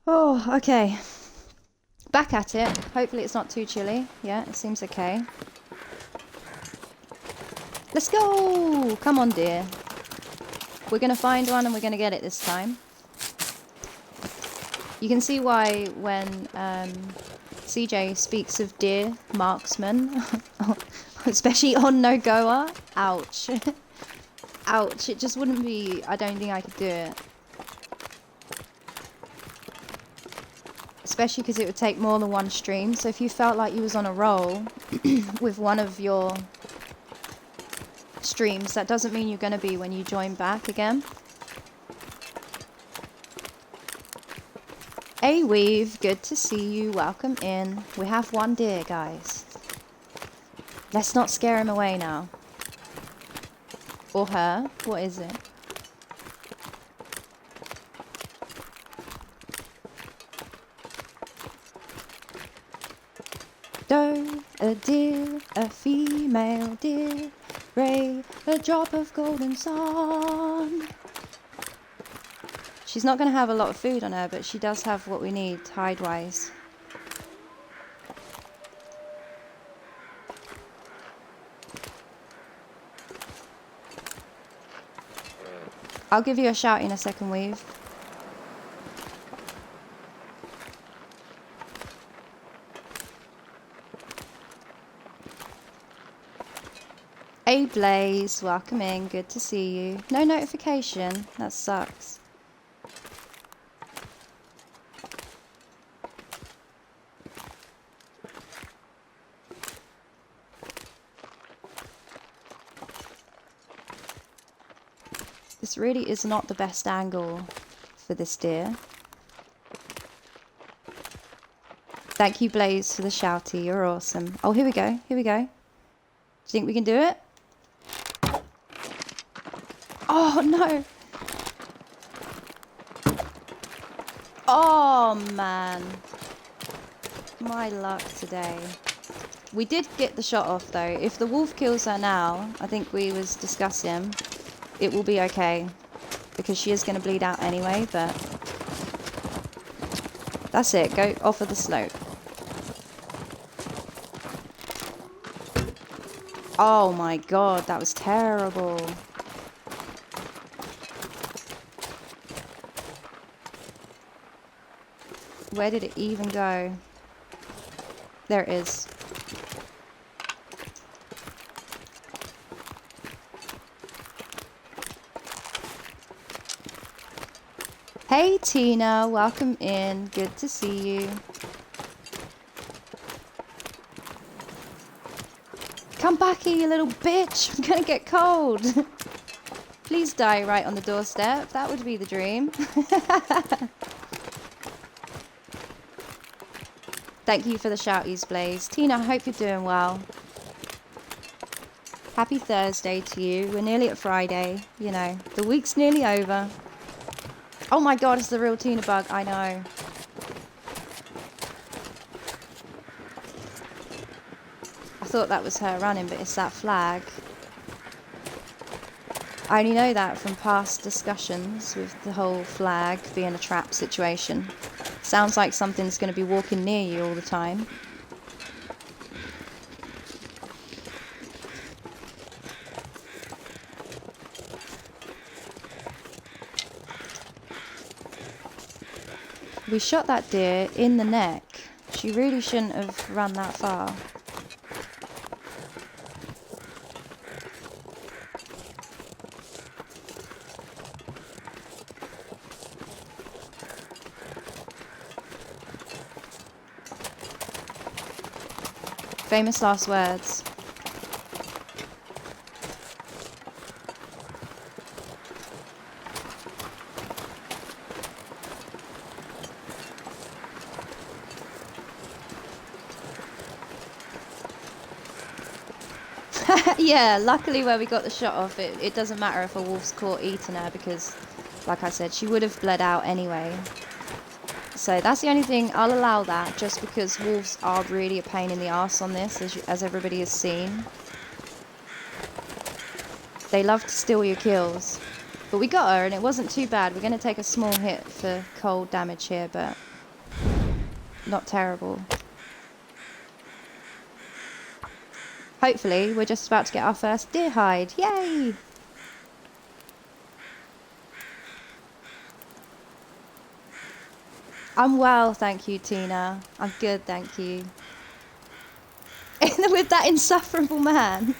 Oh, okay. Back at it. Hopefully it's not too chilly. Yeah, it seems okay. Let's go! Come on, dear. We're going to find one and we're going to get it this time. You can see why when CJ speaks of deer marksman, especially on NOGOA, ouch. Ouch, it just wouldn't be, I don't think I could do it. Especially because it would take more than one stream. So if you felt like you was on a roll with one of your streams, that doesn't mean you're going to be when you join back again. Hey Weave, good to see you. Welcome in. We have one deer, guys. Let's not scare him away now. Or her. What is it? Doe, a deer, a female deer, ray, a drop of golden sun. She's not going to have a lot of food on her, but she does have what we need hide-wise. I'll give you a shout in a second, Weave. Hey Blaze, welcome in, good to see you. No notification, that sucks. This really is not the best angle for this deer. Thank you Blaze for the shouty, you're awesome. Oh, here we go, here we go. Do you think we can do it? Oh no! Oh man! My luck today. We did get the shot off though. If the wolf kills her now, I think we was discussing, it will be okay. Because she is going to bleed out anyway, but... That's it, go off of the slope. Oh my god, that was terrible. Where did it even go? There it is. Hey Tina, welcome in. Good to see you. Come back here, you little bitch. I'm gonna get cold. Please die right on the doorstep. That would be the dream. Thank you for the shouties, Blaze. Tina, I hope you're doing well. Happy Thursday to you. We're nearly at Friday. You know, the week's nearly over. Oh my god, it's the real Tina bug. I know. I thought that was her running, but it's that flag. I only know that from past discussions with the whole flag being a trap situation. Sounds like something's going to be walking near you all the time. We shot that deer in the neck. She really shouldn't have run that far. Famous last words. Yeah, luckily where we got the shot off, it doesn't matter if a wolf's caught eating her because, like I said, she would have bled out anyway. So that's the only thing, I'll allow that, just because wolves are really a pain in the arse on this, as everybody has seen. They love to steal your kills. But we got her and it wasn't too bad. We're going to take a small hit for cold damage here, but not terrible. Hopefully, we're just about to get our first deer hide. Yay! I'm well, thank you, Tina. I'm good, thank you. With that insufferable man.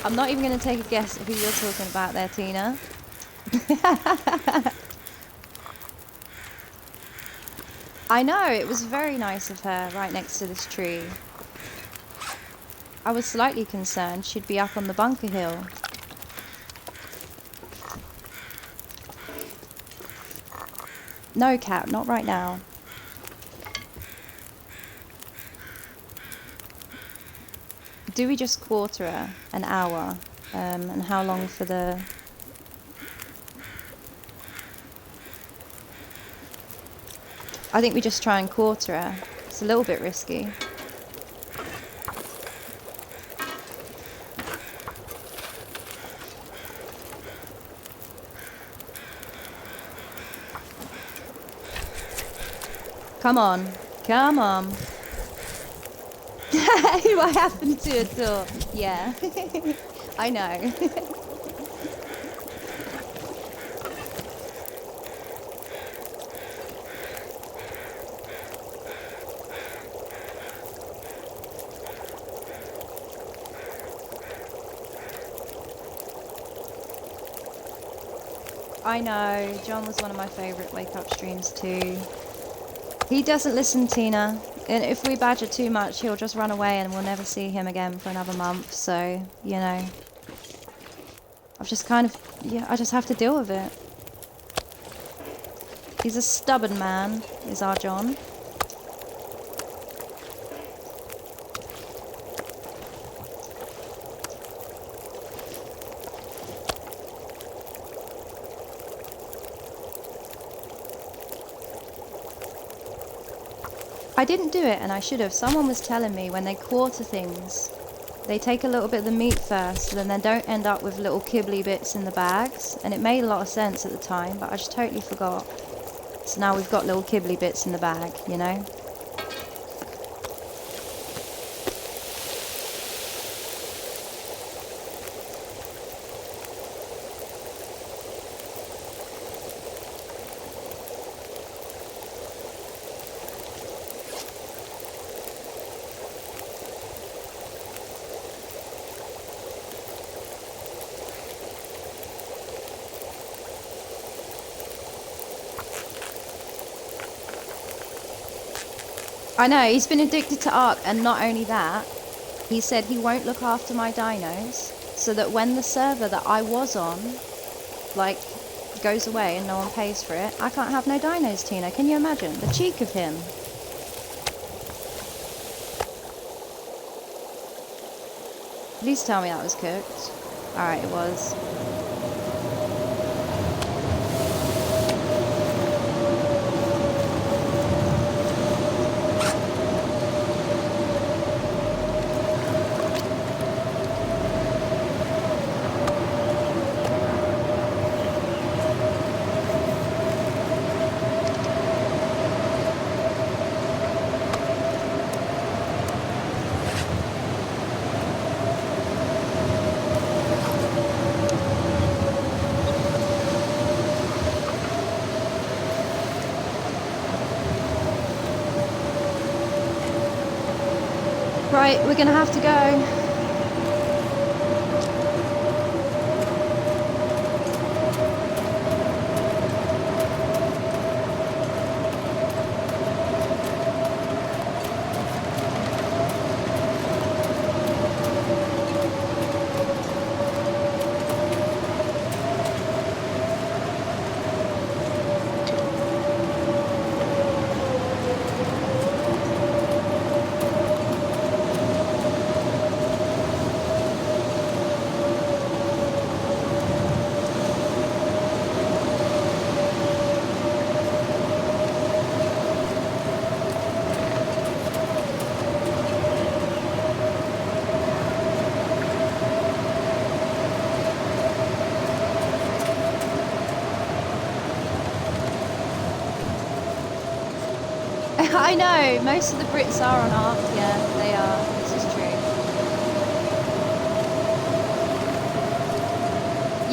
I'm not even going to take a guess at who you're talking about there, Tina. I know, it was very nice of her right next to this tree. I was slightly concerned she'd be up on the bunker hill. No, Cat, not right now. Do we just quarter her an hour? And how long for the... I think we just try and quarter her. It's a little bit risky. Come on. Come on. Who I happen to adore. Yeah. I know. I know. John was one of my favourite wake-up streams too. He doesn't listen, Tina. And if we badger too much, he'll just run away and we'll never see him again for another month. So, you know, I've just kind of, yeah, I just have to deal with it. He's a stubborn man, is our John. I didn't do it, and I should have. Someone was telling me when they quarter things, they take a little bit of the meat first, and then don't end up with little kibbly bits in the bags. And it made a lot of sense at the time, but I just totally forgot. So now we've got little kibbly bits in the bag, you know? I know, he's been addicted to Ark, and not only that, he said he won't look after my dinos, so that when the server that I was on, like, goes away and no one pays for it, I can't have no dinos, Tina. Can you imagine? The cheek of him. Please tell me that was cooked. Alright, it was. Right, we're gonna have to go. I know, most of the Brits are on ARC, yeah, they are, this is true.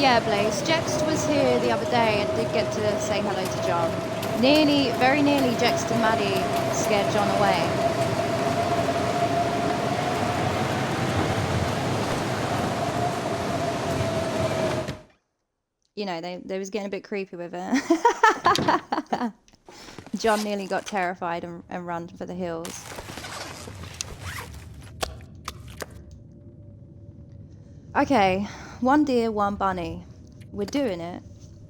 Yeah, Blaze, Jext was here the other day and did get to say hello to John. Very nearly Jext and Maddie scared John away. You know, they was getting a bit creepy with it. John nearly got terrified and ran for the hills. Okay, 1 deer, 1 bunny. We're doing it,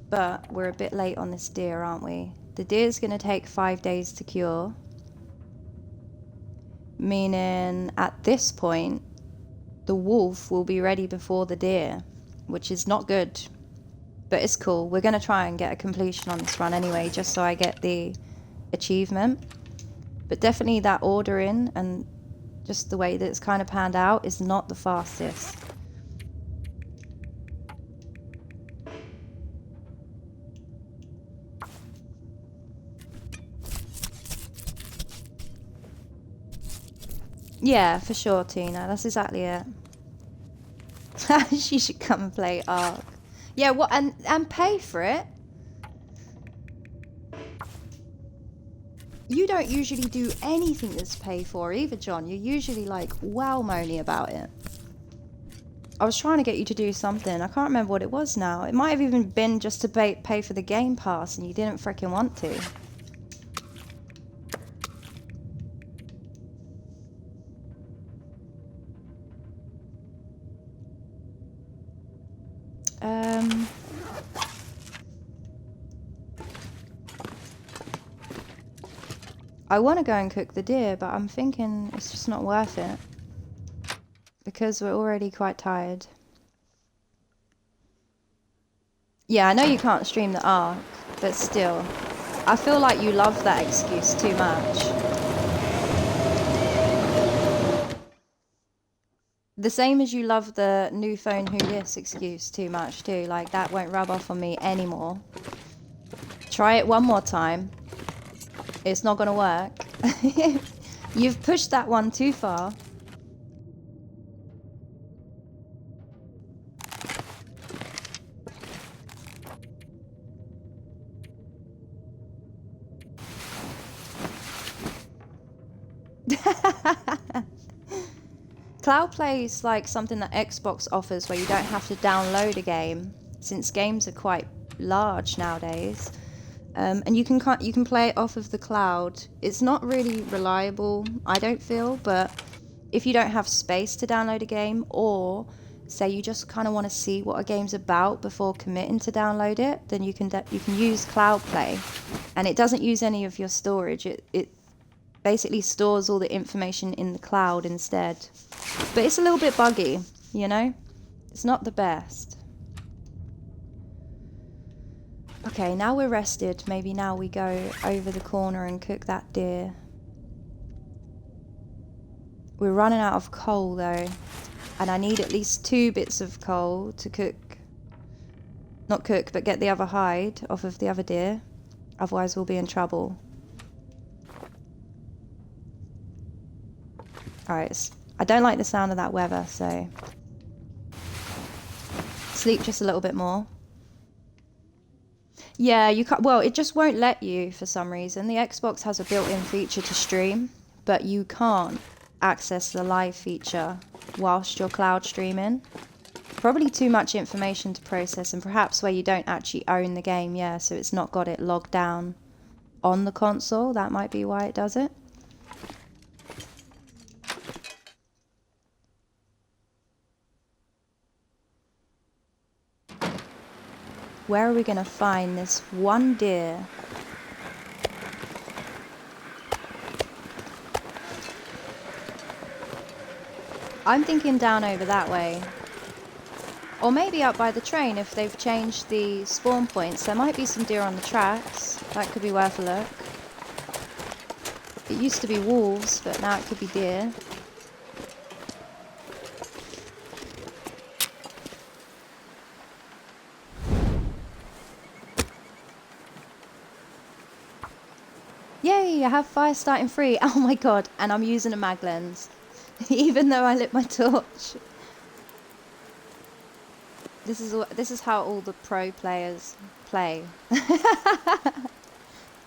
but we're a bit late on this deer, aren't we? The deer's gonna take 5 days to cure. Meaning, at this point, the wolf will be ready before the deer, which is not good. But it's cool. We're gonna try and get a completion on this run anyway, just so I get the achievement. But definitely that ordering and just the way that it's kind of panned out is not the fastest. Yeah, for sure, Tina. That's exactly it. She should come and play ARK. Yeah, what and pay for it. You don't usually do anything that's paid for either, John. You're usually like wow moany about it. I was trying to get you to do something. I can't remember what it was now. It might have even been just to pay for the Game Pass and you didn't freaking want to. I want to go and cook the deer, but I'm thinking it's just not worth it. Because we're already quite tired. Yeah, I know you can't stream the ARK, but still. I feel like you love that excuse too much. The same as you love the new phone who this excuse too much too. Like, that won't rub off on me anymore. Try it one more time. It's not gonna work. You've pushed that one too far. Cloud Play is like something that Xbox offers where you don't have to download a game, since games are quite large nowadays. And you can play it off of the cloud. It's not really reliable, I don't feel, but if you don't have space to download a game, or say you just kind of want to see what a game's about before committing to download it, then you can use Cloud Play, and it doesn't use any of your storage. It basically stores all the information in the cloud instead. But it's a little bit buggy. you know? It's not the best. Okay, now we're rested. Maybe now we go over the corner and cook that deer. We're running out of coal though. And I need at least 2 bits of coal to cook. Not cook, but get the other hide off of the other deer. Otherwise we'll be in trouble. Alright, I don't like the sound of that weather, so... Sleep just a little bit more. Yeah, you can't... Well, it just won't let you for some reason. The Xbox has a built-in feature to stream, but you can't access the live feature whilst you're cloud streaming. Probably too much information to process, and perhaps where you don't actually own the game, yeah, so it's not got it logged down on the console. That might be why it does it. Where are we going to find this one deer? I'm thinking down over that way. Or maybe up by the train if they've changed the spawn points. There might be some deer on the tracks. That could be worth a look. It used to be wolves, but now it could be deer. Yay, I have fire starting free. Oh my god, and I'm using a mag lens. Even though I lit my torch. This is how all the pro players play.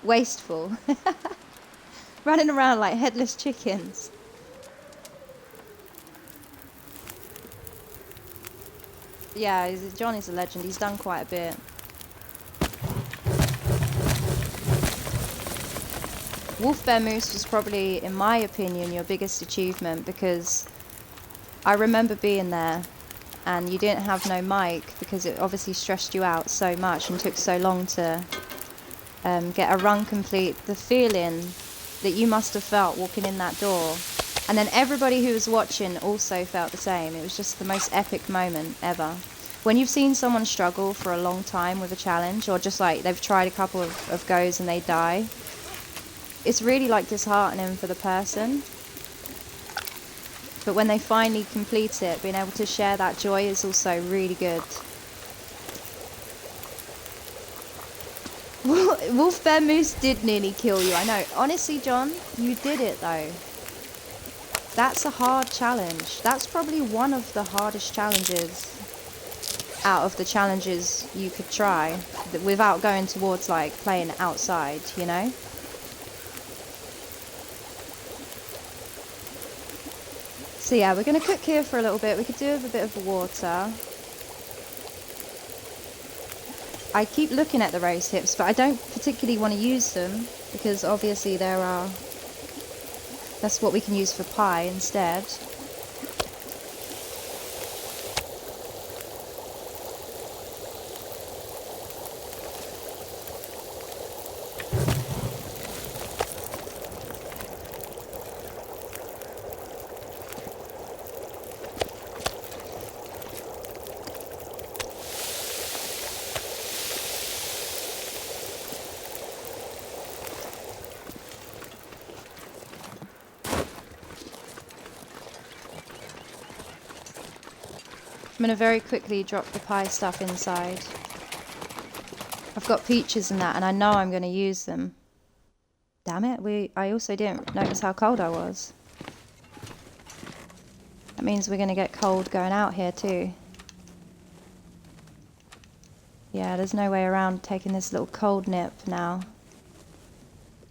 Wasteful. Running around like headless chickens. Yeah, Johnny's a legend. He's done quite a bit. Wolf Bear Moose was probably, in my opinion, your biggest achievement, because I remember being there and you didn't have no mic because it obviously stressed you out so much and took so long to get a run complete. The feeling that you must have felt walking in that door, and then everybody who was watching also felt the same. It was just the most epic moment ever. When you've seen someone struggle for a long time with a challenge, or just like they've tried a couple of goes and they die, it's really like disheartening for the person. But when they finally complete it, being able to share that joy is also really good. Wolf Bear Moose did nearly kill you, I know. Honestly, John, you did it though. That's a hard challenge. That's probably one of the hardest challenges out of the challenges you could try, without going towards like playing outside, you know? So yeah, we're going to cook here for a little bit. We could do with a bit of water. I keep looking at the rose hips, but I don't particularly want to use them, because obviously that's what we can use for pie instead. I'm going to very quickly drop the pie stuff inside. I've got peaches and that, and I know I'm going to use them. Damn it, I also didn't notice how cold I was. That means we're going to get cold going out here too. Yeah, there's no way around taking this little cold nip now.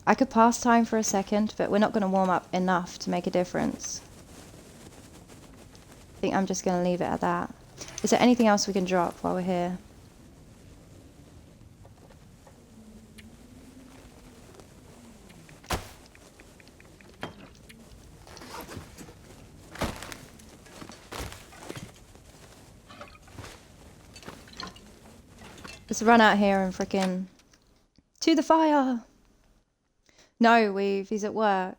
I could pass time for a second, but we're not going to warm up enough to make a difference. I think I'm just going to leave it at that. Is there anything else we can drop while we're here? Let's run out here and frickin' to the fire. No, he's at work.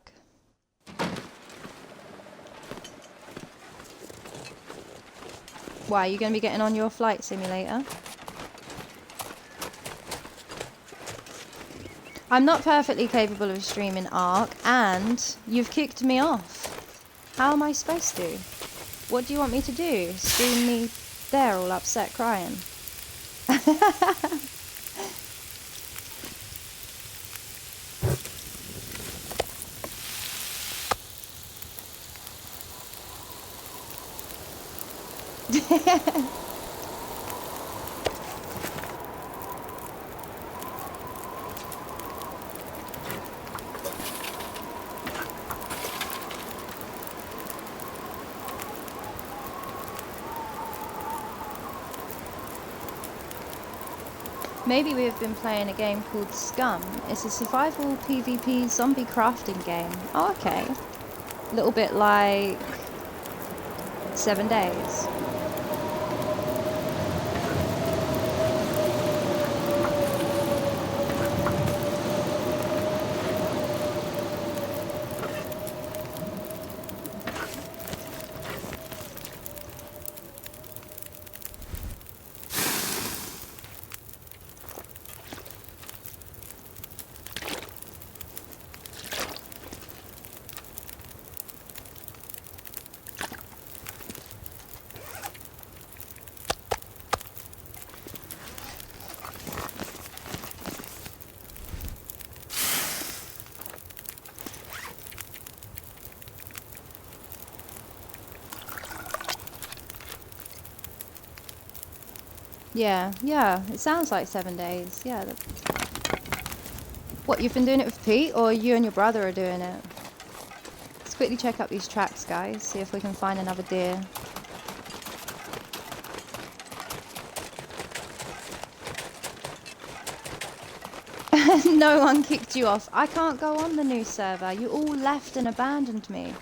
Why, are you going to be getting on your flight simulator? I'm not perfectly capable of streaming Ark, and you've kicked me off. How am I supposed to? What do you want me to do? Stream me there all upset crying? Maybe we have been playing a game called Scum. It's a survival PvP zombie crafting game. Oh, okay. A little bit like 7 Days. Yeah, it sounds like 7 days. Yeah. What, you've been doing it with Pete, or you and your brother are doing it? Let's quickly check up these tracks, guys, see if we can find another deer. No one kicked you off. I can't go on the new server. You all left and abandoned me.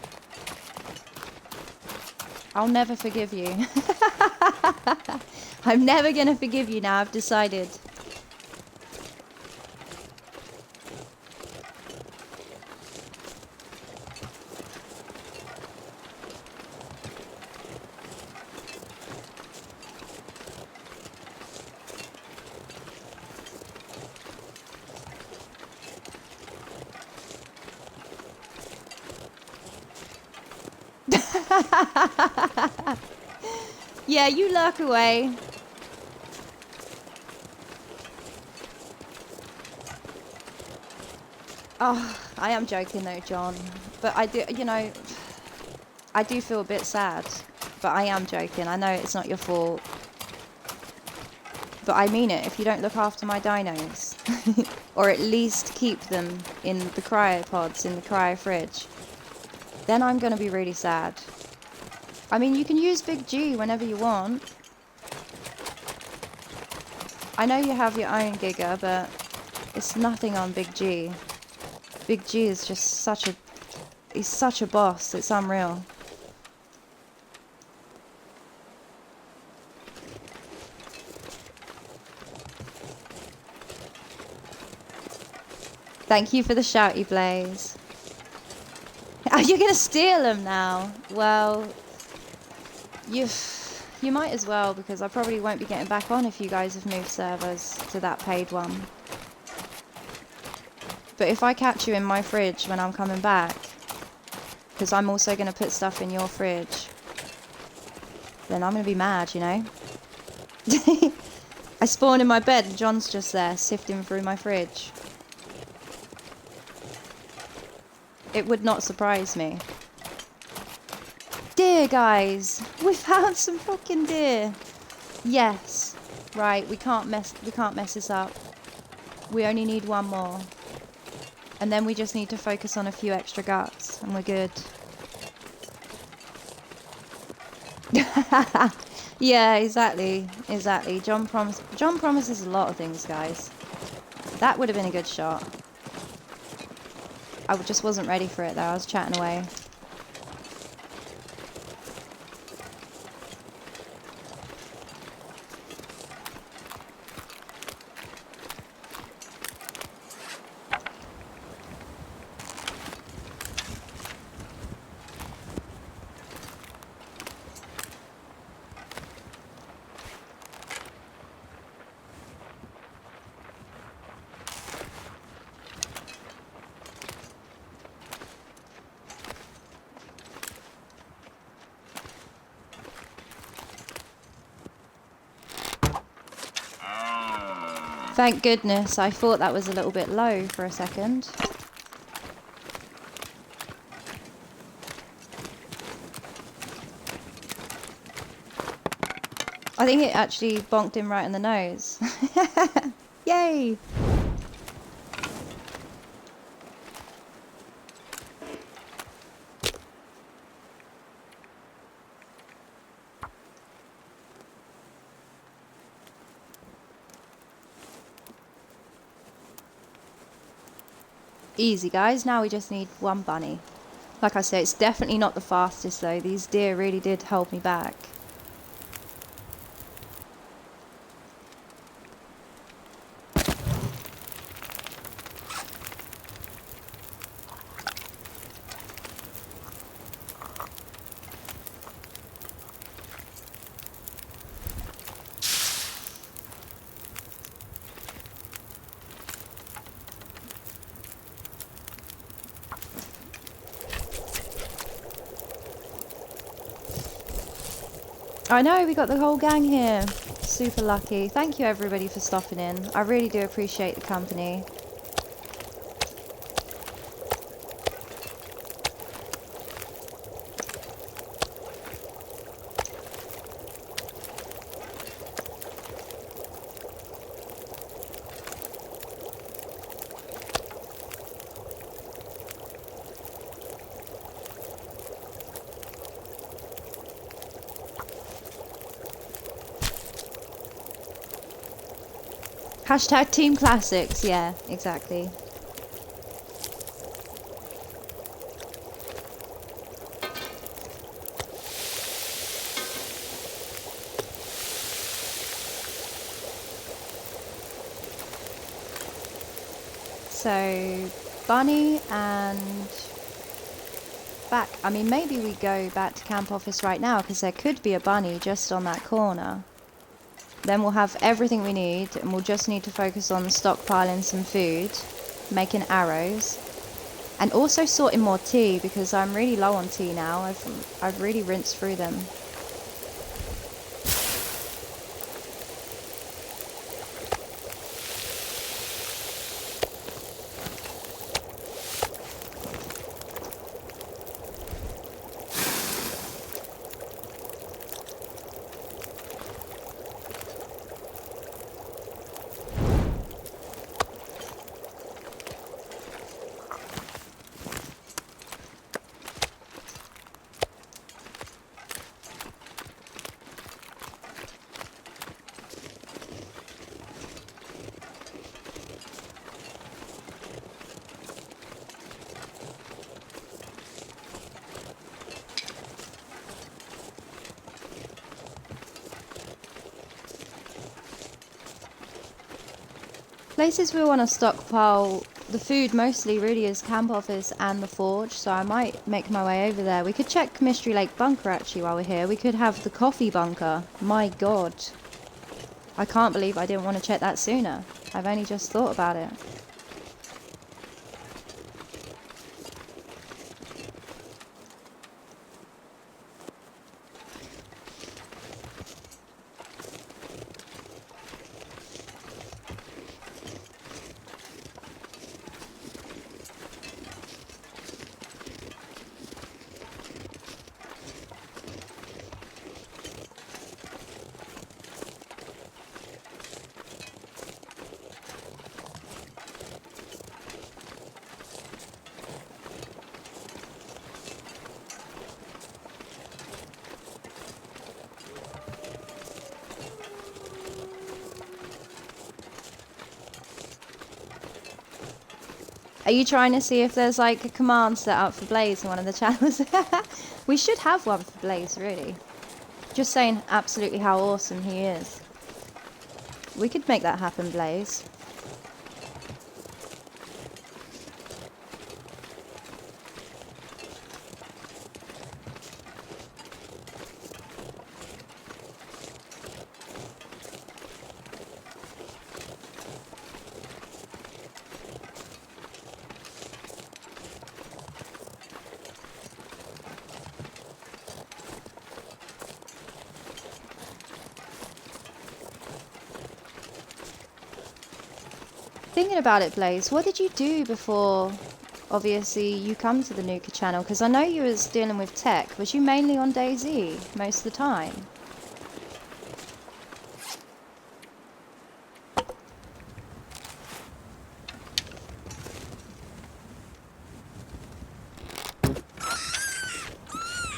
I'll never forgive you. I'm never gonna forgive you now, I've decided. Yeah, you lurk away. Oh, I am joking though, John. But I do, you know, I do feel a bit sad. But I am joking. I know it's not your fault. But I mean it. If you don't look after my dinos, or at least keep them in the cryopods, in the cryo fridge, then I'm going to be really sad. I mean, you can use Big G whenever you want. I know you have your own Giga, but it's nothing on Big G. Big G is just such a... he's such a boss, it's unreal. Thank you for the shouty, Blaze. Are you going to steal them now? Well, you might as well, because I probably won't be getting back on if you guys have moved servers to that paid one. But if I catch you in my fridge when I'm coming back, because I'm also going to put stuff in your fridge, then I'm going to be mad, you know? I spawn in my bed and John's just there sifting through my fridge. It would not surprise me. Deer, guys! We found some fucking deer! Yes. Right, we can't mess this up. We only need one more. And then we just need to focus on a few extra guts, and we're good. Yeah, exactly. John promises a lot of things, guys. That would have been a good shot. I just wasn't ready for it though, I was chatting away. Thank goodness, I thought that was a little bit low for a second. I think it actually bonked him right in the nose. Yay! Easy guys, now we just need one bunny. Like I say, it's definitely not the fastest though. These deer really did hold me back. I know, we got the whole gang here. Super lucky. Thank you everybody for stopping in. I really do appreciate the company. Hashtag Team Classics, yeah, exactly. So, Bunny and back. I mean, maybe we go back to camp office right now because there could be a bunny just on that corner. Then we'll have everything we need and we'll just need to focus on stockpiling some food, making arrows, and also sorting more tea because I'm really low on tea now. I've really rinsed through them. Places we want to stockpile the food mostly really is camp office and the forge, so I might make my way over there. We could check Mystery Lake Bunker actually while we're here. We could have the coffee bunker. My god. I can't believe I didn't want to check that sooner. I've only just thought about it. Are you trying to see if there's like a command set up for Blaze in one of the channels? We should have one for Blaze, really. Just saying absolutely how awesome he is. We could make that happen, Blaze. Thinking about it, Blaze, what did you do before, obviously, you come to the NOGOA channel? Because I know you was dealing with tech. Was you mainly on DayZ most of the time?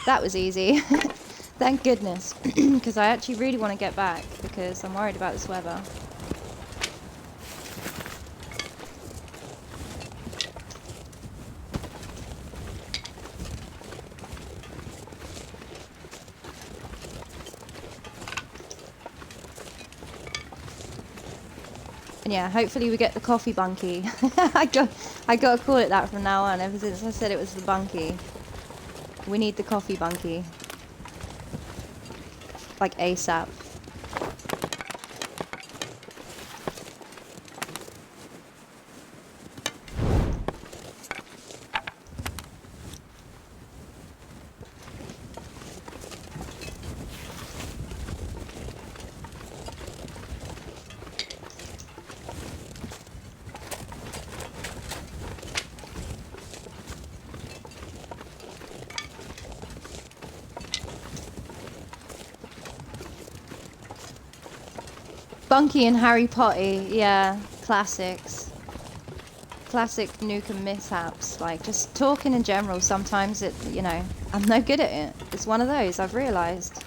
That was easy. Thank goodness. Because I actually really want to get back because I'm worried about this weather. And yeah, hopefully we get the coffee bunkie. I gotta call it that from now on, ever since I said it was the bunkie. We need the coffee bunkie. Like ASAP. Bunky and Harry Potter, yeah, classics. Classic NOGOA mishaps, like just talking in general, sometimes it, you know, I'm no good at it. It's one of those, I've realised.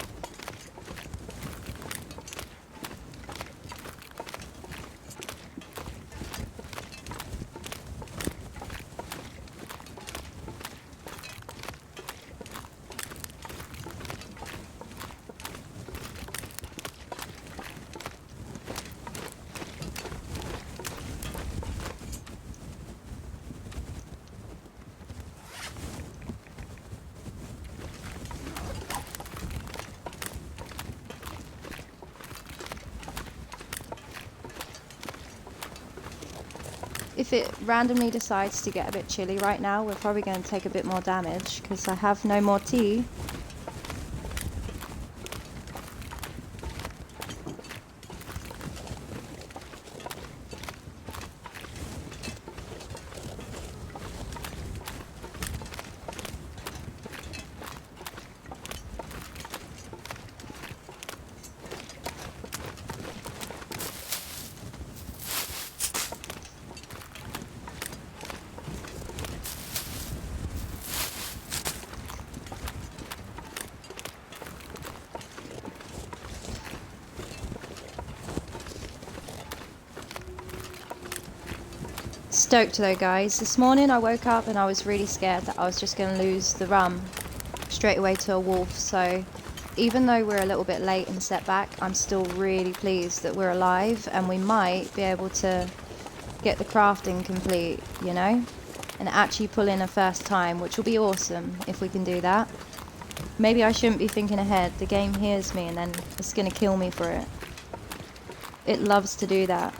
If it randomly decides to get a bit chilly right now, we're probably going to take a bit more damage because I have no more tea. Stoked though, guys. This morning I woke up and I was really scared that I was just going to lose the rum straight away to a wolf. So even though we're a little bit late and set back, I'm still really pleased that we're alive and we might be able to get the crafting complete, you know, and actually pull in a first time, which will be awesome if we can do that. Maybe I shouldn't be thinking ahead. The game hears me and then it's going to kill me for it. It loves to do that.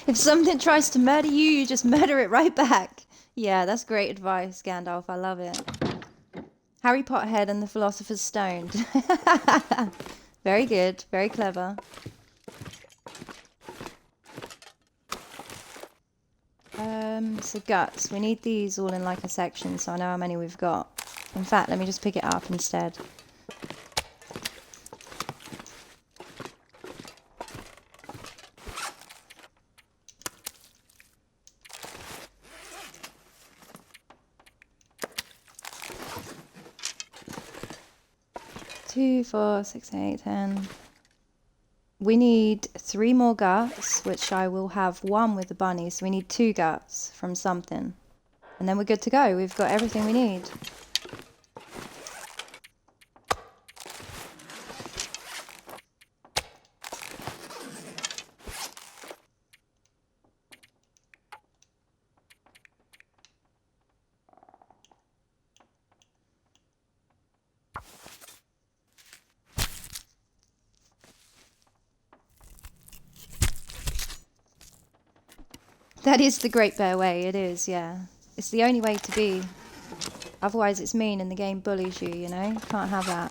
If something tries to murder you, you just murder it right back. Yeah, that's great advice, Gandalf. I love it. Harry Potterhead and the Philosopher's Stone. Very good. Very clever. So guts. We need these all in like a section so I know how many we've got. In fact, let me just pick it up instead. Two, 4, 6, 8, 10. We need 3 more guts, which I will have 1 with the bunny, so we need 2 guts from something. And then we're good to go. We've got everything we need. That is the Great Bear way, it is, yeah. It's the only way to be. Otherwise it's mean and the game bullies you, you know? Can't have that.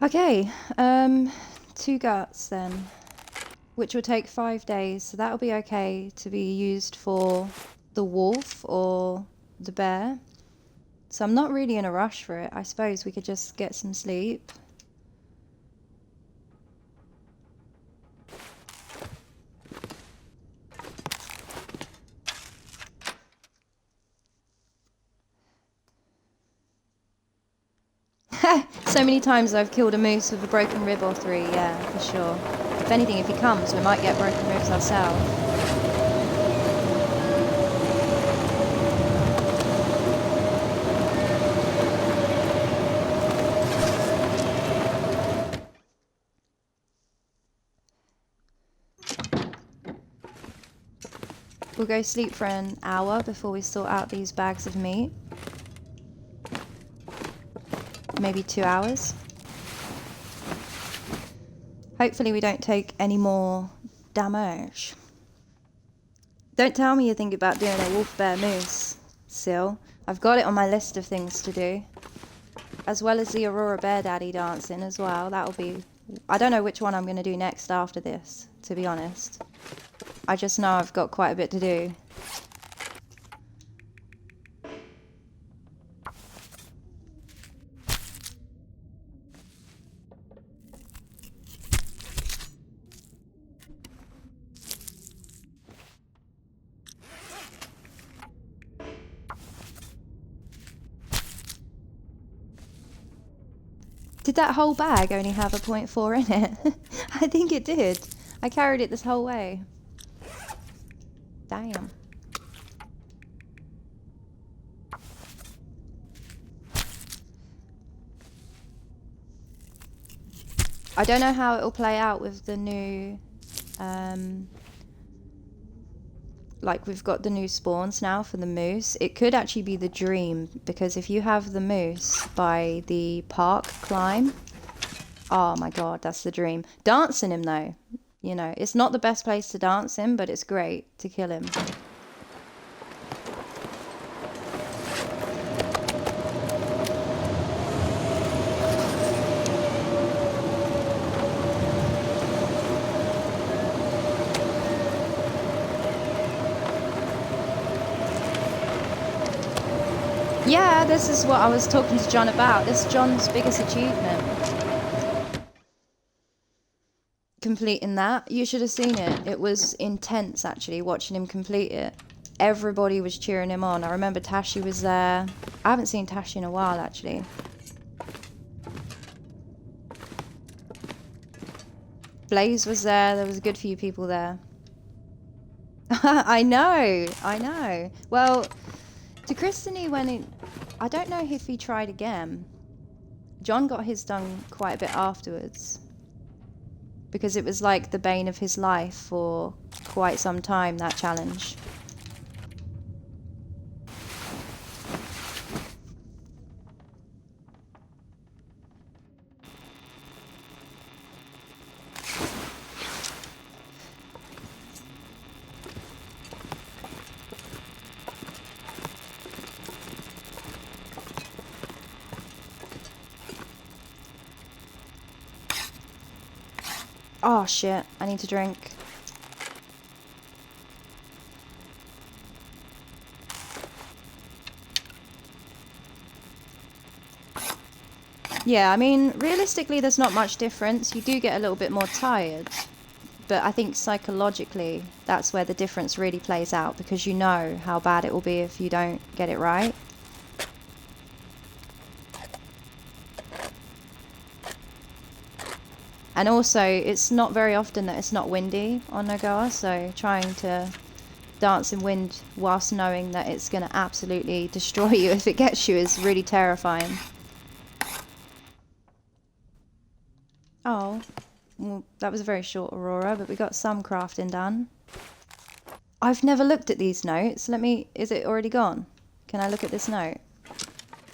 Okay, 2 guts then, which will take 5 days, so that'll be okay to be used for the wolf or the bear. So I'm not really in a rush for it. I suppose we could just get some sleep. So many times I've killed a moose with a broken rib or 3, yeah, for sure. If anything, if he comes, we might get broken ribs ourselves. We'll go sleep for an hour before we sort out these bags of meat. Maybe 2 hours. Hopefully we don't take any more damage. Don't tell me you think about doing a wolf bear moose, Sil. I've got it on my list of things to do. As well as the Aurora Bear Daddy dancing as well. That'll be... I don't know which one I'm going to do next after this, to be honest. I just know I've got quite a bit to do. Did that whole bag only have a 0.4 in it? I think it did. I carried it this whole way. Damn. I don't know how it'll play out with the new, like we've got the new spawns now for the moose. It could actually be the dream, because if you have the moose by the park climb, oh my god, that's the dream. Dancing him though, you know, it's not the best place to dance him, but it's great to kill him. Yeah, this is what I was talking to John about. This is John's biggest achievement. Completing that. You should have seen it. It was intense, actually, watching him complete it. Everybody was cheering him on. I remember Tashi was there. I haven't seen Tashi in a while, actually. Blaze was there. There was a good few people there. I know. I know. Well... To Christine, I don't know if he tried again. John got his done quite a bit afterwards. Because it was like the bane of his life for quite some time, that challenge. Oh shit, I need to drink. Yeah, I mean, realistically there's not much difference. You do get a little bit more tired. But I think psychologically, that's where the difference really plays out, because you know how bad it will be if you don't get it right. And also, it's not very often that it's not windy on NOGOA, so trying to dance in wind whilst knowing that it's going to absolutely destroy you if it gets you is really terrifying. Oh, well, that was a very short aurora, but we got some crafting done. I've never looked at these notes. Is it already gone? Can I look at this note?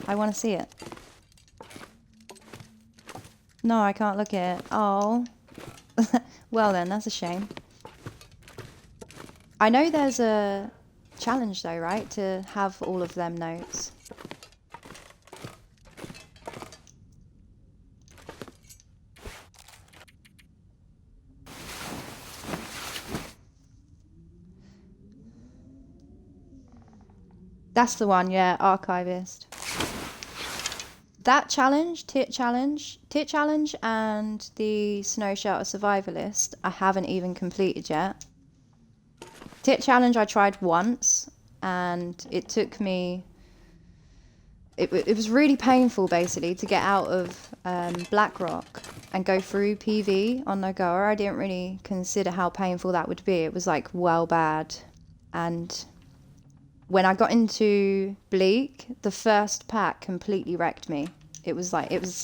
I want to see it. No, I can't look at it. Oh. Well then, that's a shame. I know there's a challenge though, right? To have all of them notes. That's the one, yeah, archivist. That challenge, Tit challenge, and the Snow Shelter Survivalist, I haven't even completed yet. Tit challenge I tried once, and it took me... It was really painful, basically, to get out of Blackrock and go through PV on NOGOA. I didn't really consider how painful that would be. It was, like, well bad. And when I got into Bleak, the first pack completely wrecked me. It was like, it was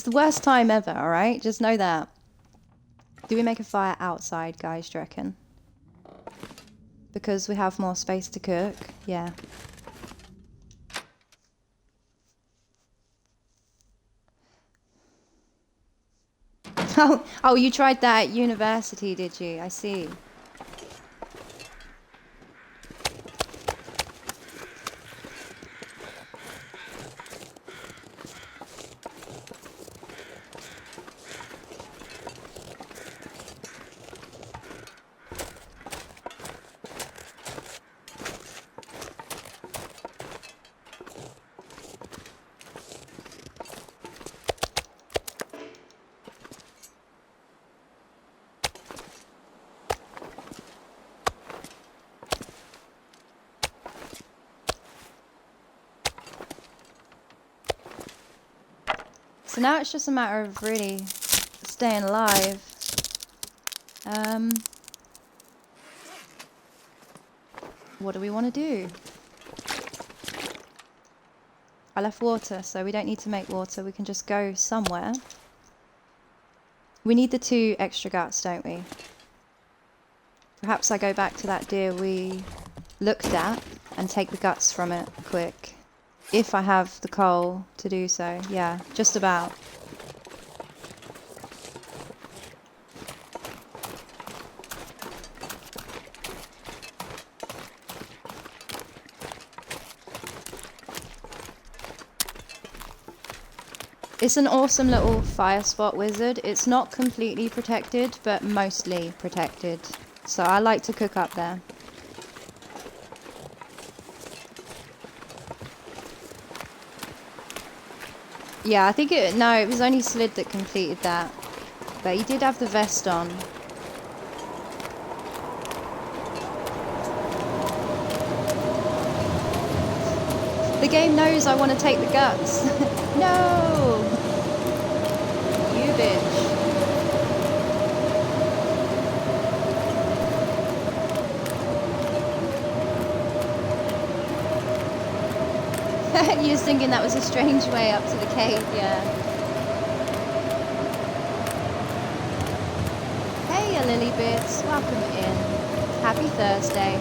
the worst time ever, alright? Just know that. Do we make a fire outside, guys, do you reckon? Because we have more space to cook? Yeah. Oh, you tried that at university, did you? I see. So now it's just a matter of really staying alive. What do we want to do? I left water, so we don't need to make water. We can just go somewhere. We need the 2 extra guts, don't we? Perhaps I go back to that deer we looked at and take the guts from it quick. If I have the coal to do so. Yeah, just about. It's an awesome little fire spot, Wizard. It's not completely protected, but mostly protected. So I like to cook up there. Yeah, I think it was only Slid that completed that. But he did have the vest on. The game knows I want to take the guts. No! You bitch. You was thinking that was a strange way up to the cave, yeah. Hey, Lily Bits, welcome in. Happy Thursday.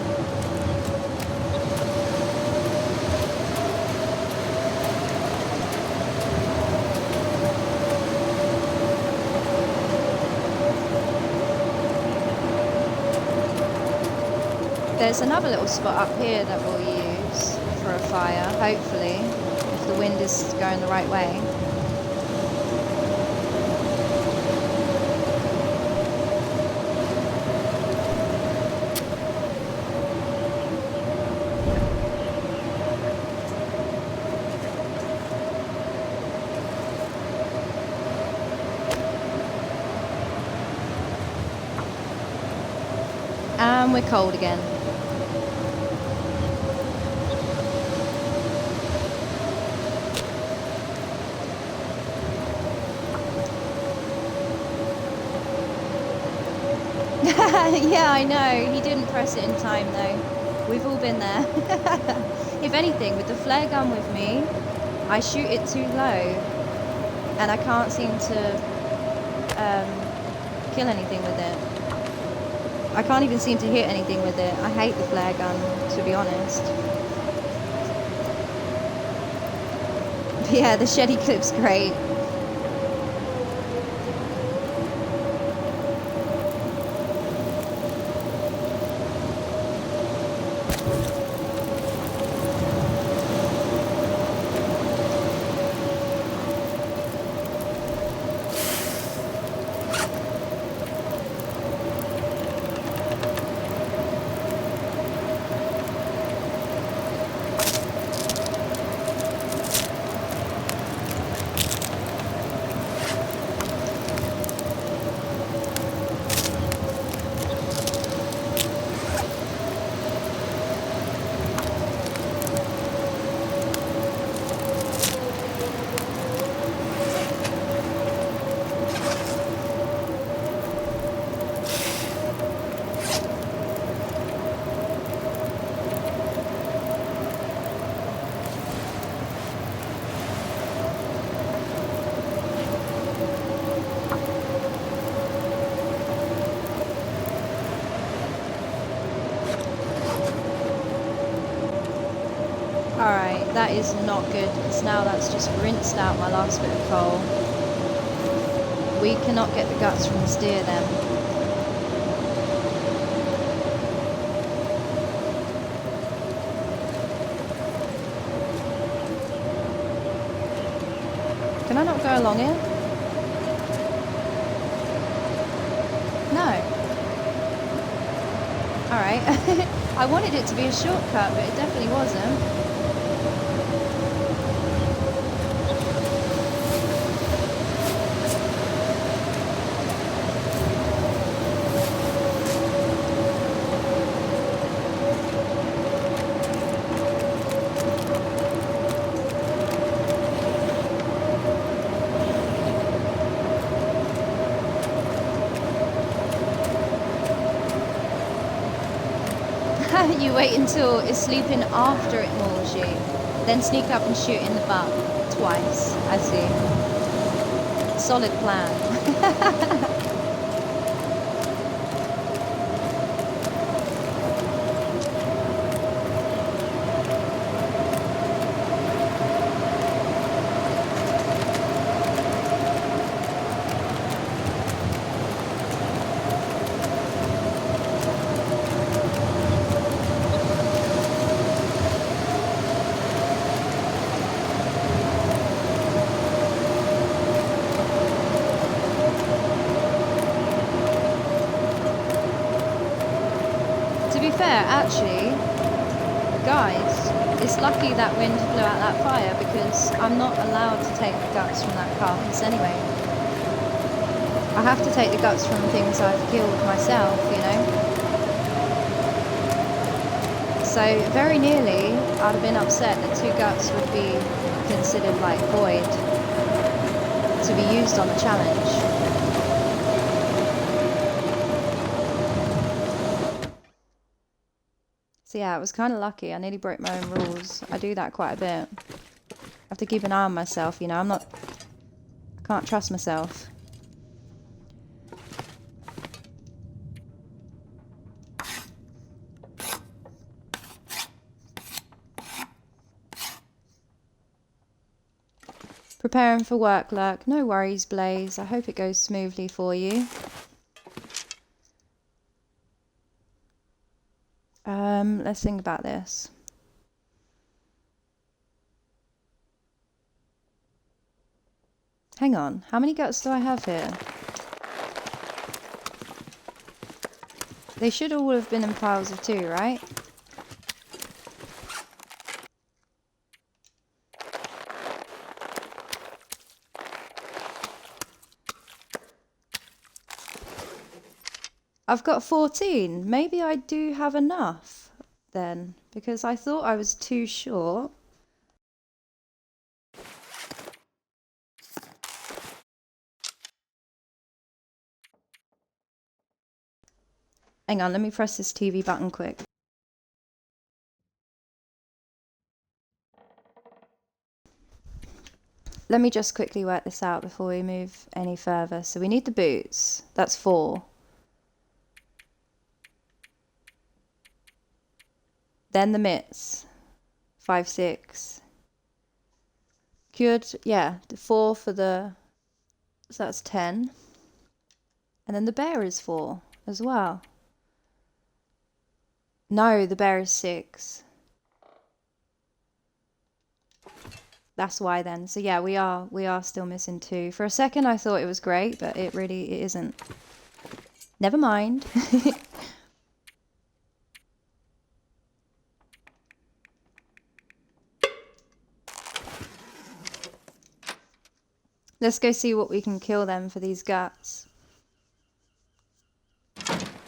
There's another little spot up here that we'll use for a fire, hopefully, if the wind is going the right way. we're cold again. Yeah, I know. He didn't press it in time, though. We've all been there. If anything, with the flare gun with me, I shoot it too low, and I can't seem to kill anything with it. I can't even seem to hit anything with it. I hate the flare gun, to be honest. But yeah, the Shetty clip's great. Alright, that is not good, because now that's just rinsed out my last bit of coal. We cannot get the guts from this deer then. Can I not go along here? No. Alright. I wanted it to be a shortcut, but it definitely wasn't. You wait until it's sleeping after it mauls you, then sneak up and shoot in the butt twice. I see. Solid plan. Actually, guys, it's lucky that wind blew out that fire, because I'm not allowed to take the guts from that carcass anyway. I have to take the guts from things I've killed myself, you know. So very nearly I'd have been upset that 2 guts would be considered like void to be used on the challenge. So yeah, it was kind of lucky. I nearly broke my own rules. I do that quite a bit. I have to keep an eye on myself, you know. I can't trust myself. Preparing for work, Lurk. No worries, Blaze. I hope it goes smoothly for you. Let's think about this. Hang on, how many guts do I have here? They should all have been in piles of 2, right? I've got 14. Maybe I do have enough then, because I thought I was too short. Hang on, let me press this TV button quick. Let me just quickly work this out before we move any further. So we need the boots. That's 4. Then the mitts. 5, 6. Cured, yeah, the 4 for the... So that's 10. And then the bear is 4 as well. No, the bear is 6. That's why then. So yeah, we are still missing 2. For a second I thought it was great, but it isn't. Never mind. Let's go see what we can kill them for these guts.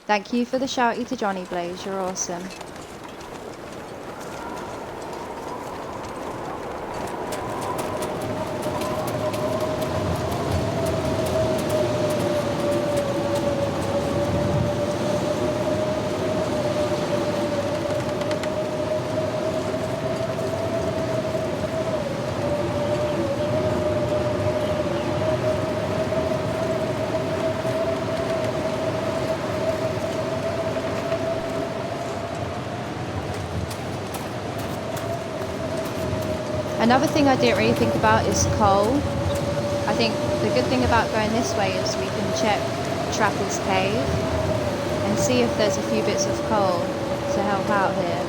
Thank you for the shouty to Johnny Blaze, you're awesome. Another thing I didn't really think about is coal. I think the good thing about going this way is we can check Trapper's Cave and see if there's a few bits of coal to help out here.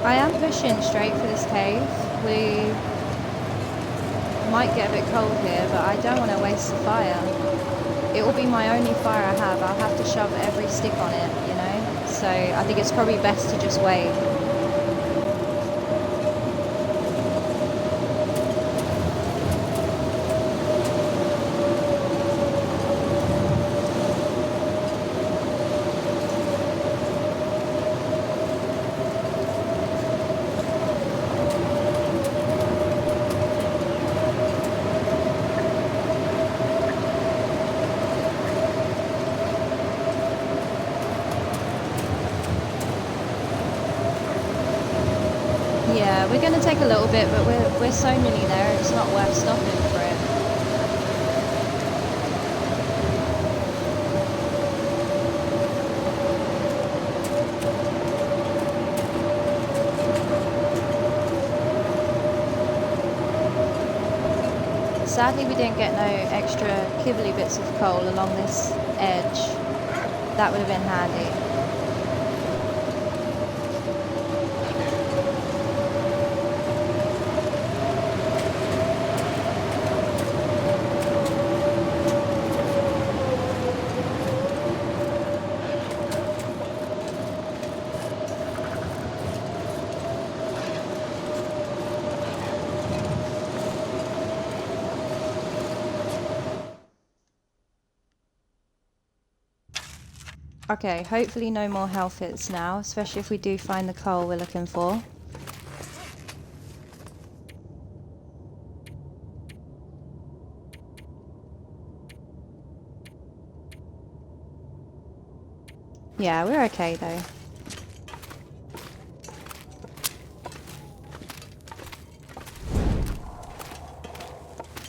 I am pushing straight for this cave. We might get a bit cold here, but I don't want to waste the fire. It will be my only fire I have. I'll have to shove every stick on it, you know? So I think it's probably best to just wait. Yeah, we're going to take a little bit, but we're so nearly there, it's not worth stopping for it. Sadly, we didn't get no extra kibbly bits of coal along this edge. That would have been handy. Okay, hopefully no more health hits now, especially if we do find the coal we're looking for. Yeah, we're okay though.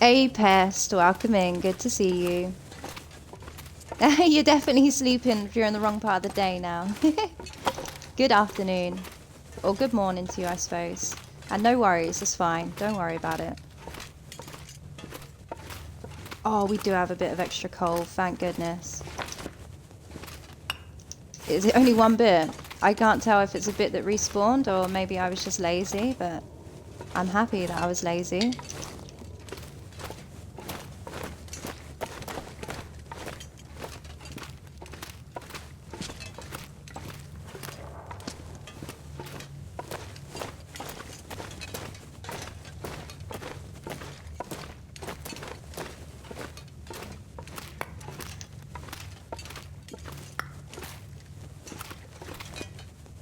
Hey Pest, welcome in, good to see you. You're definitely sleeping if you're in the wrong part of the day now. Good afternoon. Or good morning to you, I suppose. And no worries, it's fine. Don't worry about it. Oh, we do have a bit of extra coal, thank goodness. Is it only one bit? I can't tell if it's a bit that respawned or maybe I was just lazy, but I'm happy that I was lazy.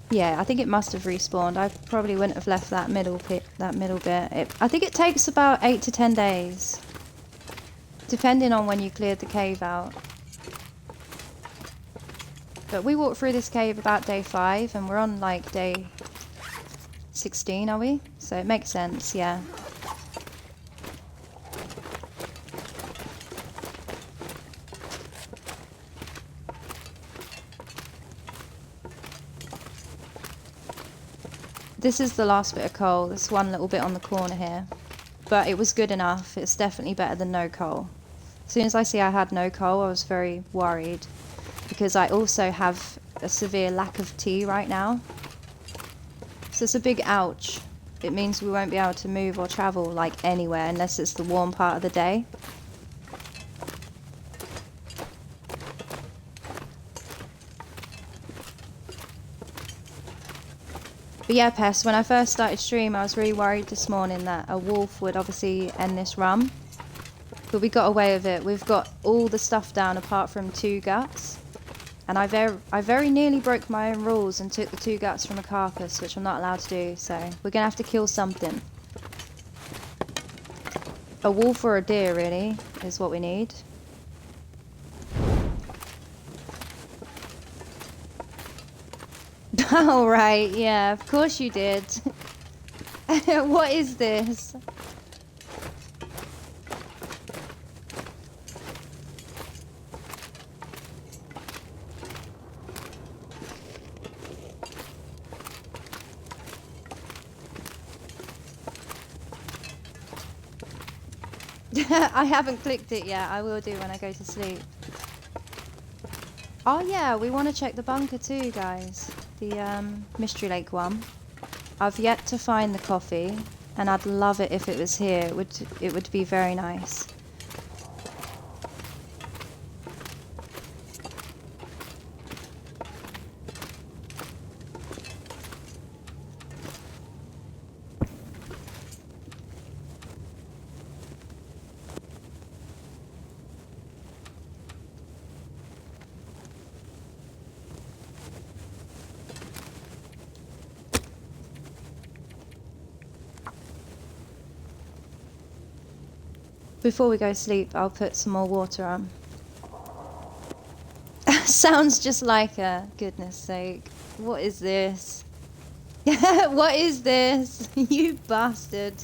Yeah, I think it must have respawned. I probably wouldn't have left that middle bit. I think it takes about 8 to 10 days, depending on when you cleared the cave out. But we walked through this cave about day 5, and we're on like day 16, are we? So it makes sense, yeah. This is the last bit of coal, this one little bit on the corner here. But it was good enough, it's definitely better than no coal. As soon as I see I had no coal, I was very worried. Because I also have a severe lack of tea right now. So it's a big ouch. It means we won't be able to move or travel like anywhere unless it's the warm part of the day. But yeah, Pest, when I first started stream, I was really worried this morning that a wolf would obviously end this run. But we got away with it. We've got all the stuff down apart from 2 guts. And I very nearly broke my own rules and took the 2 guts from a carcass, which I'm not allowed to do, so we're going to have to kill something. A wolf or a deer, really, is what we need. Oh, right, yeah, of course you did. What is this? I haven't clicked it yet. I will do when I go to sleep. Oh yeah, we want to check the bunker too, guys. The Mystery Lake one. I've yet to find the coffee, and I'd love it if it was here. It would be very nice. Before we go to sleep, I'll put some more water on. Sounds just like her. Goodness sake. What is this? What is this? You bastard.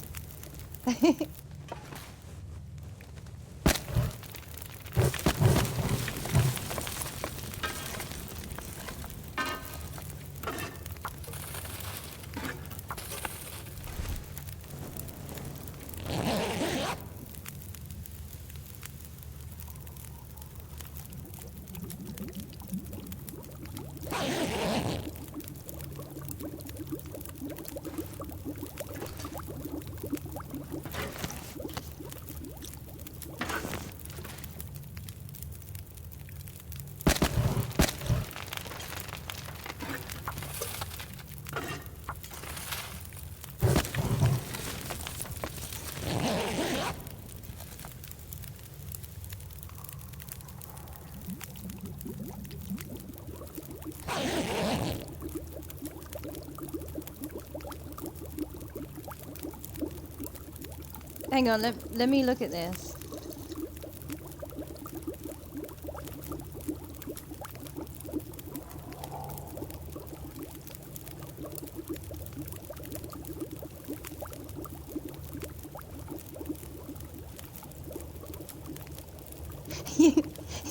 Hang on, let me look at this.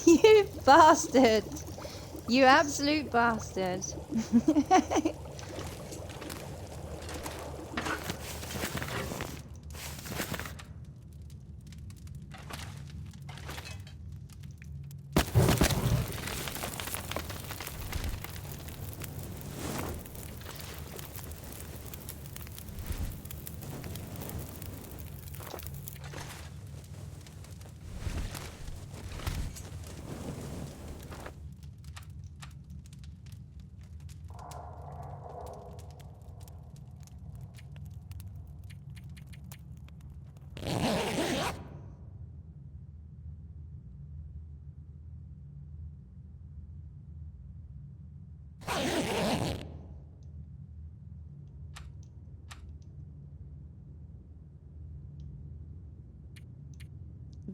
You bastard! You absolute bastard!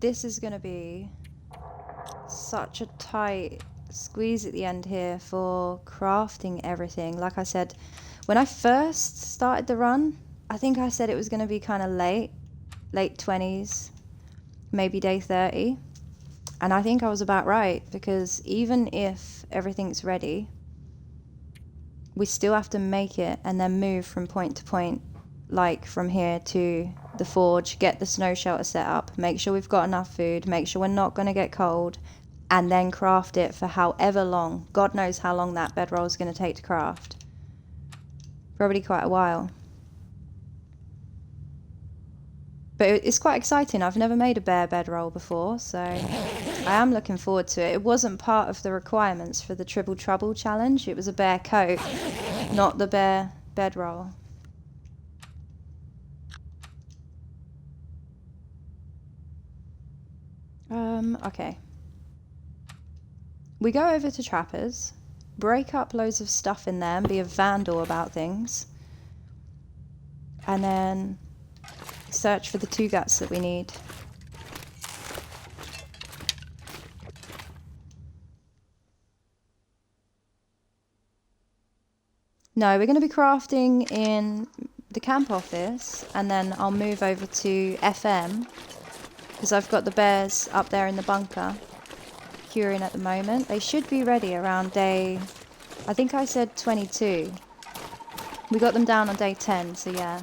This is gonna be such a tight squeeze at the end here for crafting everything. Like I said, when I first started the run, I think I said it was gonna be kind of late 20s, maybe day 30. And I think I was about right, because even if everything's ready, we still have to make it and then move from point to point, like from here to the forge, get the snow shelter set up, make sure we've got enough food, make sure we're not going to get cold, and then craft it for however long. God knows how long that bedroll is going to take to craft. Probably quite a while. But it's quite exciting. I've never made a bear bedroll before, so I am looking forward to it. It wasn't part of the requirements for the Triple Trouble challenge. It was a bear coat, not the bear bedroll. Okay. We go over to Trappers, break up loads of stuff in there and be a vandal about things, and then search for the 2 guts that we need. No, we're going to be crafting in the camp office, and then I'll move over to FM, because I've got the bears up there in the bunker, curing at the moment. They should be ready around day, I think I said 22. We got them down on day 10, so yeah.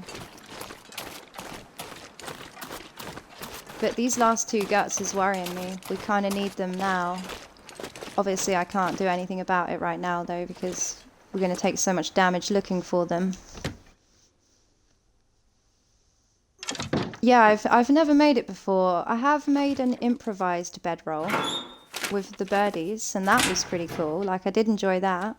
But these last 2 guts is worrying me. We kind of need them now. Obviously I can't do anything about it right now though, because we're going to take so much damage looking for them. Yeah, I've never made it before. I have made an improvised bedroll with the birdies, and that was pretty cool. Like, I did enjoy that.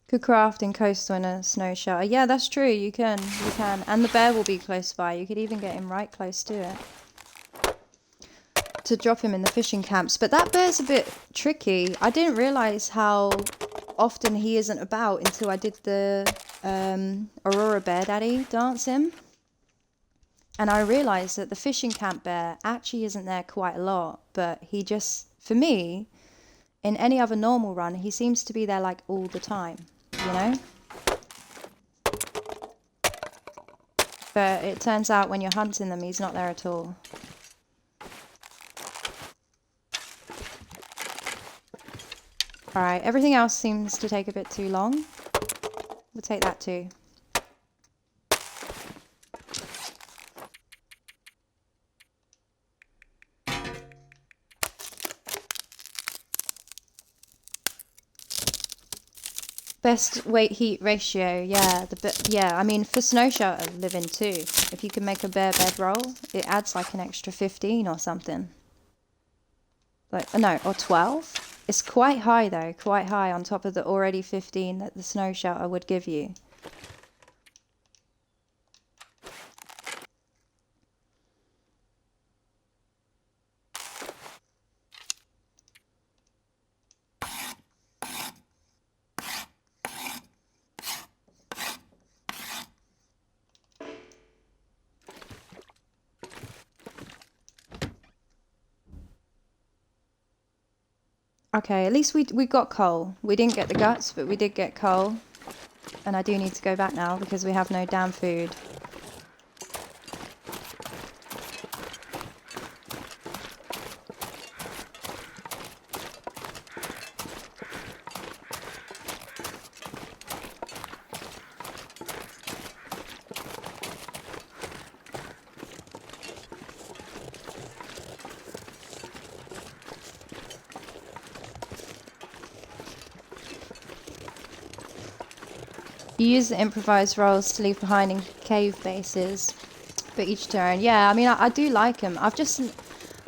Could craft in coastal in a snow shelter. Yeah, that's true. You can. And the bear will be close by. You could even get him right close to it to drop him in the fishing camps. But that bear's a bit tricky. I didn't realise how often he isn't about until I did the Aurora Bear Daddy dance him. And I realised that the fishing camp bear actually isn't there quite a lot. But he just, for me, in any other normal run, he seems to be there like all the time. You know? But it turns out when you're hunting them, he's not there at all. Alright, everything else seems to take a bit too long. We'll take that too. Best weight heat ratio, yeah. I mean, for snow shelter living too, if you can make a bear bedroll, it adds like an extra 15 or something. Like, no, or 12. It's quite high though, quite high on top of the already 15 that the snow shelter would give you. Okay, at least we got coal. We didn't get the guts, but we did get coal. And I do need to go back now because we have no damn food. You use the improvised rolls to leave behind in cave bases for each turn. Yeah, I mean, I do like them.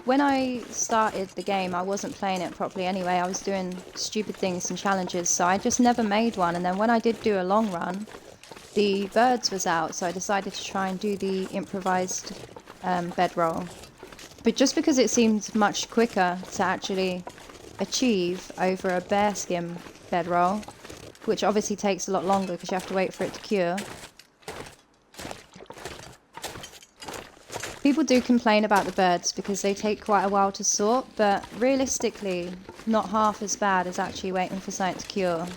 When I started the game, I wasn't playing it properly anyway. I was doing stupid things and challenges, so I just never made one. And then when I did do a long run, the birds was out, so I decided to try and do the improvised bedroll. But just because it seemed much quicker to actually achieve over a bearskin bedroll, which obviously takes a lot longer because you have to wait for it to cure. People do complain about the birds because they take quite a while to sort, but realistically, not half as bad as actually waiting for something to cure.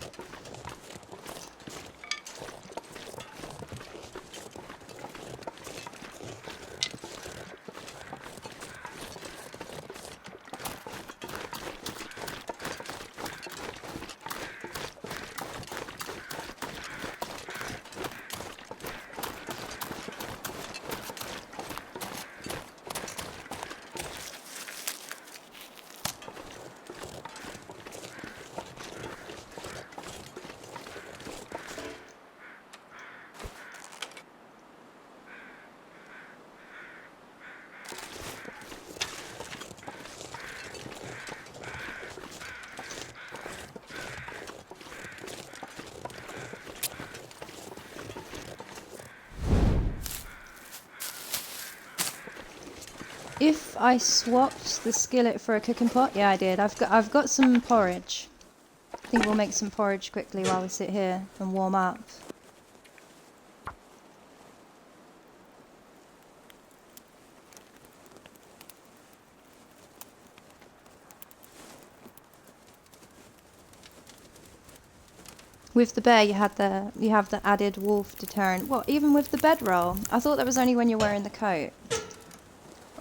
If I swapped the skillet for a cooking pot, yeah, I did. I've got some porridge. I think we'll make some porridge quickly while we sit here and warm up. With the bear, you have the added wolf deterrent. What, even with the bedroll? I thought that was only when you're wearing the coat.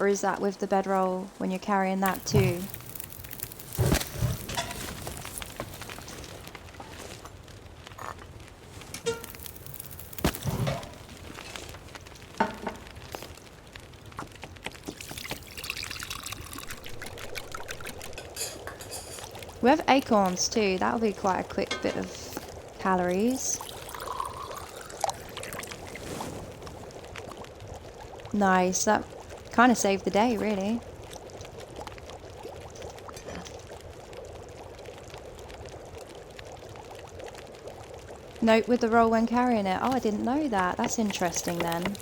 Or is that with the bedroll when you're carrying that too? We have acorns too. That'll be quite a quick bit of calories. Nice. That kind of saved the day, really. Note with the roll when carrying it. Oh, I didn't know that. That's interesting then.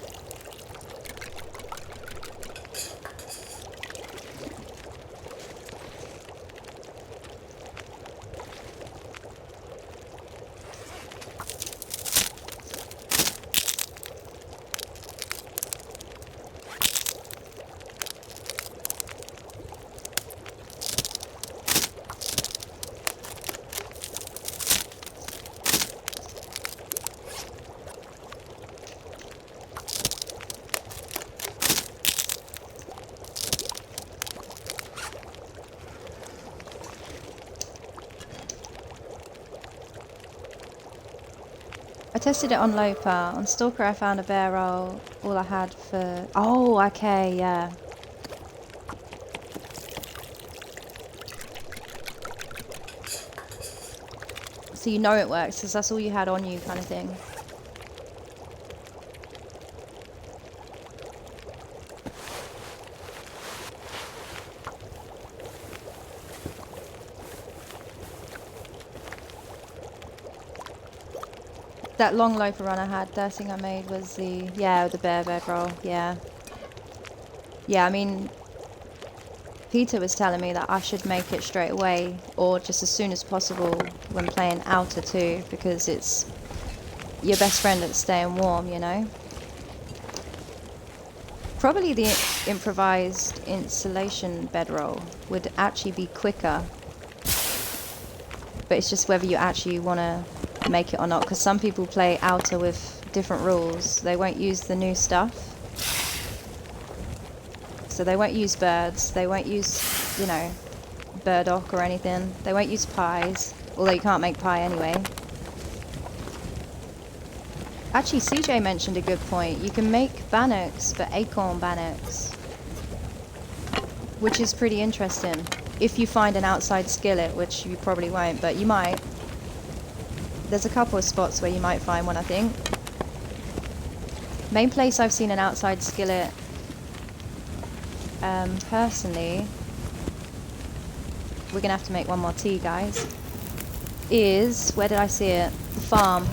I tested it on Lopa. On Stalker I found a bear roll. All I had for... Oh, okay, yeah. So you know it works because that's all you had on you kind of thing. That long loafer run I had, first thing I made was the bear bedroll, yeah. Yeah, I mean, Peter was telling me that I should make it straight away, or just as soon as possible when playing outer too, because it's your best friend at staying warm, you know? Probably the improvised insulation bedroll would actually be quicker, but it's just whether you actually want to make it or not, because some people play outer with different rules. They won't use the new stuff. So they won't use birds, they won't use, you know, burdock or anything. They won't use pies, although you can't make pie anyway. Actually, CJ mentioned a good point. You can make bannocks for acorn bannocks, which is pretty interesting. If you find an outside skillet, which you probably won't, but you might. There's a couple of spots where you might find one, I think. Main place I've seen an outside skillet, personally, we're gonna have to make one more tea, guys, is, where did I see it? The farm.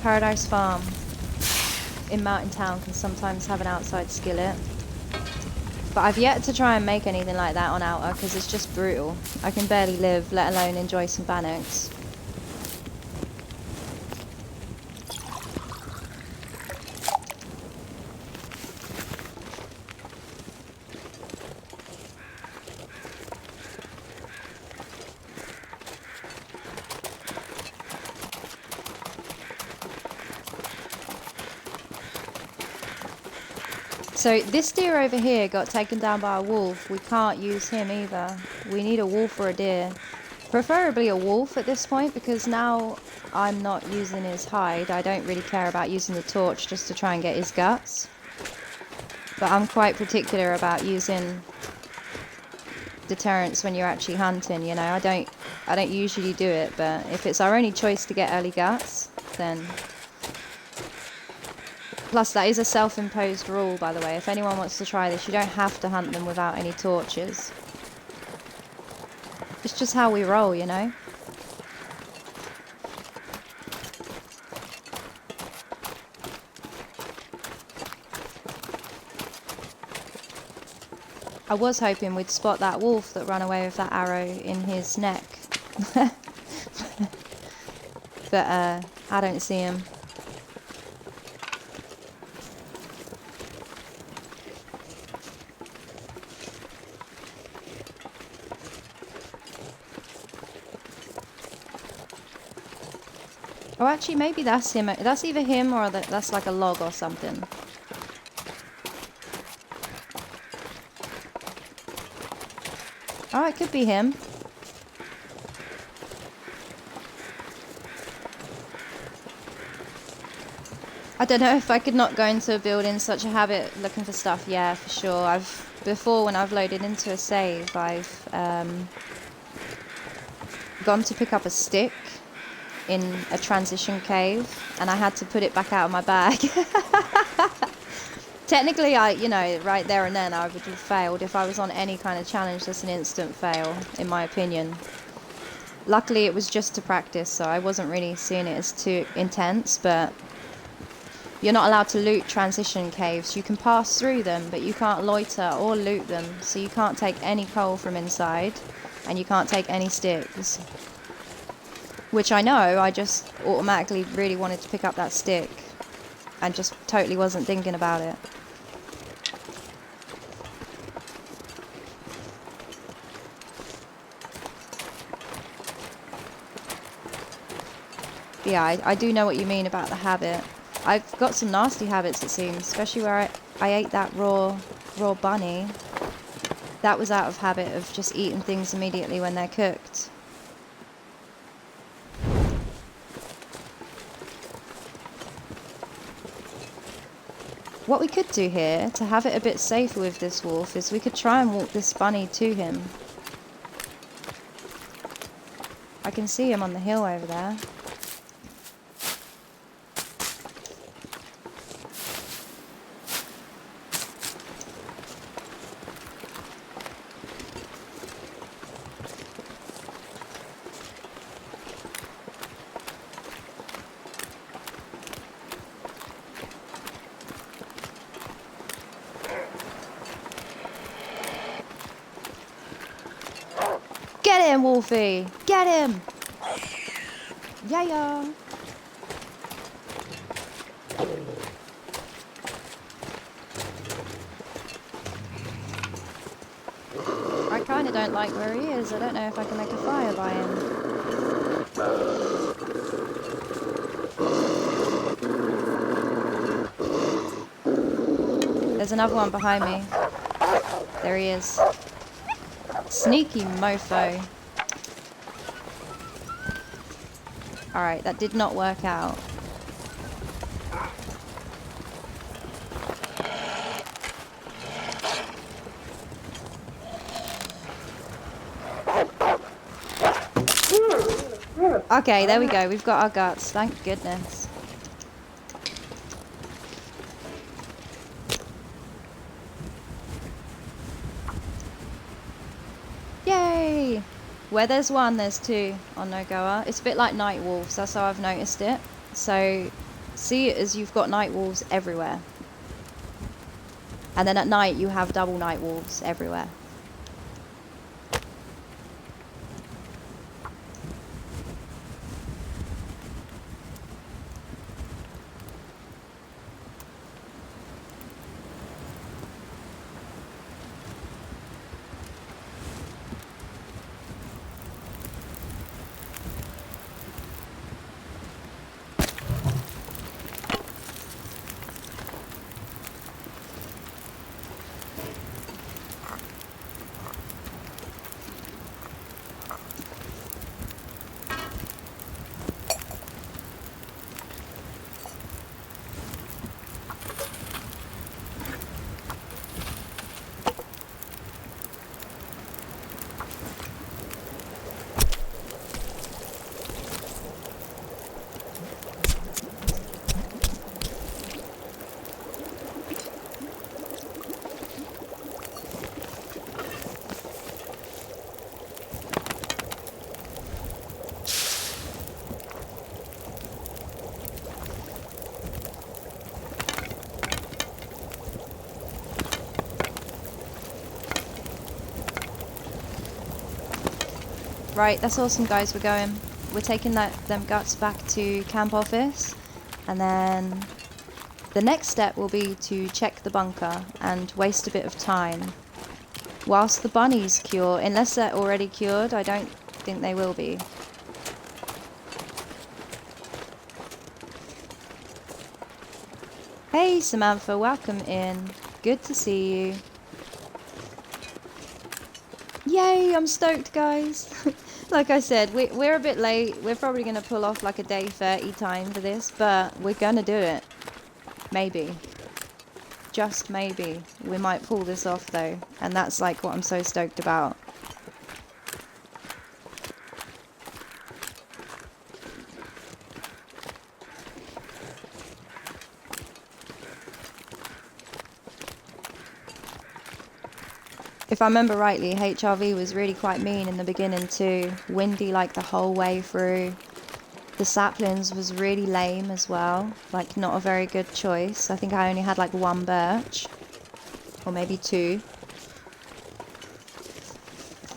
Paradise Farm in Mountain Town can sometimes have an outside skillet. But I've yet to try and make anything like that on outer, because it's just brutal. I can barely live, let alone enjoy some bannocks. So this deer over here got taken down by a wolf. We can't use him either. We need a wolf or a deer. Preferably a wolf at this point, because now I'm not using his hide. I don't really care about using the torch just to try and get his guts. But I'm quite particular about using deterrence when you're actually hunting, you know. I don't usually do it, but if it's our only choice to get early guts, then... Plus, that is a self-imposed rule, by the way. If anyone wants to try this, you don't have to hunt them without any torches. It's just how we roll, you know? I was hoping we'd spot that wolf that ran away with that arrow in his neck. But, I don't see him. Oh, actually, maybe that's him. That's either him or that's like a log or something. Oh, it could be him. I don't know if I could not go into a building such a habit looking for stuff. Yeah, for sure. Before when I've loaded into a save, I've gone to pick up a stick in a transition cave, and I had to put it back out of my bag. Technically, you know, right there and then I would have failed. If I was on any kind of challenge, that's an instant fail, in my opinion. Luckily, it was just to practice, so I wasn't really seeing it as too intense, but you're not allowed to loot transition caves. You can pass through them, but you can't loiter or loot them, so you can't take any coal from inside, and you can't take any sticks. Which I know, I just automatically really wanted to pick up that stick and just totally wasn't thinking about it. But yeah, I do know what you mean about the habit. I've got some nasty habits, it seems, especially where I ate that raw bunny. That was out of habit of just eating things immediately when they're cooked. What we could do here, to have it a bit safer with this wolf, is we could try and walk this bunny to him. I can see him on the hill over there. Wolfie. Get him. Yeah. I kind of don't like where he is. I don't know if I can make a fire by him. There's another one behind me. There he is. Sneaky mofo. Alright, that did not work out. Okay, there we go. We've got our guts. Thank goodness. Yay! Where there's one, there's two on NOGOA. It's a bit like night wolves. That's how I've noticed it. So see it as you've got night wolves everywhere. And then at night you have double night wolves everywhere. Right, that's awesome, guys. We're taking them guts back to camp office, and then the next step will be to check the bunker and waste a bit of time whilst the bunnies cure. Unless they're already cured, I don't think they will be. Hey Samantha, welcome in. Good to see you. Yay, I'm stoked, guys. Like I said, we're a bit late. We're probably going to pull off like a day 30 time for this, but we're going to do it. Maybe. Just maybe. We might pull this off though, and that's like what I'm so stoked about. If I remember rightly, HRV was really quite mean in the beginning too. Windy like the whole way through. The saplings was really lame as well. Like not a very good choice. I think I only had like one birch. Or maybe two.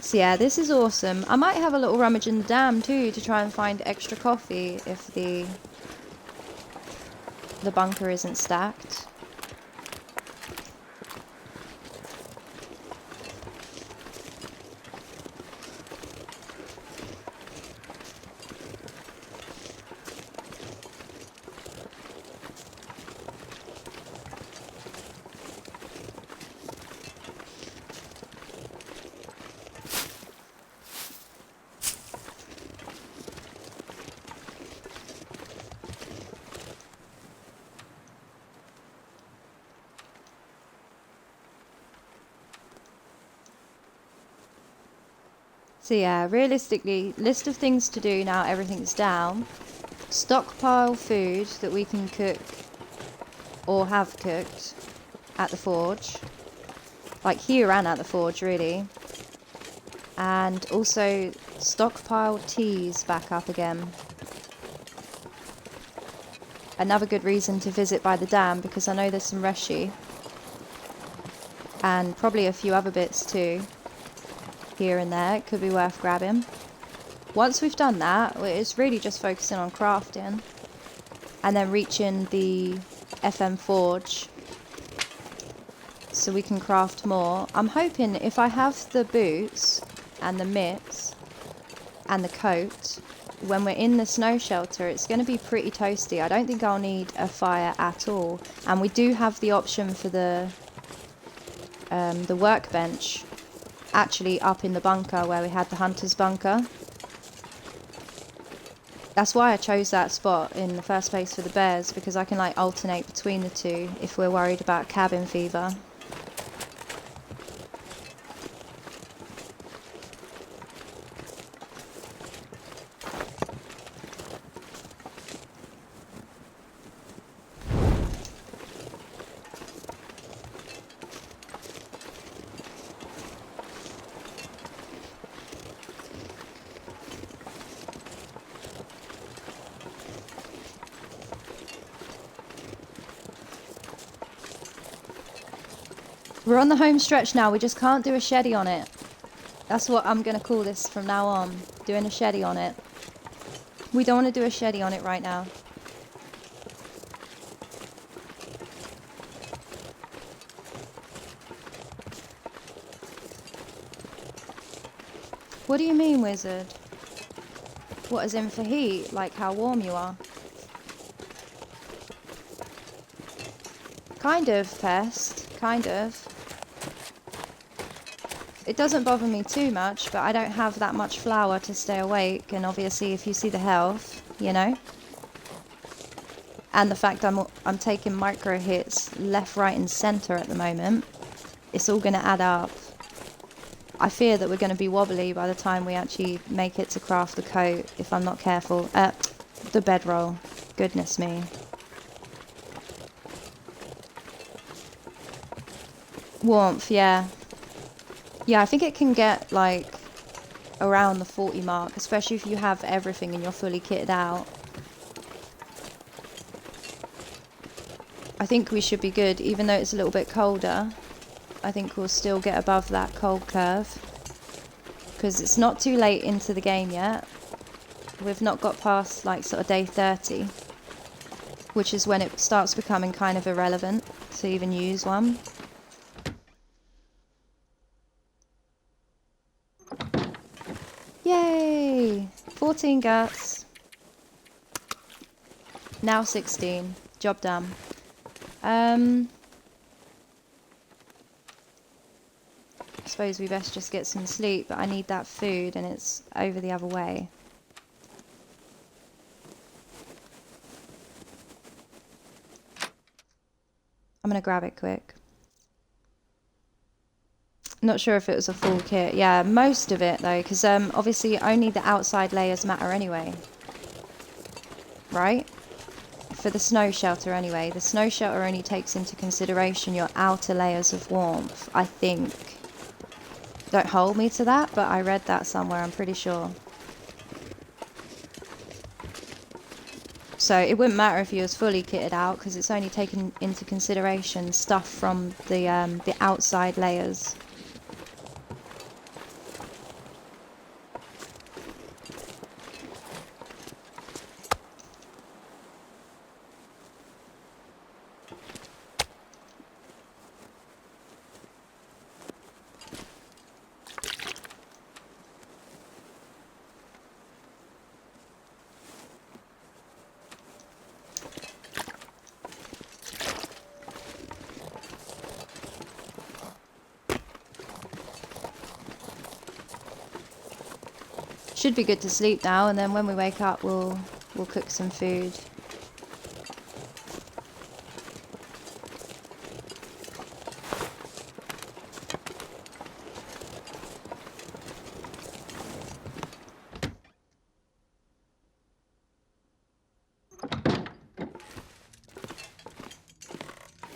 So yeah, this is awesome. I might have a little rummage in the dam too to try and find extra coffee if the bunker isn't stacked. So yeah, realistically, list of things to do now everything's down. Stockpile food that we can cook or have cooked at the forge. Like here and at the forge, really. And also stockpile teas back up again. Another good reason to visit by the dam, because I know there's some reshi. And probably a few other bits too. Here and there, it could be worth grabbing. Once we've done that, it's really just focusing on crafting. And then reaching the FM Forge so we can craft more. I'm hoping if I have the boots and the mitts and the coat, when we're in the snow shelter, it's going to be pretty toasty. I don't think I'll need a fire at all. And we do have the option for the workbench actually up in the bunker where we had the hunter's bunker. That's why I chose that spot in the first place for the bears, because I can like alternate between the two if we're worried about cabin fever. We're on the home stretch now, we just can't do a sheddy on it. That's what I'm going to call this from now on, doing a sheddy on it. We don't want to do a sheddy on it right now. What do you mean, wizard? What, as in for heat? Like how warm you are? Kind of, Pest. Kind of. It doesn't bother me too much, but I don't have that much flour to stay awake, and obviously if you see the health, you know. And the fact I'm taking micro hits left, right and centre at the moment, it's all going to add up. I fear that we're going to be wobbly by the time we actually make it to craft the coat, if I'm not careful. The bedroll. Goodness me. Warmth, yeah. Yeah, I think it can get like around the 40 mark, especially if you have everything and you're fully kitted out. I think we should be good, even though it's a little bit colder. I think we'll still get above that cold curve, because it's not too late into the game yet. We've not got past like sort of day 30, which is when it starts becoming kind of irrelevant to even use one. Yay! 14 guts. Now 16. Job done. I suppose we best just get some sleep, but I need that food and it's over the other way. I'm gonna grab it quick. Not sure if it was a full kit. Yeah, most of it though, because obviously only the outside layers matter anyway. Right? For the snow shelter anyway. The snow shelter only takes into consideration your outer layers of warmth, I think. Don't hold me to that, but I read that somewhere, I'm pretty sure. So it wouldn't matter if you was fully kitted out, because it's only taken into consideration stuff from the outside layers. Should be good to sleep now, and then when we wake up we'll cook some food.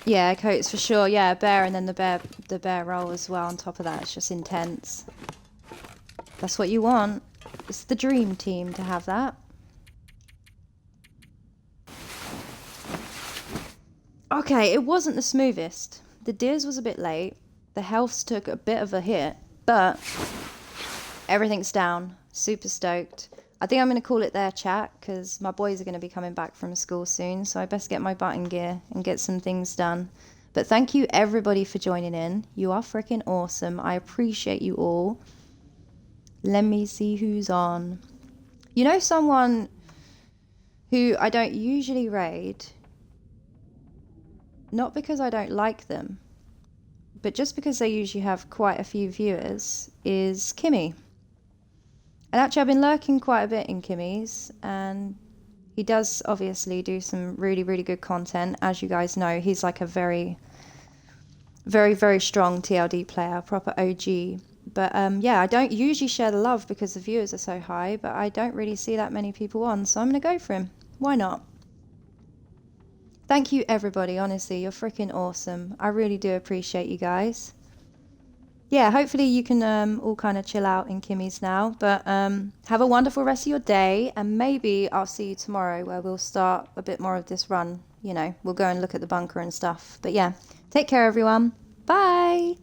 Yeah, coats for sure. Yeah, bear, and then the bear roll as well on top of that. It's just intense. That's what you want. It's the dream team to have that. Okay, it wasn't the smoothest. The deers was a bit late. The healths took a bit of a hit, but Everything's down. Super stoked. I think I'm going to call it there, chat, because my boys are going to be coming back from school soon, so I best get my butt in gear and get some things done. But thank you, everybody, for joining in. You are freaking awesome. I appreciate you all. Let me see who's on. You know someone who I don't usually raid, not because I don't like them, but just because they usually have quite a few viewers, is Kimmy. And actually I've been lurking quite a bit in Kimmy's, and he does obviously do some really, really good content. As you guys know, he's like a very, very, very strong TLD player, proper OG. But yeah, I don't usually share the love because the viewers are so high, but I don't really see that many people on, so I'm going to go for him. Why not? Thank you, everybody. Honestly, you're freaking awesome. I really do appreciate you guys. Yeah, hopefully you can all kind of chill out in Kimmy's now. But have a wonderful rest of your day, and maybe I'll see you tomorrow where we'll start a bit more of this run. You know, we'll go and look at the bunker and stuff. But yeah, take care, everyone. Bye.